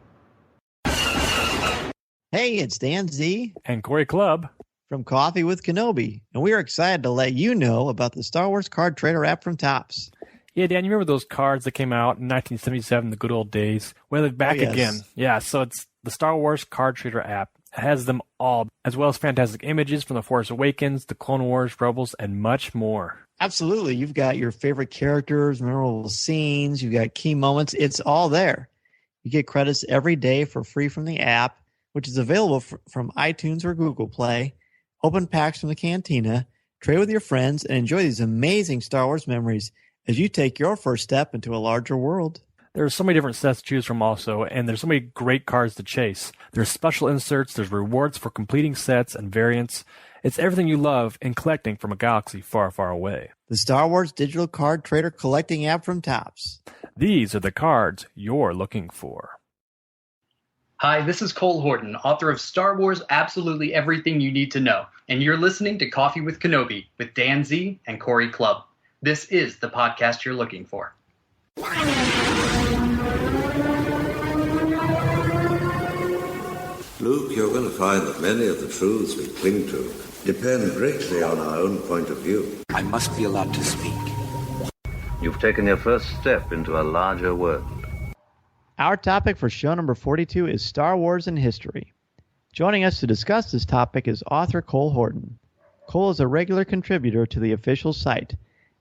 Speaker 2: Hey, it's Dan Z.
Speaker 3: And Corey Clubb.
Speaker 2: From Coffee with Kenobi. And we are excited to let you know about the Star Wars Card Trader app from Topps.
Speaker 3: Yeah, Dan, you remember those cards that came out in 1977, the good old days? Well, they're back again. Yeah, so it's the Star Wars Card Trader app. It has them all, as well as fantastic images from The Force Awakens, The Clone Wars, Rebels, and much more.
Speaker 2: Absolutely. You've got your favorite characters, memorable scenes, you've got key moments. It's all there. You get credits every day for free from the app, which is available from iTunes or Google Play. Open packs from the Cantina, trade with your friends, and enjoy these amazing Star Wars memories as you take your first step into a larger world.
Speaker 3: There's so many different sets to choose from also, and there's so many great cards to chase. There's special inserts, there's rewards for completing sets and variants. It's everything you love in collecting from a galaxy far, far away.
Speaker 2: The Star Wars Digital Card Trader collecting app from Topps.
Speaker 3: These are the cards you're looking for.
Speaker 20: Hi, this is Cole Horton, author of Star Wars Absolutely Everything You Need to Know, and you're listening to Coffee with Kenobi with Dan Z and Corey Clubb. This is the podcast you're looking for.
Speaker 21: Luke, you're going to find that many of the truths we cling to depend greatly on our own point of view.
Speaker 22: I must be allowed to speak.
Speaker 21: You've taken your first step into a larger world.
Speaker 2: Our topic for show number 42 is Star Wars and history. Joining us to discuss this topic is author Cole Horton. Cole is a regular contributor to the official site,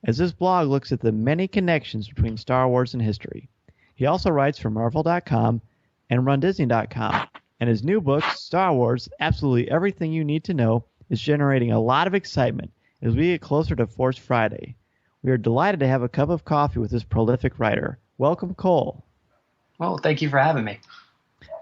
Speaker 2: as this blog looks at the many connections between Star Wars and history. He also writes for Marvel.com and RunDisney.com, and his new book, Star Wars, Absolutely Everything You Need to Know, is generating a lot of excitement as we get closer to Force Friday. We are delighted to have a cup of coffee with this prolific writer. Welcome, Cole.
Speaker 20: Well, thank you for having me.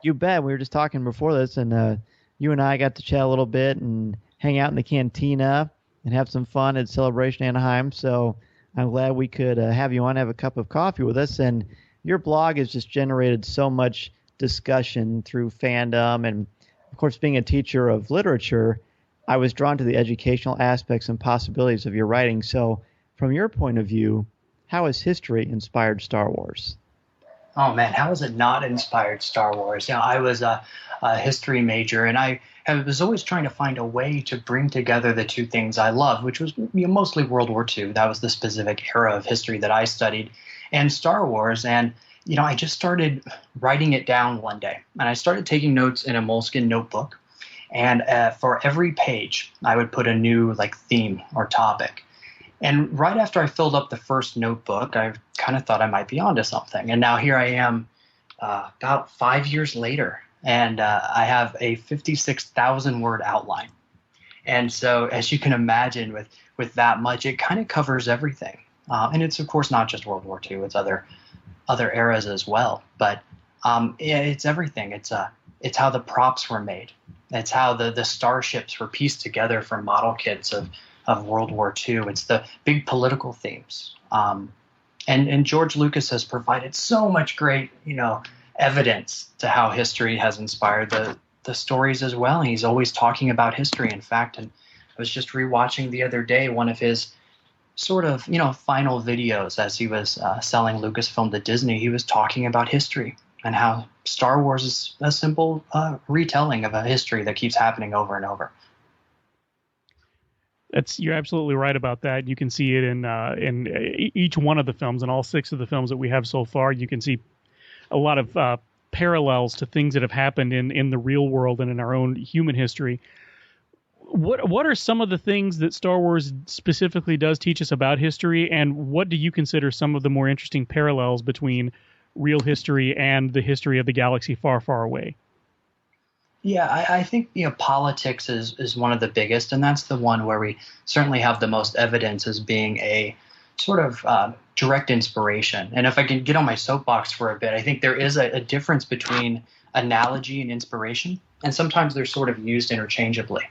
Speaker 2: You bet. We were just talking before this, and you and I got to chat a little bit and hang out in the cantina and have some fun at Celebration Anaheim. So I'm glad we could have you on, have a cup of coffee with us. And your blog has just generated so much discussion through fandom. And, of course, being a teacher of literature, I was drawn to the educational aspects and possibilities of your writing. So from your point of view, how has history inspired Star Wars?
Speaker 20: Oh, man, how has it not inspired Star Wars? I was a history major, and I was always trying to find a way to bring together the two things I love, which was mostly World War II. That was the specific era of history that I studied, and Star Wars. And, I just started writing it down one day, and I started taking notes in a moleskin notebook. And for every page, I would put a new theme or topic. And right after I filled up the first notebook, I kind of thought I might be onto something. And now here I am about 5 years later, and I have a 56,000-word outline. And so as you can imagine, with that much, it kind of covers everything. And it's, of course, not just World War II. It's other eras as well. But it's everything. It's how the props were made. It's how the starships were pieced together from model kits of World War II. It's the big political themes. And George Lucas has provided so much great, evidence to how history has inspired the stories as well. And he's always talking about history. In fact, and I was just rewatching the other day one of his sort of, final videos as he was selling Lucasfilm to Disney. He was talking about history and how Star Wars is a simple retelling of a history that keeps happening over and over.
Speaker 10: You're absolutely right about that. You can see it in each one of the films, and all 6 of the films that we have so far. You can see a lot of parallels to things that have happened in the real world and in our own human history. What are some of the things that Star Wars specifically does teach us about history, and what do you consider some of the more interesting parallels between real history and the history of the galaxy far, far away?
Speaker 20: Yeah, I think politics is one of the biggest, and that's the one where we certainly have the most evidence as being a sort of direct inspiration. And if I can get on my soapbox for a bit, I think there is a difference between analogy and inspiration, and sometimes they're sort of used interchangeably.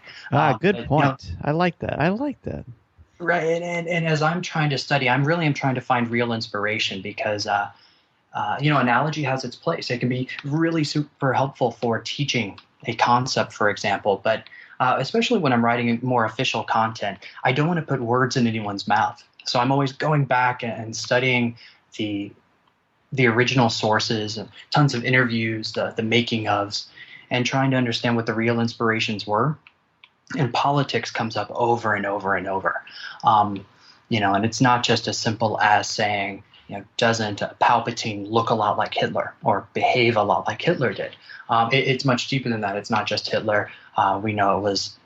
Speaker 2: Good point. I like that.
Speaker 20: Right, and as I'm trying to study, I'm trying to find real inspiration because analogy has its place. It can be really super helpful for teaching a concept, for example, but especially when I'm writing more official content, I don't want to put words in anyone's mouth. So I'm always going back and studying the original sources, and tons of interviews, the making ofs, and trying to understand what the real inspirations were. And politics comes up over and over and over. And it's not just as simple as saying, doesn't Palpatine look a lot like Hitler or behave a lot like Hitler did? It's much deeper than that. It's not just Hitler. We know it was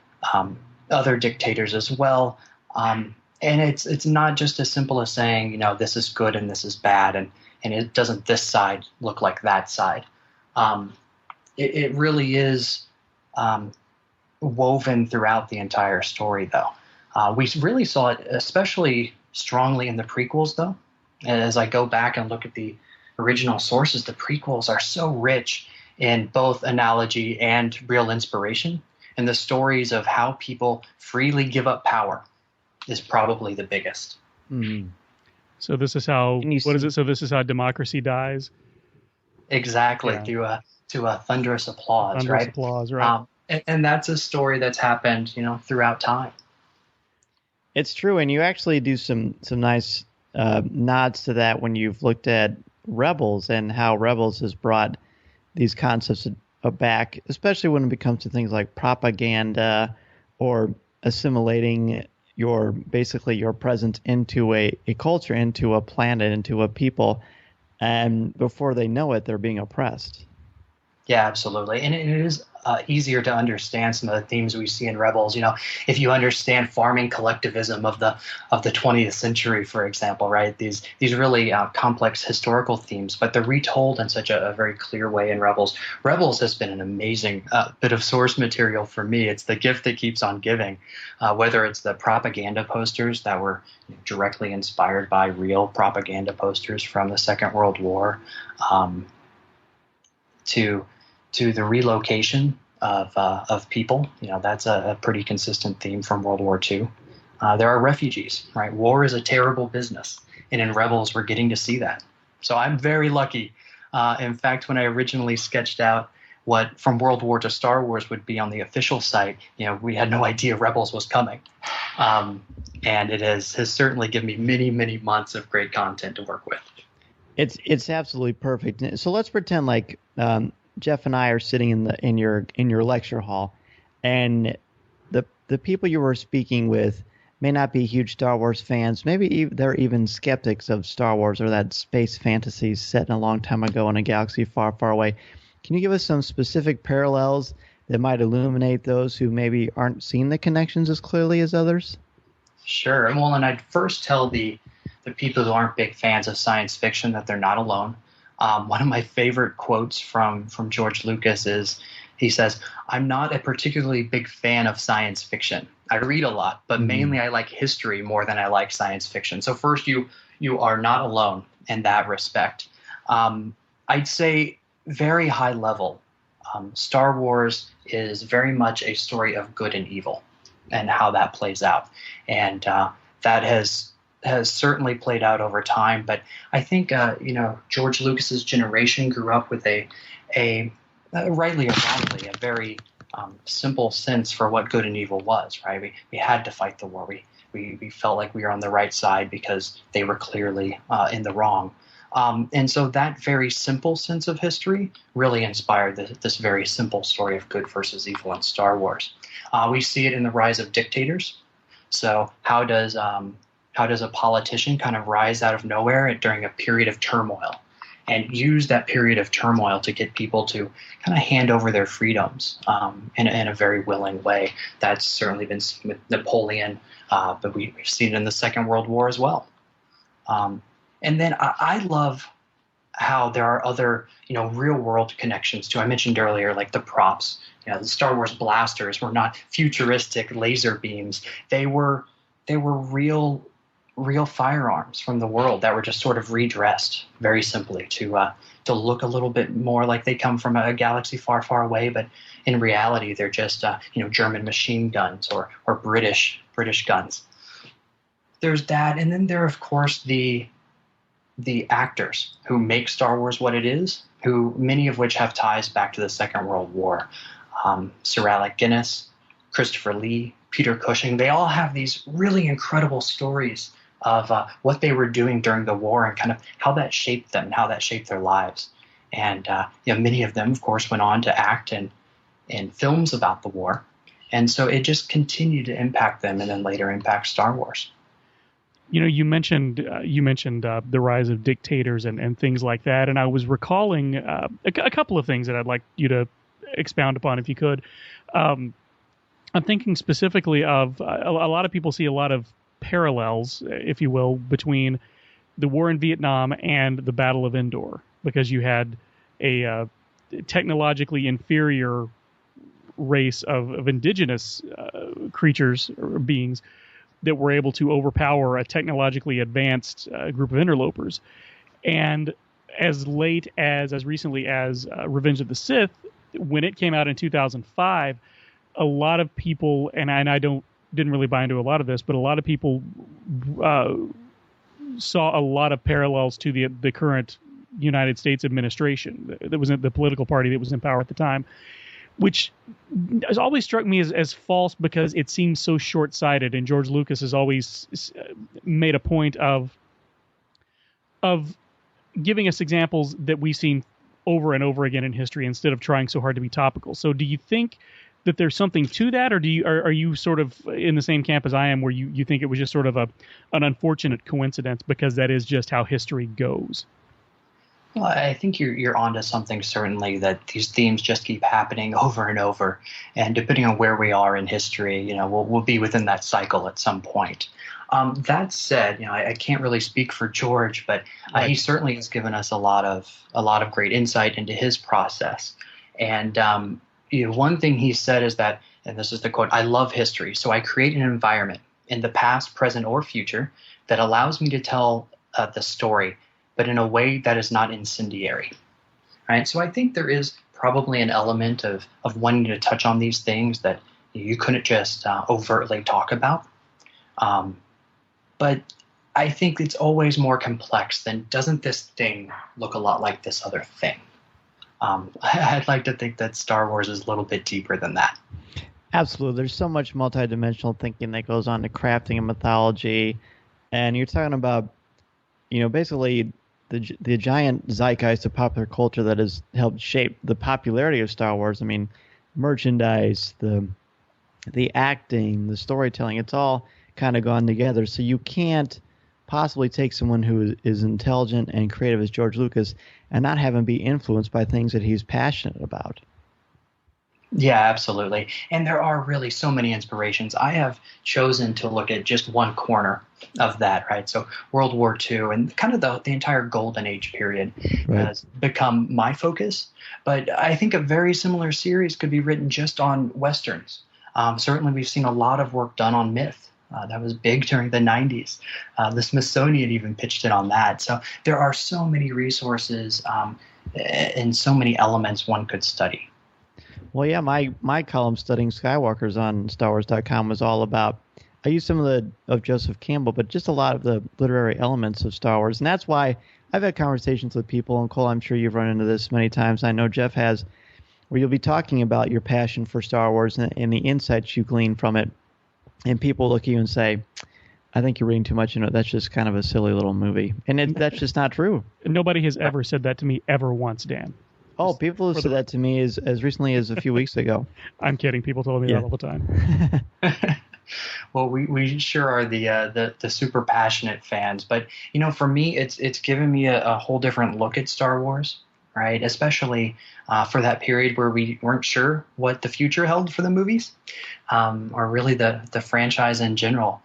Speaker 20: other dictators as well. And it's not just as simple as saying, this is good and this is bad, and it doesn't this side look like that side. It really is woven throughout the entire story, though. We really saw it especially strongly in the prequels, though. As I go back and look at the original sources, the prequels are so rich in both analogy and real inspiration. And the stories of how people freely give up power is probably the biggest.
Speaker 10: Mm-hmm. So this is how, So this is how democracy dies?
Speaker 20: Exactly, yeah. to a thunderous applause,
Speaker 10: thunderous
Speaker 20: right?
Speaker 10: Applause, right.
Speaker 20: And that's a story that's happened, throughout time.
Speaker 2: It's true, and you actually do some nice nods to that when you've looked at Rebels and how Rebels has brought these concepts back, especially when it comes to things like propaganda or assimilating your presence into a culture, into a planet, into a people, and before they know it, they're being oppressed.
Speaker 20: Yeah, absolutely. And it is easier to understand some of the themes we see in Rebels. If you understand farming collectivism of the 20th century, for example, right? These really complex historical themes, but they're retold in such a very clear way in Rebels. Rebels has been an amazing bit of source material for me. It's the gift that keeps on giving, whether it's the propaganda posters that were directly inspired by real propaganda posters from the Second World War, to the relocation of people. That's a pretty consistent theme from World War II. There are refugees, right? War is a terrible business, and in Rebels, we're getting to see that. So I'm very lucky. In fact, when I originally sketched out what From World War to Star Wars would be on the official site, we had no idea Rebels was coming. And it has certainly given me many, many months of great content to work with.
Speaker 2: It's absolutely perfect. So let's pretend like Jeff and I are sitting in your lecture hall, and the people you were speaking with may not be huge Star Wars fans. Maybe they're even skeptics of Star Wars or that space fantasy set in a long time ago in a galaxy far, far away. Can you give us some specific parallels that might illuminate those who maybe aren't seeing the connections as clearly as others?
Speaker 20: Sure. Well, and I'd first tell the people who aren't big fans of science fiction that they're not alone. One of my favorite quotes from George Lucas is, he says, "I'm not a particularly big fan of science fiction. I read a lot, but mainly I like history more than I like science fiction." So first, you are not alone in that respect. I'd say very high level, Star Wars is very much a story of good and evil and how that plays out. And that has certainly played out over time. But I think, George Lucas's generation grew up with a rightly or wrongly, a very simple sense for what good and evil was, right? We had to fight the war. We felt like we were on the right side because they were clearly in the wrong. And so that very simple sense of history really inspired this very simple story of good versus evil in Star Wars. We see it in the rise of dictators. So how does a politician kind of rise out of nowhere during a period of turmoil and use that period of turmoil to get people to kind of hand over their freedoms in a very willing way? That's certainly been seen with Napoleon, but we've seen it in the Second World War as well. And then I love how there are other, real world connections too. I mentioned earlier, like the props. The Star Wars blasters were not futuristic laser beams. They were real firearms from the world that were just sort of redressed very simply to look a little bit more like they come from a galaxy far, far away. But in reality, they're just German machine guns or British guns. There's that, and then there are, of course, the actors who make Star Wars what it is, who many of which have ties back to the Second World War. Sir Alec Guinness, Christopher Lee, Peter Cushing, they all have these really incredible stories of what they were doing during the war and kind of how that shaped them and how that shaped their lives. And many of them, of course, went on to act in films about the war. And so it just continued to impact them and then later impact Star Wars.
Speaker 10: You mentioned the rise of dictators and things like that, and I was recalling a couple of things that I'd like you to expound upon, if you could. I'm thinking specifically of a lot of people see a lot of parallels, if you will, between the war in Vietnam and the Battle of Endor, because you had a technologically inferior race of indigenous creatures or beings that were able to overpower a technologically advanced group of interlopers. And as recently as Revenge of the Sith, when it came out in 2005, a lot of people, and I didn't really buy into a lot of this, but a lot of people saw a lot of parallels to the current United States administration. That was the political party that was in power at the time, which has always struck me as false because it seems so short-sighted. And George Lucas has always made a point of giving us examples that we've seen over and over again in history instead of trying so hard to be topical. So do you think that there's something to that, or are you sort of in the same camp as I am, where you think it was just sort of an unfortunate coincidence because that is just how history goes?
Speaker 20: Well, I think you're onto something, certainly, that these themes just keep happening over and over. And depending on where we are in history, we'll be within that cycle at some point. That said, I can't really speak for George, but he certainly has given us a lot of great insight into his process. And one thing he said is that, and this is the quote, "I love history, so I create an environment in the past, present, or future that allows me to tell the story, but in a way that is not incendiary." right? So I think there is probably an element of wanting to touch on these things that you couldn't just overtly talk about. But I think it's always more complex than, doesn't this thing look a lot like this other thing? I'd like to think that Star Wars is a little bit deeper than that.
Speaker 2: Absolutely. There's so much multidimensional thinking that goes on to crafting a mythology. And you're talking about, basically the giant zeitgeist of popular culture that has helped shape the popularity of Star Wars. I mean, merchandise, the acting, the storytelling, it's all kind of gone together. So you can't possibly take someone who is intelligent and creative as George Lucas and not have him be influenced by things that he's passionate about.
Speaker 20: Yeah, absolutely. And there are really so many inspirations. I have chosen to look at just one corner of that, right? So World War II and kind of the entire Golden Age period has become my focus. But I think a very similar series could be written just on Westerns. Certainly we've seen a lot of work done on myth. That was big during the 90s. The Smithsonian even pitched in on that. So there are so many resources and so many elements one could study.
Speaker 2: Well, yeah, my column studying Skywalkers on StarWars.com was all about, I used some of Joseph Campbell, but just a lot of the literary elements of Star Wars. And that's why I've had conversations with people, and Cole, I'm sure you've run into this many times. I know Jeff has, where you'll be talking about your passion for Star Wars and the insights you glean from it. And people look at you and say, I think you're reading too much into it. That's just kind of a silly little movie. And that's just not true.
Speaker 10: Nobody has ever said that to me ever once, Dan.
Speaker 2: Oh, people have said that to me as recently as a few weeks ago.
Speaker 10: I'm kidding. People told me that all the time.
Speaker 20: Well, we sure are the super passionate fans. But, for me, it's given me a whole different look at Star Wars, right? Especially for that period where we weren't sure what the future held for the movies, or really the franchise in general.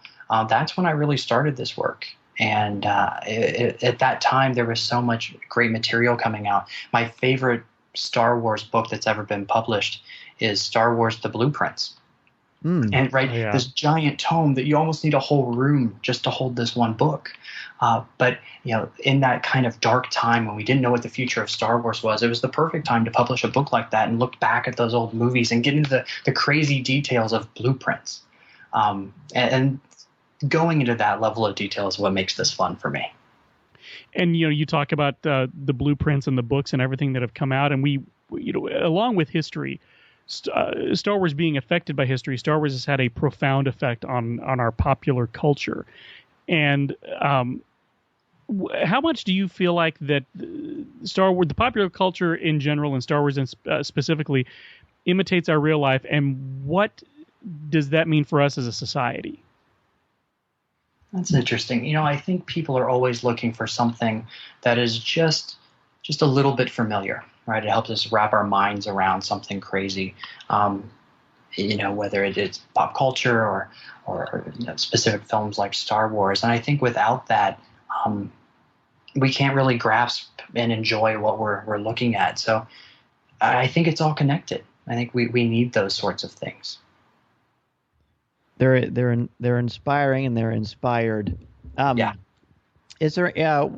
Speaker 20: That's when I really started this work. And at that time, there was so much great material coming out. My favorite Star Wars book that's ever been published is Star Wars: The Blueprints. And this giant tome that you almost need a whole room just to hold this one book. But in that kind of dark time when we didn't know what the future of Star Wars was, it was the perfect time to publish a book like that and look back at those old movies and get into the crazy details of blueprints. And going into that level of detail is what makes this fun for me.
Speaker 10: And you talk about the blueprints and the books and everything that have come out, and we along with history, Star Wars being affected by history, Star Wars has had a profound effect on our popular culture. And how much do you feel like that Star Wars, the popular culture in general, and Star Wars specifically, imitates our real life, and what does that mean for us as a society?
Speaker 20: That's interesting. I think people are always looking for something that is just a little bit familiar, right? It helps us wrap our minds around something crazy, whether it's pop culture or specific films like Star Wars. And I think without that, we can't really grasp and enjoy what we're looking at. So I think it's all connected. I think we need those sorts of things.
Speaker 2: They're inspiring and they're inspired. Is there?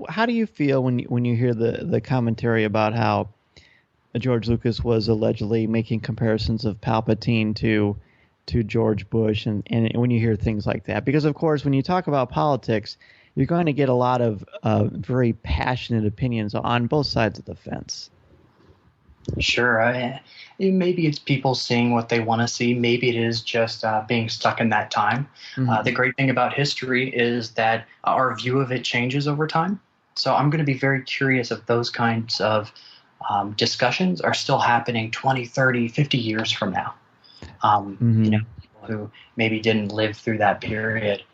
Speaker 2: How do you feel when you hear the commentary about how George Lucas was allegedly making comparisons of Palpatine to George Bush, and when you hear things like that? Because of course, when you talk about politics, you're going to get a lot of very passionate opinions on both sides of the fence.
Speaker 20: Sure. Maybe it's people seeing what they want to see. Maybe it is just being stuck in that time. Mm-hmm. The great thing about history is that our view of it changes over time. So I'm going to be very curious if those kinds of discussions are still happening 20, 30, 50 years from now. People who maybe didn't live through that period,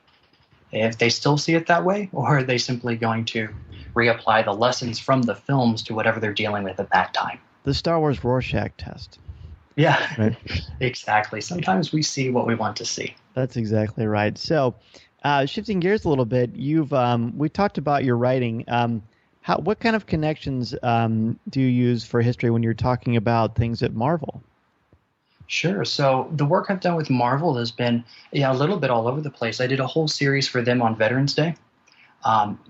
Speaker 20: if they still see it that way, or are they simply going to reapply the lessons from the films to whatever they're dealing with at that time?
Speaker 2: The Star Wars Rorschach test.
Speaker 20: Yeah,
Speaker 2: right?
Speaker 20: Exactly. Sometimes we see what we want to see.
Speaker 2: That's exactly right. So, shifting gears a little bit, we talked about your writing. What kind of connections do you use for history when you're talking about things at Marvel?
Speaker 20: Sure. So the work I've done with Marvel has been a little bit all over the place. I did a whole series for them on Veterans Day.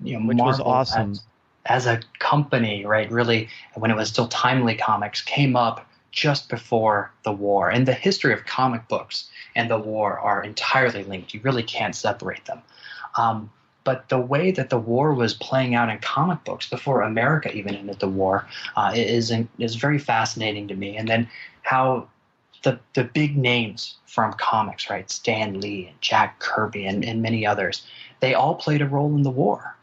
Speaker 2: Which was awesome.
Speaker 20: as a company, right, really, when it was still Timely Comics, came up just before the war. And the history of comic books and the war are entirely linked. You really can't separate them. But the way that the war was playing out in comic books before America even ended the war is very fascinating to me. And then how the big names from comics, right, Stan Lee and Jack Kirby and many others, they all played a role in the war.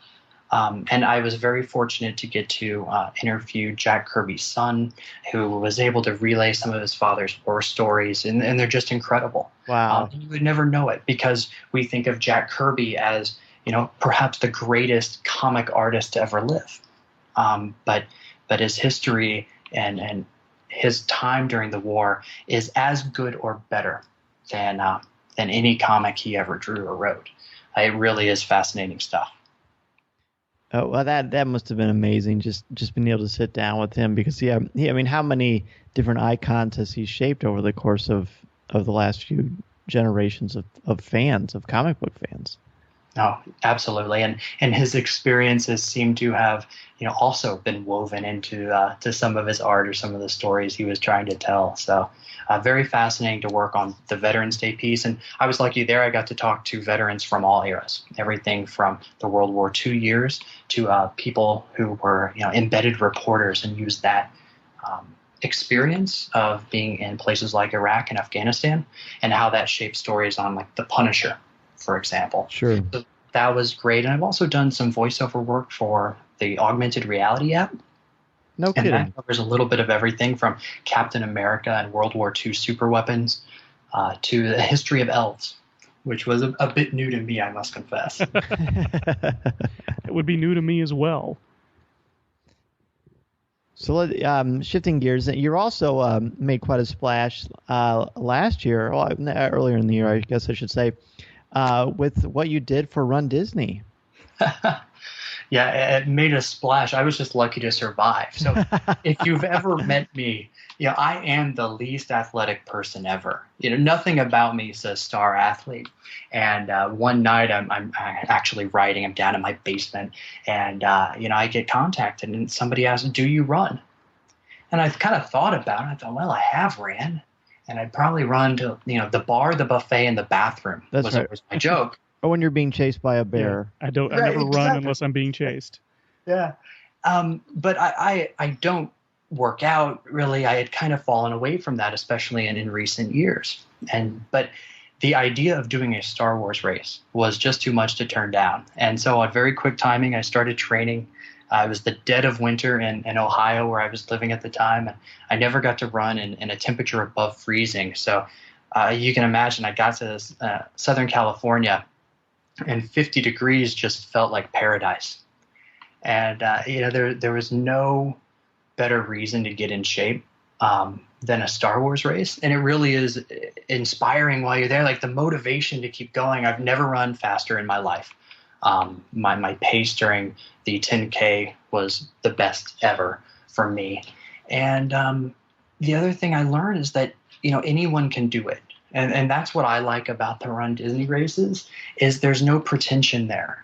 Speaker 20: And I was very fortunate to get to interview Jack Kirby's son, who was able to relay some of his father's war stories, and they're just incredible.
Speaker 2: Wow.
Speaker 20: You would never know it because we think of Jack Kirby as, perhaps the greatest comic artist to ever live. But his history and his time during the war is as good or better than any comic he ever drew or wrote. It really is fascinating stuff.
Speaker 2: Oh, well, that must have been amazing, just being able to sit down with him, because I mean, how many different icons has he shaped over the course of the last few generations of fans, of comic book fans?
Speaker 20: Oh, absolutely, and his experiences seem to have also been woven into to some of his art or some of the stories he was trying to tell. So very fascinating to work on the Veterans Day piece, and I was lucky there. I got to talk to veterans from all eras, everything from the World War II years to people who were embedded reporters and used that experience of being in places like Iraq and Afghanistan, and how that shaped stories on like The Punisher, for example.
Speaker 2: Sure.
Speaker 20: So that was great. And I've also done some voiceover work for the Augmented Reality app.
Speaker 2: No kidding.
Speaker 20: And that covers a little bit of everything from Captain America and World War II superweapons to the history of elves, which was a bit new to me, I must confess.
Speaker 10: It would be new to me as well.
Speaker 2: So shifting gears, you also made quite a splash last year, earlier in the year, I guess I should say, with what you did for Run Disney.
Speaker 20: Yeah, it made a splash. I was just lucky to survive. So if you've ever met me, I am the least athletic person ever. Nothing about me says star athlete. And one night I'm actually writing. I'm down in my basement, and I get contacted, and somebody asks, "Do you run?" And I kind of thought about it. I thought, well, I have ran, and I'd probably run to the bar, the buffet, and the bathroom.
Speaker 2: That's right.
Speaker 20: Was my joke.
Speaker 2: Or when you're being chased by a bear.
Speaker 10: Yeah, I never run unless I'm being chased.
Speaker 20: Yeah. But I don't work out, really. I had kind of fallen away from that, especially in recent years. But the idea of doing a Star Wars race was just too much to turn down. And so on very quick timing, I started training. It was the dead of winter in Ohio, where I was living at the time. And I never got to run in a temperature above freezing. So you can imagine, I got to Southern California, and 50 degrees just felt like paradise. And, there was no better reason to get in shape than a Star Wars race. And it really is inspiring while you're there, like the motivation to keep going. I've never run faster in my life. My pace during the 10K was the best ever for me. And the other thing I learned is that, anyone can do it. And that's what I like about the Run Disney races, is there's no pretension there.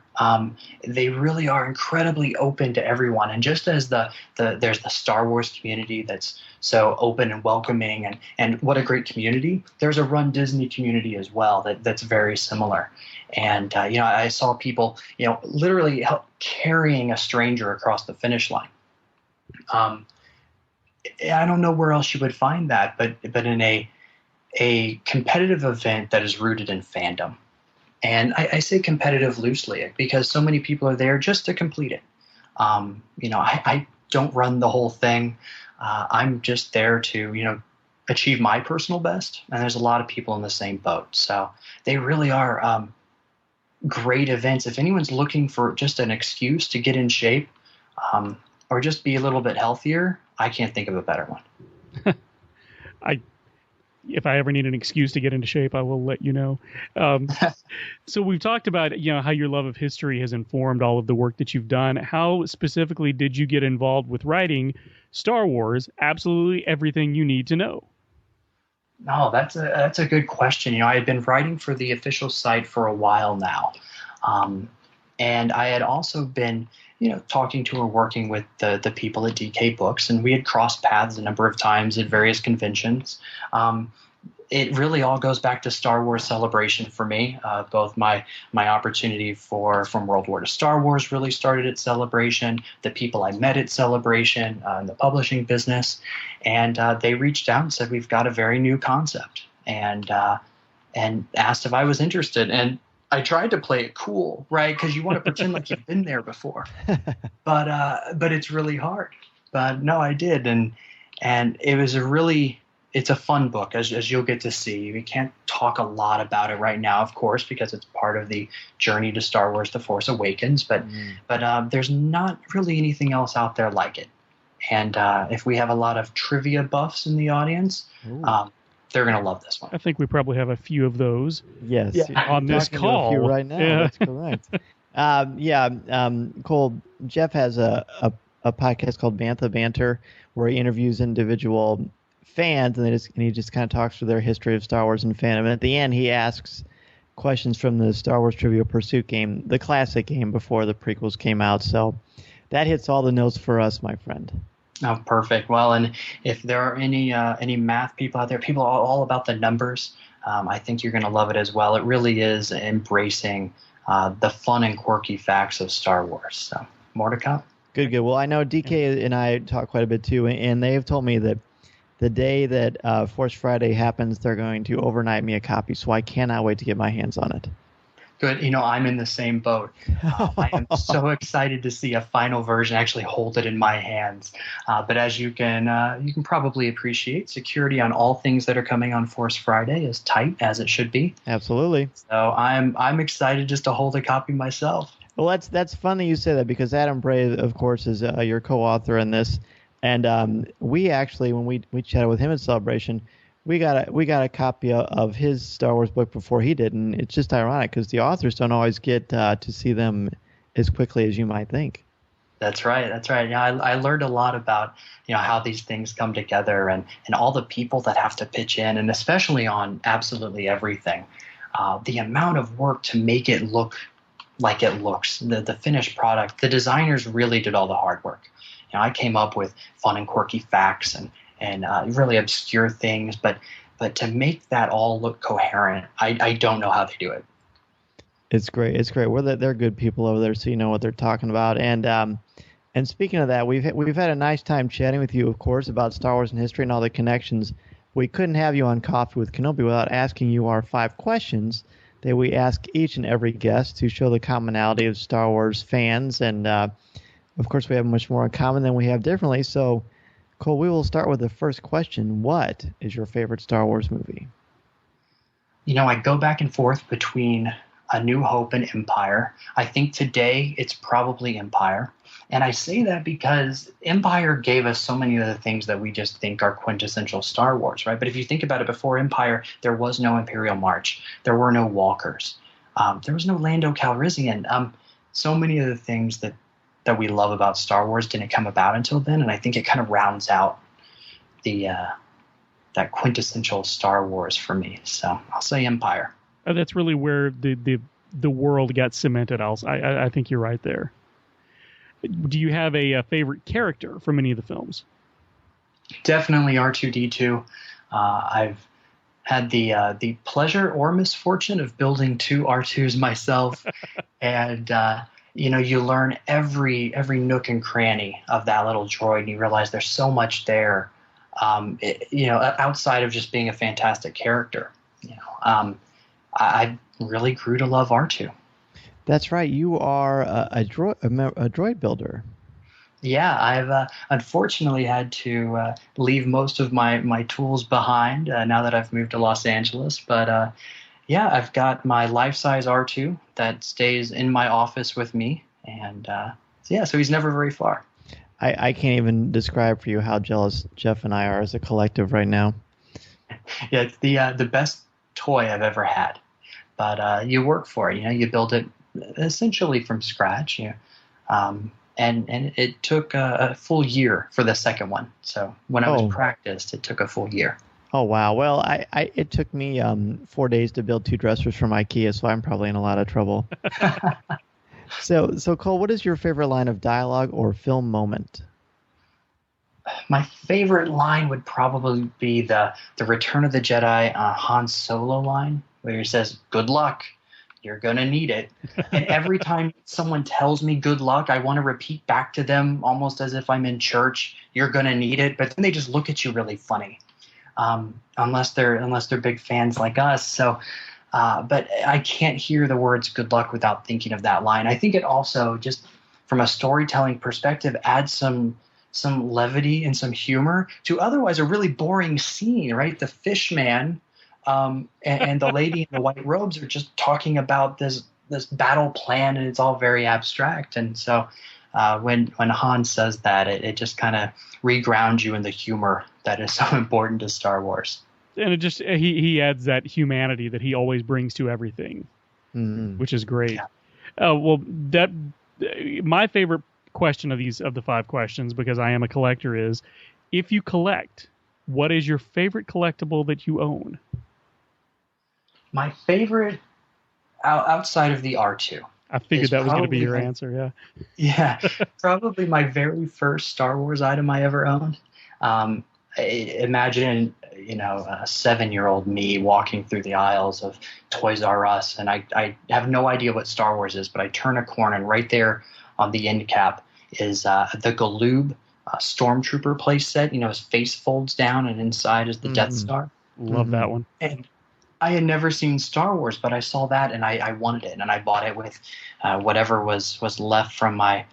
Speaker 20: They really are incredibly open to everyone. And just as there's the Star Wars community that's so open and welcoming, and what a great community, there's a Run Disney community as well that's very similar. And, I saw people, literally carrying a stranger across the finish line. I don't know where else you would find that, but in a competitive event that is rooted in fandom. And I say competitive loosely because so many people are there just to complete it. I don't run the whole thing. I'm just there to, achieve my personal best. And there's a lot of people in the same boat. So they really are great events. If anyone's looking for just an excuse to get in shape or just be a little bit healthier, I can't think of a better one.
Speaker 10: If I ever need an excuse to get into shape, I will let you know. So we've talked about, how your love of history has informed all of the work that you've done. How specifically did you get involved with writing Star Wars, absolutely everything you need to know?
Speaker 20: No, that's a good question. I had been writing for the official site for a while now. And I had also been talking to or working with the people at DK Books, and we had crossed paths a number of times at various conventions. It really all goes back to Star Wars Celebration for me. Both my opportunity from World War to Star Wars really started at Celebration. The people I met at Celebration in the publishing business, and they reached out and said, we've got a very new concept, and asked if I was interested. And I tried to play it cool, right? Because you want to pretend like you've been there before, but it's really hard. But no, I did, and it was it's a fun book, as you'll get to see. We can't talk a lot about it right now, of course, because it's part of the journey to Star Wars: The Force Awakens. But there's not really anything else out there like it. And if we have a lot of trivia buffs in the audience, they're going to love this one.
Speaker 10: I think we probably have a few of those.
Speaker 2: Yes,
Speaker 10: on this call.
Speaker 2: To a few right now. Yeah. That's correct. Cole, Jeff has a podcast called Bantha Banter, where he interviews individual fans, and he just kind of talks through their history of Star Wars and fandom. And at the end, he asks questions from the Star Wars Trivia Pursuit game, the classic game before the prequels came out. So that hits all the notes for us, my friend.
Speaker 20: Oh, perfect. Well, and if there are any math people out there, people are all about the numbers, I think you're going to love it as well. It really is embracing the fun and quirky facts of Star Wars. So more to come. Good.
Speaker 2: Well, I know DK and I talk quite a bit too, and they have told me that the day that Force Friday happens, they're going to overnight me a copy, so I cannot wait to get my hands on it.
Speaker 20: Good. I'm in the same boat. I am so excited to see a final version, actually hold it in my hands. But as you can probably appreciate, security on all things that are coming on Force Friday is tight, as it should be.
Speaker 2: Absolutely.
Speaker 20: So I'm excited just to hold a copy myself.
Speaker 2: Well, that's fun that you say that, because Adam Bray, of course, is your co-author in this. And we actually, when we chatted with him at Celebration, we got a copy of his Star Wars book before he did, and it's just ironic because the authors don't always get to see them as quickly as you might think.
Speaker 20: That's right. Yeah, I learned a lot about how these things come together and all the people that have to pitch in, and especially on absolutely everything. The amount of work to make it look like it looks, the finished product. The designers really did all the hard work. I came up with fun and quirky facts and really obscure things, but to make that all look coherent, I don't know how they do it.
Speaker 2: It's great. Well, they're good people over there, so you know what they're talking about. And speaking of that, we've had a nice time chatting with you, of course, about Star Wars and history and all the connections. We couldn't have you on Coffee with Kenobi without asking you our 5 questions that we ask each and every guest to show the commonality of Star Wars fans. And of course, we have much more in common than we have differently. So, Cole, we will start with the first question. What is your favorite Star Wars movie?
Speaker 20: I go back and forth between A New Hope and Empire. I think today it's probably Empire. And I say that because Empire gave us so many of the things that we just think are quintessential Star Wars, right? But if you think about it, before Empire, there was no Imperial March. There were no walkers. There was no Lando Calrissian. So many of the things that we love about Star Wars didn't come about until then, and I think it kind of rounds out that quintessential Star Wars for me. So I'll say Empire.
Speaker 10: That's really where the world got cemented. I think you're right there. Do you have a favorite character from any of the films?
Speaker 20: Definitely R2-D2. I've had the pleasure or misfortune of building 2 R2s myself, and you learn every nook and cranny of that little droid, and you realize there's so much there, outside of just being a fantastic character. I really grew to love R2.
Speaker 2: That's right. You are a droid builder.
Speaker 20: Yeah, I've unfortunately had to leave most of my tools behind now that I've moved to Los Angeles, but yeah, I've got my life-size R2 that stays in my office with me, and so he's never very far.
Speaker 2: I can't even describe for you how jealous Jeff and I are as a collective right now.
Speaker 20: Yeah, it's the best toy I've ever had, but you work for it. You build it essentially from scratch. And it took a full year for the second one. So when I was practiced, it took a full year.
Speaker 2: Oh, wow. Well, it took me 4 days to build 2 dressers from IKEA, so I'm probably in a lot of trouble. So Cole, what is your favorite line of dialogue or film moment?
Speaker 20: My favorite line would probably be the Return of the Jedi Han Solo line, where he says, "Good luck. You're going to need it." And every time someone tells me good luck, I want to repeat back to them almost as if I'm in church, "You're going to need it." But then they just look at you really funny, unless they're big fans like us. So, but I can't hear the words "good luck" without thinking of that line. I think it also, just from a storytelling perspective, adds some levity and some humor to otherwise a really boring scene, right? The fish man and the lady in the white robes are just talking about this battle plan, and it's all very abstract. And so when Han says that, it just kind of regrounds you in the humor that is so important to Star Wars.
Speaker 10: And it just he adds that humanity that he always brings to everything, which is great. Yeah. Well, my favorite question of the 5 questions, because I am a collector, is if you collect, what is your favorite collectible that you own?
Speaker 20: My favorite outside of the R2.
Speaker 10: I figured that was going to be your answer.
Speaker 20: Yeah, probably my very first Star Wars item I ever owned. Imagine, a 7-year-old me walking through the aisles of Toys R Us, and I have no idea what Star Wars is, but I turn a corner, and right there on the end cap is the Galoob Stormtrooper play set. His face folds down, and inside is the Death Star.
Speaker 10: Love that one.
Speaker 20: And I had never seen Star Wars, but I saw that, and I wanted it, and I bought it with whatever was left from my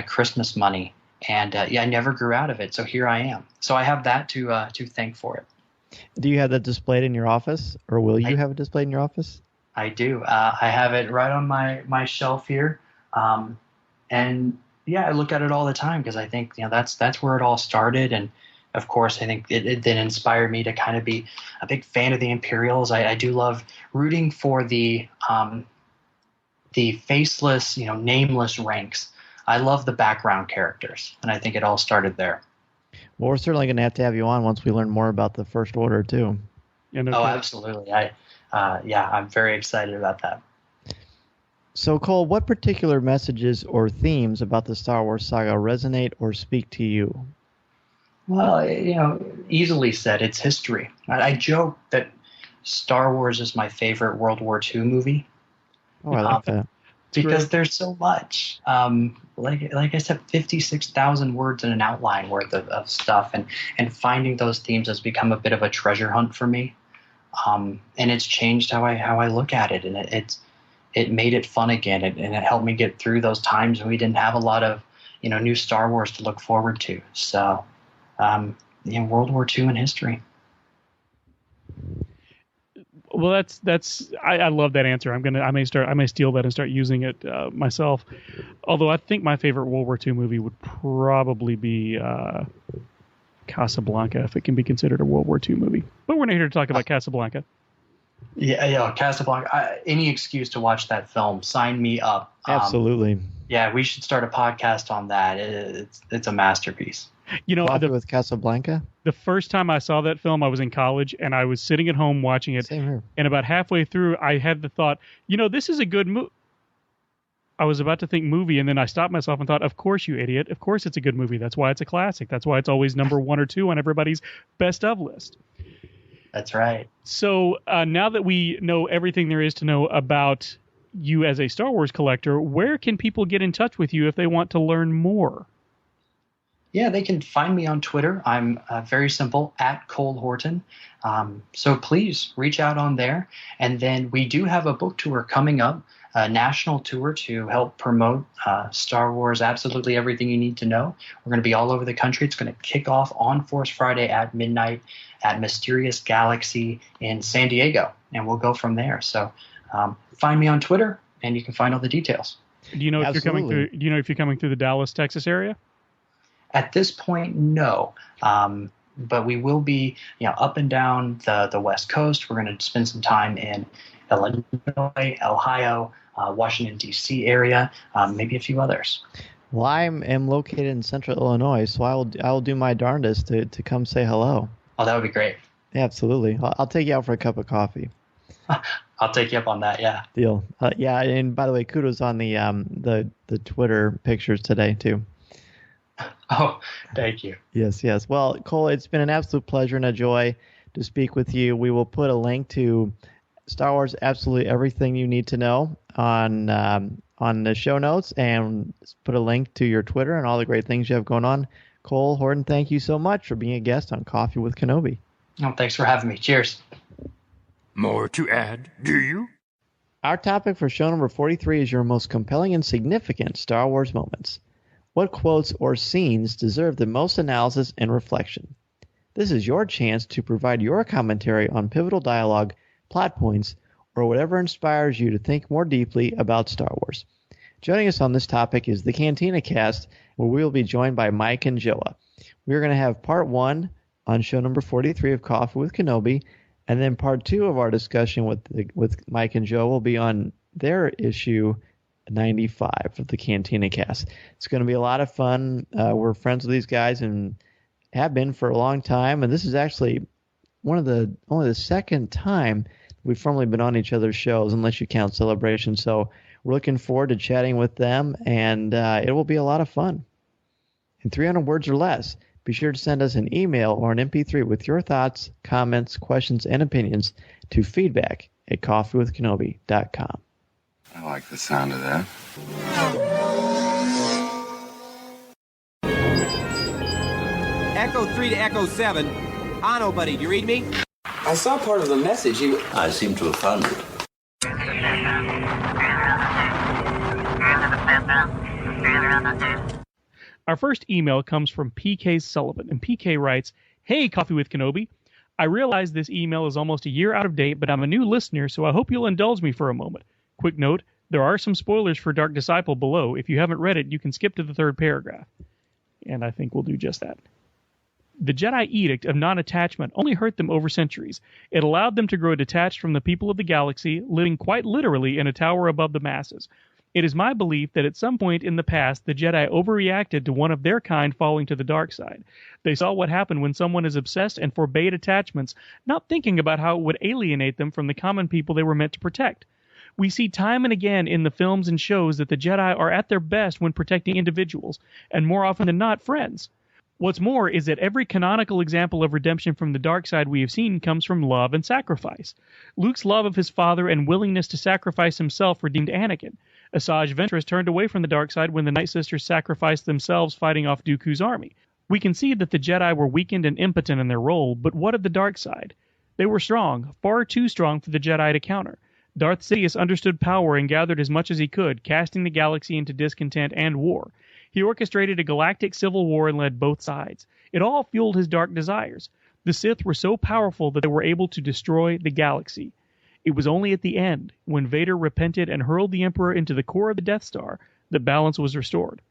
Speaker 20: Christmas money. And I never grew out of it, so here I am. So I have that to thank for it.
Speaker 2: Do you have that displayed in your office, or will you have it displayed in your office?
Speaker 20: I do. I have it right on my shelf here. And yeah, I look at it all the time because I think that's where it all started. And of course, I think it then inspired me to kind of be a big fan of the Imperials. I do love rooting for the faceless, nameless ranks. I love the background characters, and I think it all started there.
Speaker 2: Well, we're certainly going to have you on once we learn more about the First Order too.
Speaker 20: Absolutely. I'm very excited about that.
Speaker 2: So, Cole, what particular messages or themes about the Star Wars saga resonate or speak to you?
Speaker 20: Well, easily said, it's history. I joke that Star Wars is my favorite World War II movie.
Speaker 2: Oh, I like that.
Speaker 20: Because there's so much. Like I said, 56,000 words in an outline worth of stuff. And finding those themes has become a bit of a treasure hunt for me. And it's changed how I look at it. And it made it fun again, and it helped me get through those times when we didn't have a lot of new Star Wars to look forward to. So, World War II and history.
Speaker 10: Well, I love that answer. I may steal that and start using it myself. Although I think my favorite World War II movie would probably be Casablanca, if it can be considered a World War II movie. But we're not here to talk about Casablanca.
Speaker 20: Yeah, Casablanca. Any excuse to watch that film, sign me up.
Speaker 2: Absolutely.
Speaker 20: Yeah, we should start a podcast on that. It's a masterpiece.
Speaker 2: Coffee with Casablanca?
Speaker 10: The first time I saw that film, I was in college, and I was sitting at home watching it.
Speaker 2: Same here.
Speaker 10: And about halfway through, I had the thought, this is a good movie. I was about to think movie, and then I stopped myself and thought, of course, you idiot. Of course it's a good movie. That's why it's a classic. That's why it's always number 1 or 2 on everybody's best of list.
Speaker 20: That's right.
Speaker 10: So now that we know everything there is to know about you as a Star Wars collector, where can people get in touch with you if they want to learn more?
Speaker 20: Yeah, they can find me on Twitter. I'm very simple, @ColeHorton. So please reach out on there. And then we do have a book tour coming up, a national tour to help promote Star Wars, absolutely everything you need to know. We're going to be all over the country. It's going to kick off on Force Friday at midnight at Mysterious Galaxy in San Diego, and we'll go from there. So find me on Twitter, and you can find all the details.
Speaker 10: Do you know if you're coming through? Do you know if you're coming through the Dallas, Texas area?
Speaker 20: At this point, no. But we will be, up and down the West Coast. We're going to spend some time in Illinois, Ohio, Washington, D.C. area, maybe a few others.
Speaker 2: Well, I am located in Central Illinois, so I will do my darndest to come say hello.
Speaker 20: Oh, that would be great.
Speaker 2: Yeah, absolutely. I'll take you out for a cup of coffee.
Speaker 20: I'll take you up on that. Yeah.
Speaker 2: Deal. Yeah, and by the way, kudos on the Twitter pictures today too.
Speaker 20: Oh, thank you.
Speaker 2: Yes. Well, Cole, it's been an absolute pleasure and a joy to speak with you. We will put a link to Star Wars Absolutely Everything You Need to Know on the show notes, and put a link to your Twitter and all the great things you have going on. Cole Horton, thank you so much for being a guest on Coffee with Kenobi.
Speaker 20: Oh, thanks for having me. Cheers.
Speaker 4: More to add, do you?
Speaker 2: Our topic for show number 43 is your most compelling and significant Star Wars moments. What quotes or scenes deserve the most analysis and reflection? This is your chance to provide your commentary on pivotal dialogue, plot points, or whatever inspires you to think more deeply about Star Wars. Joining us on this topic is the Cantina Cast, where we will be joined by Mike and Joa. We're going to have part 1 on show number 43 of Coffee with Kenobi, and then part 2 of our discussion with Mike and Joe will be on their issue 95 of the Cantina Cast. It's going to be a lot of fun. We're friends with these guys and have been for a long time, and this is actually only the second time we've formally been on each other's shows, unless you count Celebration. So we're looking forward to chatting with them, and it will be a lot of fun. In 300 words or less, be sure to send us an email or an MP3 with your thoughts, comments, questions, and opinions to feedback@coffeewithkenobi.com.
Speaker 21: I like the sound of that.
Speaker 1: Echo 3 to Echo 7. Ano, buddy, do you read me?
Speaker 22: I saw part of the message.
Speaker 21: I seem to have found it.
Speaker 10: Our first email comes from PK Sullivan, and PK writes, "Hey, Coffee with Kenobi. I realize this email is almost a year out of date, but I'm a new listener, so I hope you'll indulge me for a moment. Quick note, there are some spoilers for Dark Disciple below. If you haven't read it, you can skip to the third paragraph." And I think we'll do just that. The Jedi Edict of non-attachment only hurt them over centuries. It allowed them to grow detached from the people of the galaxy, living quite literally in a tower above the masses. It is my belief that at some point in the past, the Jedi overreacted to one of their kind falling to the dark side. They saw what happened when someone is obsessed and forbade attachments, not thinking about how it would alienate them from the common people they were meant to protect. We see time and again in the films and shows that the Jedi are at their best when protecting individuals, and more often than not, friends. What's more is that every canonical example of redemption from the dark side we have seen comes from love and sacrifice. Luke's love of his father and willingness to sacrifice himself redeemed Anakin. Asajj Ventress turned away from the dark side when the Night Sisters sacrificed themselves fighting off Dooku's army. We can see that the Jedi were weakened and impotent in their role, but what of the dark side? They were strong, far too strong for the Jedi to counter. Darth Sidious understood power and gathered as much as he could, casting the galaxy into discontent and war. He orchestrated a galactic civil war and led both sides. It all fueled his dark desires. The Sith were so powerful that they were able to destroy the galaxy. It was only at the end, when Vader repented and hurled the Emperor into the core of the Death Star, that balance was restored.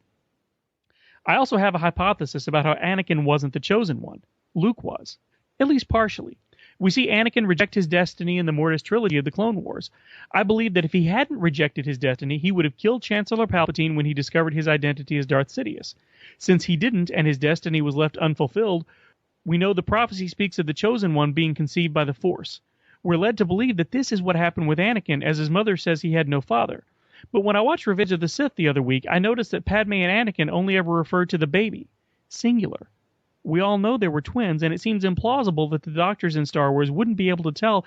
Speaker 10: I also have a hypothesis about how Anakin wasn't the chosen one. Luke was. At least partially. We see Anakin reject his destiny in the Mortis trilogy of the Clone Wars. I believe that if he hadn't rejected his destiny, he would have killed Chancellor Palpatine when he discovered his identity as Darth Sidious. Since he didn't, and his destiny was left unfulfilled, we know the prophecy speaks of the chosen one being conceived by the Force. We're led to believe that this is what happened with Anakin, as his mother says he had no father. But when I watched Revenge of the Sith the other week, I noticed that Padme and Anakin only ever referred to the baby. Singular. We all know they were twins, and it seems implausible that the doctors in Star Wars wouldn't be able to tell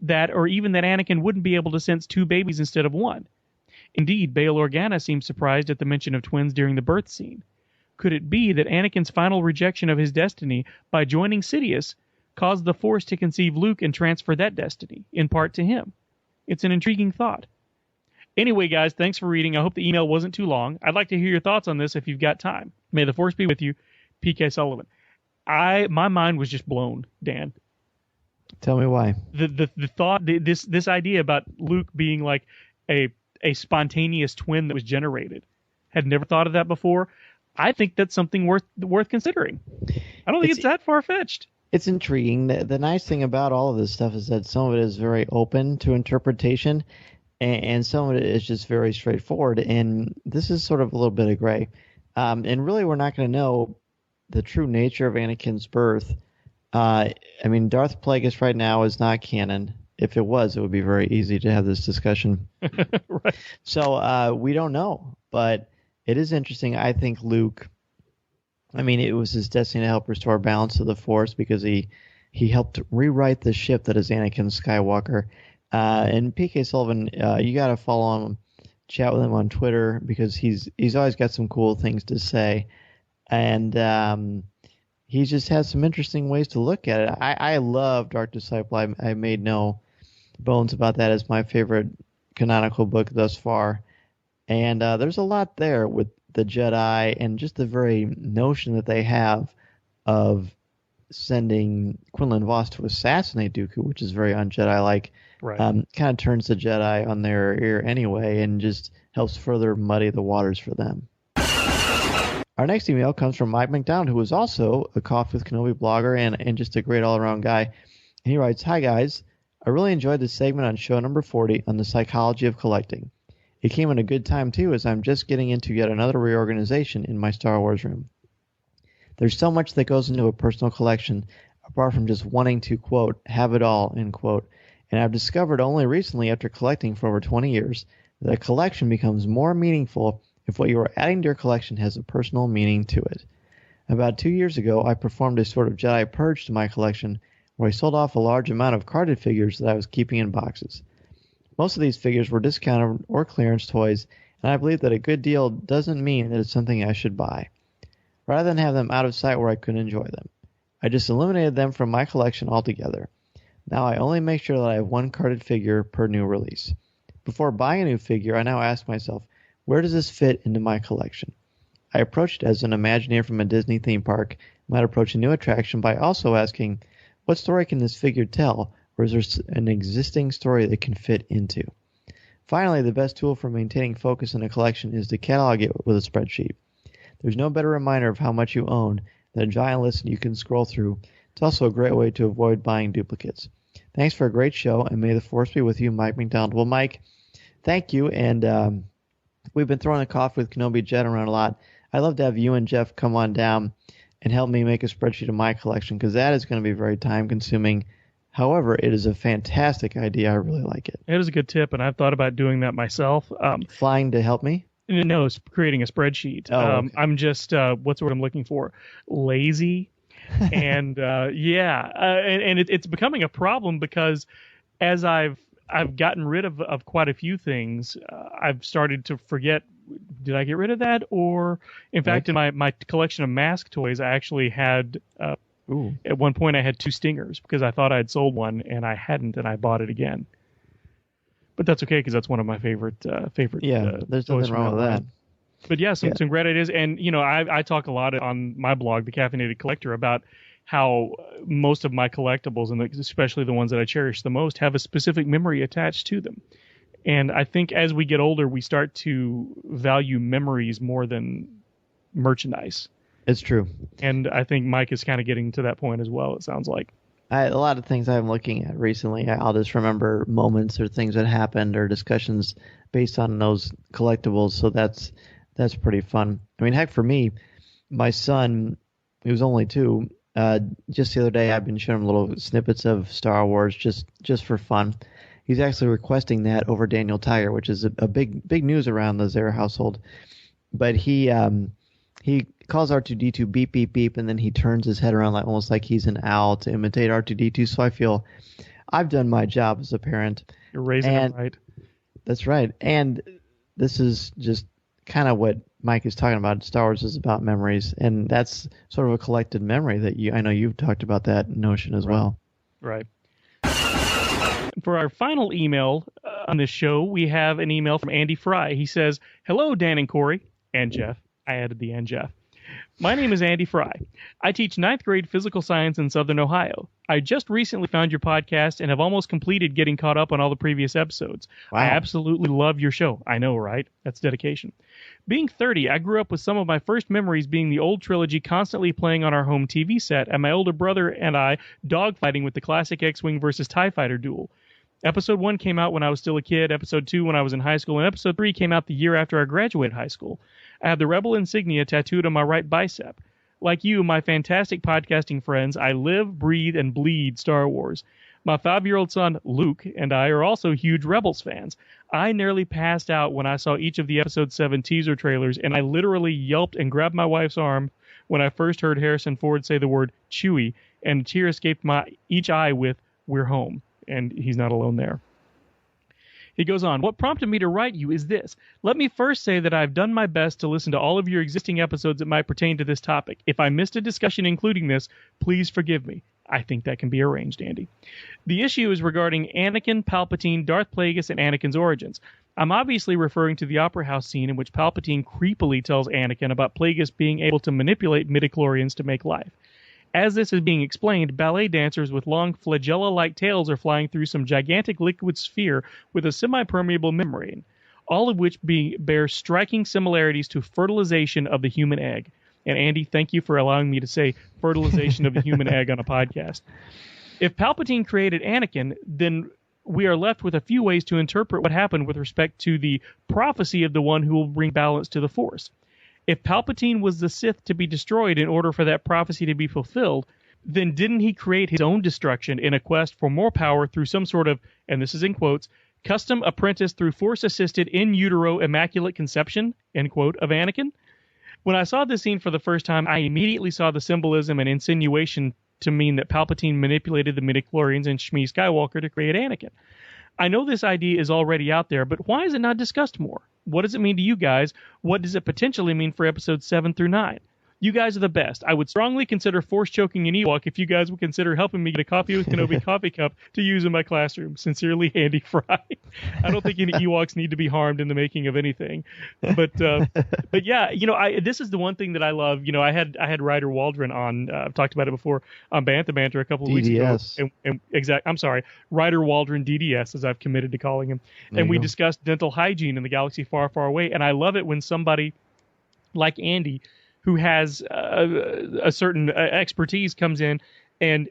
Speaker 10: that, or even that Anakin wouldn't be able to sense two babies instead of one. Indeed, Bail Organa seemed surprised at the mention of twins during the birth scene. Could it be that Anakin's final rejection of his destiny by joining Sidious caused the Force to conceive Luke and transfer that destiny, in part to him? It's an intriguing thought. Anyway, guys, thanks for reading. I hope the email wasn't too long. I'd like to hear your thoughts on this if you've got time. May the Force be with you, PK Sullivan. My mind was just blown, Dan.
Speaker 2: Tell me why.
Speaker 10: The thought, this idea about Luke being like a spontaneous twin that was generated. Had never thought of that before. I think that's something worth considering. I don't think it's that far-fetched.
Speaker 2: It's intriguing. The nice thing about all of this stuff is that some of it is very open to interpretation, and some of it is just very straightforward. And this is sort of a little bit of gray. And really, we're not going to know the true nature of Anakin's birth. I mean, Darth Plagueis right now is not canon. if it was, it would be very easy to have this discussion.
Speaker 10: Right.
Speaker 2: So we don't know, but it is interesting. I think Luke, I mean, it was his destiny to help restore balance to the Force because he helped rewrite the ship that is Anakin Skywalker. And P.K. Sullivan, you got to follow him, chat with him on Twitter because he's always got some cool things to say. And he just has some interesting ways to look at it. I love Dark Disciple. I made no bones about that as my favorite canonical book thus far. And there's a lot there with the Jedi and just the very notion that they have of sending Quinlan Vos to assassinate Dooku, which is very un-Jedi-like.
Speaker 10: Right.
Speaker 2: Kind of turns the Jedi on their ear anyway and just helps further muddy the waters for them. Our next email comes from Mike McDonald, who is also a Coffee with Kenobi blogger and just a great all-around guy. And he writes, "Hi, guys. I really enjoyed this segment on show number 40 on the psychology of collecting. It came at a good time, too, as I'm just getting into yet another reorganization in my Star Wars room. There's so much that goes into a personal collection, apart from just wanting to, quote, have it all, end quote. And I've discovered only recently, after collecting for over 20 years, that a collection becomes more meaningful if what you are adding to your collection has a personal meaning to it. About 2 years ago, I performed a sort of Jedi purge to my collection, where I sold off a large amount of carded figures that I was keeping in boxes. Most of these figures were discounted or clearance toys, and I believe that a good deal doesn't mean that it's something I should buy. Rather than have them out of sight where I couldn't enjoy them, I just eliminated them from my collection altogether. Now I only make sure that I have one carded figure per new release. Before buying a new figure, I now ask myself, where does this fit into my collection? I approach it as an Imagineer from a Disney theme park might approach a new attraction by also asking, what story can this figure tell, or is there an existing story that can fit into? Finally, the best tool for maintaining focus in a collection is to catalog it with a spreadsheet. There's no better reminder of how much you own than a giant list you can scroll through. It's also a great way to avoid buying duplicates. Thanks for a great show, and may the Force be with you, Mike McDonald." Well, Mike, thank you, and we've been throwing the Coffee with Kenobi Jet around a lot. I'd love to have you and Jeff come on down and help me make a spreadsheet of my collection, because that is going to be very time-consuming. However, it is a fantastic idea. I really like it.
Speaker 10: It is a good tip, and I've thought about doing that myself.
Speaker 2: Flying to help me?
Speaker 10: No, it's creating a spreadsheet.
Speaker 2: Okay.
Speaker 10: I'm just, what's the word I'm looking for? Lazy. And it's becoming a problem because as I've gotten rid of quite a few things, I've started to forget, did I get rid of that? Or, in fact, in my collection of mask toys, I actually had, at one point I had 2 stingers because I thought I had sold one and I hadn't, and I bought it again. But that's okay because that's one of my favorite.
Speaker 2: Yeah, there's nothing wrong with that.
Speaker 10: But yeah, some great ideas. And, I talk a lot on my blog, The Caffeinated Collector, about how most of my collectibles, and especially the ones that I cherish the most, have a specific memory attached to them. And I think as we get older, we start to value memories more than merchandise.
Speaker 2: It's true.
Speaker 10: And I think Mike is kind of getting to that point as well, it sounds like.
Speaker 2: A lot of things I'm looking at recently, I'll just remember moments or things that happened or discussions based on those collectibles. So that's pretty fun. I mean, heck, for me, my son, he was only 2. Just the other day, I've been showing him little snippets of Star Wars just for fun. He's actually requesting that over Daniel Tiger, which is a big news around the Zara household. But he calls R2-D2 beep, beep, beep, and then he turns his head around almost like he's an owl to imitate R2-D2. So I feel I've done my job as a parent.
Speaker 10: You're raising him right.
Speaker 2: That's right. And this is just kind of what Mike is talking about. Star Wars is about memories, and that's sort of a collected memory that I know you've talked about that notion as well.
Speaker 10: Right. For our final email on this show, we have an email from Andy Fry. He says, "Hello, Dan and Corey and Jeff." I added the "and Jeff." "My name is Andy Fry. I teach 9th grade physical science in Southern Ohio. I just recently found your podcast and have almost completed getting caught up on all the previous episodes. Wow. I absolutely love your show." I know, right? That's dedication. "Being 30, I grew up with some of my first memories being the old trilogy constantly playing on our home TV set, and my older brother and I dogfighting with the classic X-Wing versus TIE Fighter duel. Episode 1 came out when I was still a kid, Episode 2 when I was in high school, and Episode 3 came out the year after I graduated high school. I have the Rebel insignia tattooed on my right bicep. Like you, my fantastic podcasting friends, I live, breathe, and bleed Star Wars. My 5-year-old son, Luke, and I are also huge Rebels fans. I nearly passed out when I saw each of the Episode 7 teaser trailers, and I literally yelped and grabbed my wife's arm when I first heard Harrison Ford say the word Chewie, and a tear escaped each eye with, "We're home." And he's not alone there. He goes on, what prompted me to write you is this. Let me first say that I've done my best to listen to all of your existing episodes that might pertain to this topic. If I missed a discussion including this, please forgive me. I think that can be arranged, Andy. The issue is regarding Anakin, Palpatine, Darth Plagueis, and Anakin's origins. I'm obviously referring to the Opera House scene in which Palpatine creepily tells Anakin about Plagueis being able to manipulate midichlorians to make life. As this is being explained, ballet dancers with long flagella-like tails are flying through some gigantic liquid sphere with a semi-permeable membrane, all of which bear striking similarities to fertilization of the human egg. And Andy, thank you for allowing me to say fertilization of the human egg on a podcast. If Palpatine created Anakin, then we are left with a few ways to interpret what happened with respect to the prophecy of the one who will bring balance to the Force. If Palpatine was the Sith to be destroyed in order for that prophecy to be fulfilled, then didn't he create his own destruction in a quest for more power through some sort of, and this is in quotes, custom apprentice through Force-assisted in utero immaculate conception, end quote, of Anakin? When I saw this scene for the first time, I immediately saw the symbolism and insinuation to mean that Palpatine manipulated the midichlorians and Shmi Skywalker to create Anakin. I know this idea is already out there, but why is it not discussed more? What does it mean to you guys? What does it potentially mean for episodes 7 through 9? You guys are the best. I would strongly consider force choking an Ewok if you guys would consider helping me get a Coffee with Kenobi coffee cup to use in my classroom. Sincerely, Andy Fry. I don't think any Ewoks need to be harmed in the making of anything. But yeah, this is the one thing that I love. I had Ryder Waldron on. I've talked about it before on Bantha Banter a couple of weeks ago. I'm sorry, Ryder Waldron DDS, as I've committed to calling him. And we discussed dental hygiene in the galaxy far, far away. And I love it when somebody like Andy, who has a certain expertise, comes in and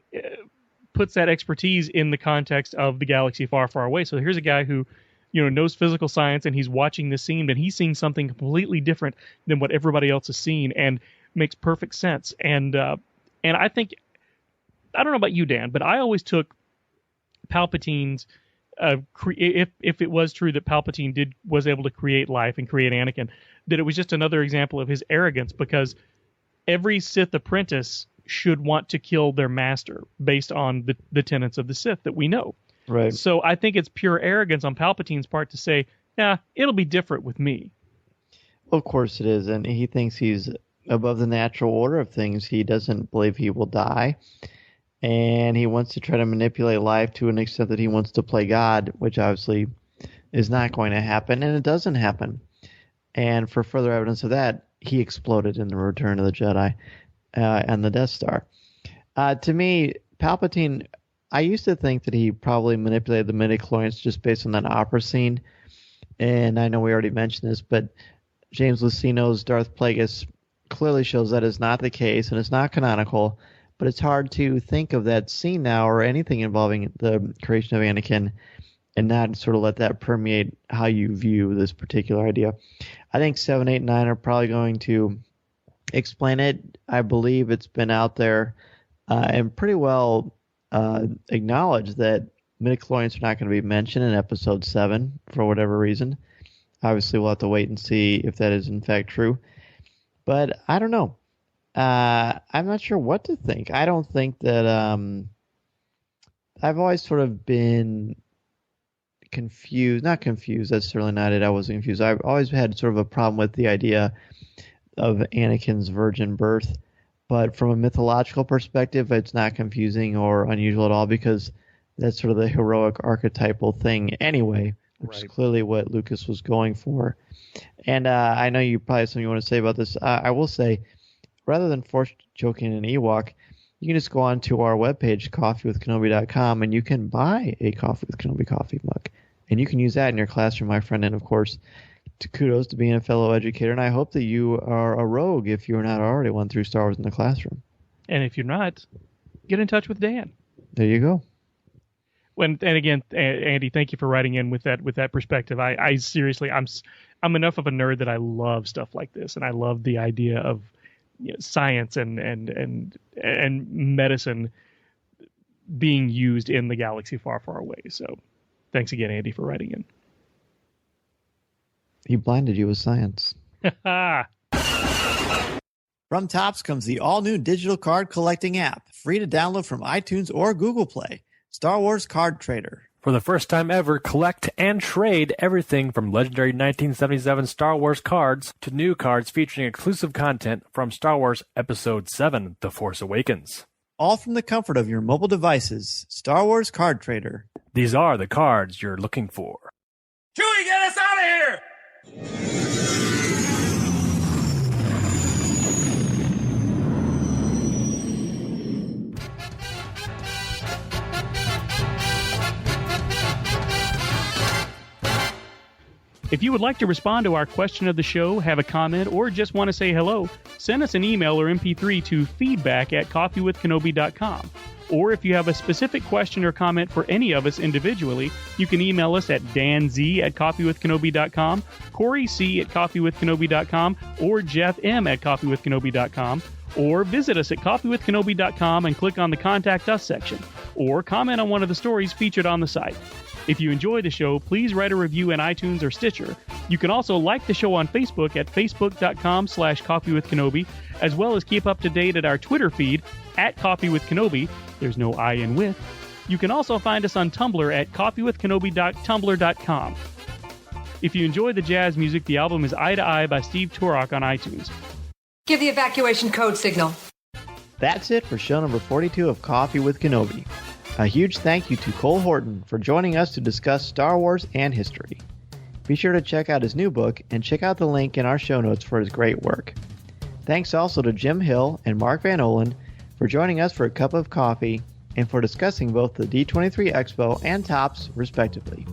Speaker 10: puts that expertise in the context of the galaxy far, far away. So here's a guy who, knows physical science, and he's watching this scene, but he's seeing something completely different than what everybody else has seen, and makes perfect sense. And I think, I don't know about you, Dan, but I always took Palpatine's if it was true that Palpatine was able to create life and create Anakin, that it was just another example of his arrogance, because every Sith apprentice should want to kill their master based on the tenets of the Sith that we know.
Speaker 2: Right.
Speaker 10: So I think it's pure arrogance on Palpatine's part to say, "Nah, it'll be different with me."
Speaker 2: Well, of course it is, and he thinks he's above the natural order of things. He doesn't believe he will die. And he wants to try to manipulate life to an extent that he wants to play God, which obviously is not going to happen, and it doesn't happen. And for further evidence of that, he exploded in the Return of the Jedi and the Death Star. To me, Palpatine, I used to think that he probably manipulated the midichlorians just based on that opera scene. And I know we already mentioned this, but James Luceno's Darth Plagueis clearly shows that is not the case, and it's not canonical. But it's hard to think of that scene now or anything involving the creation of Anakin and not sort of let that permeate how you view this particular idea. I think 7, 8, 9 are probably going to explain it. I believe it's been out there and pretty well acknowledged that midichlorians are not going to be mentioned in episode 7 for whatever reason. Obviously, we'll have to wait and see if that is in fact true. But I don't know. I'm not sure what to think. I don't think that I've always sort of been confused. Not confused, that's certainly not it. I wasn't confused. I've always had sort of a problem with the idea of Anakin's virgin birth. But from a mythological perspective, it's not confusing or unusual at all, because that's sort of the heroic archetypal thing anyway, which is clearly what Lucas was going for. And I know you probably have something you want to say about this. I will say, rather than force choking an Ewok, you can just go on to our webpage, coffeewithkenobi.com, and you can buy a Coffee with Kenobi coffee mug. And you can use that in your classroom, my friend. And, of course, kudos to being a fellow educator. And I hope that you are a rogue if you're not already one through Star Wars in the classroom.
Speaker 10: And if you're not, get in touch with Dan.
Speaker 2: There you go.
Speaker 10: And again, Andy, thank you for writing in with that perspective. I seriously, I'm enough of a nerd that I love stuff like this, and I love the idea of science and medicine being used in the galaxy far, far away. So thanks again, Andy, for writing in.
Speaker 2: He blinded you with science. From Topps comes the all-new digital card collecting app, free to download from iTunes or Google Play. Star Wars Card Trader.
Speaker 3: For the first time ever, collect and trade everything from legendary 1977 Star Wars cards to new cards featuring exclusive content from Star Wars Episode 7, The Force Awakens.
Speaker 2: All from the comfort of your mobile devices. Star Wars Card Trader.
Speaker 3: These are the cards you're looking for.
Speaker 18: Chewie, get us out of here!
Speaker 10: If you would like to respond to our question of the show, have a comment, or just want to say hello, send us an email or MP3 to feedback@coffeewithkenobi.com. Or if you have a specific question or comment for any of us individually, you can email us at danz@coffeewithkenobi.com, Corey C@coffeewithkenobi.com, or Jeff M@coffeewithkenobi.com. Or visit us at coffeewithkenobi.com and click on the Contact Us section, or comment on one of the stories featured on the site. If you enjoy the show, please write a review in iTunes or Stitcher. You can also like the show on Facebook at facebook.com/coffeewithkenobi, as well as keep up to date at our Twitter feed at coffeewithkenobi. There's no I in with. You can also find us on Tumblr at coffeewithkenobi.tumblr.com. If you enjoy the jazz music, the album is Eye to Eye by Steve Turok on iTunes.
Speaker 5: Give the evacuation code signal.
Speaker 2: That's it for show number 42 of Coffee with Kenobi. A huge thank you to Cole Horton for joining us to discuss Star Wars and history. Be sure to check out his new book and check out the link in our show notes for his great work. Thanks also to Jim Hill and Mark Van Ohlen for joining us for a cup of coffee and for discussing both the D23 Expo and Topps, respectively.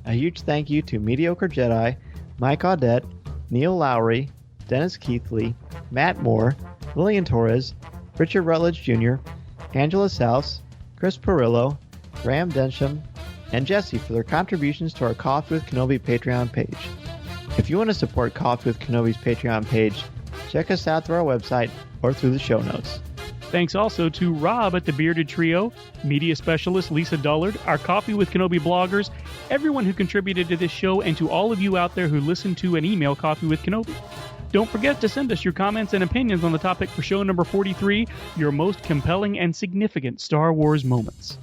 Speaker 2: A huge thank you to Mediocre Jedi, Mike Audette, Neil Lowry, Dennis Keithley, Matt Moore, Lillian Torres, Richard Rutledge Jr., Angela Souse, Chris Perillo, Graham Densham, and Jesse for their contributions to our Coffee with Kenobi Patreon page. If you want to support Coffee with Kenobi's Patreon page, check us out through our website or through the show notes.
Speaker 10: Thanks also to Rob at the Bearded Trio, media specialist Lisa Dullard, our Coffee with Kenobi bloggers, everyone who contributed to this show, and to all of you out there who listen to and email Coffee with Kenobi. Don't forget to send us your comments and opinions on the topic for show number 43, your most compelling and significant Star Wars moments.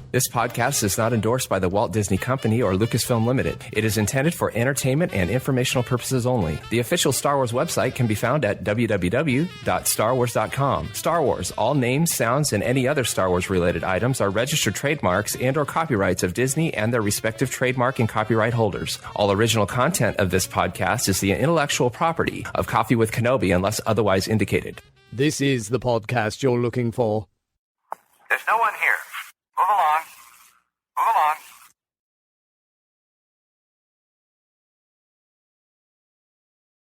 Speaker 6: This podcast is not endorsed by the Walt Disney Company or Lucasfilm Limited. It is intended for entertainment and informational purposes only. The official Star Wars website can be found at www.starwars.com. Star Wars, all names, sounds, and any other Star Wars-related items are registered trademarks and/or copyrights of Disney and their respective trademark and copyright holders. All original content of this podcast is the intellectual property of Coffee with Kenobi unless otherwise indicated.
Speaker 8: This is the podcast you're looking for.
Speaker 23: There's no one here. Move along.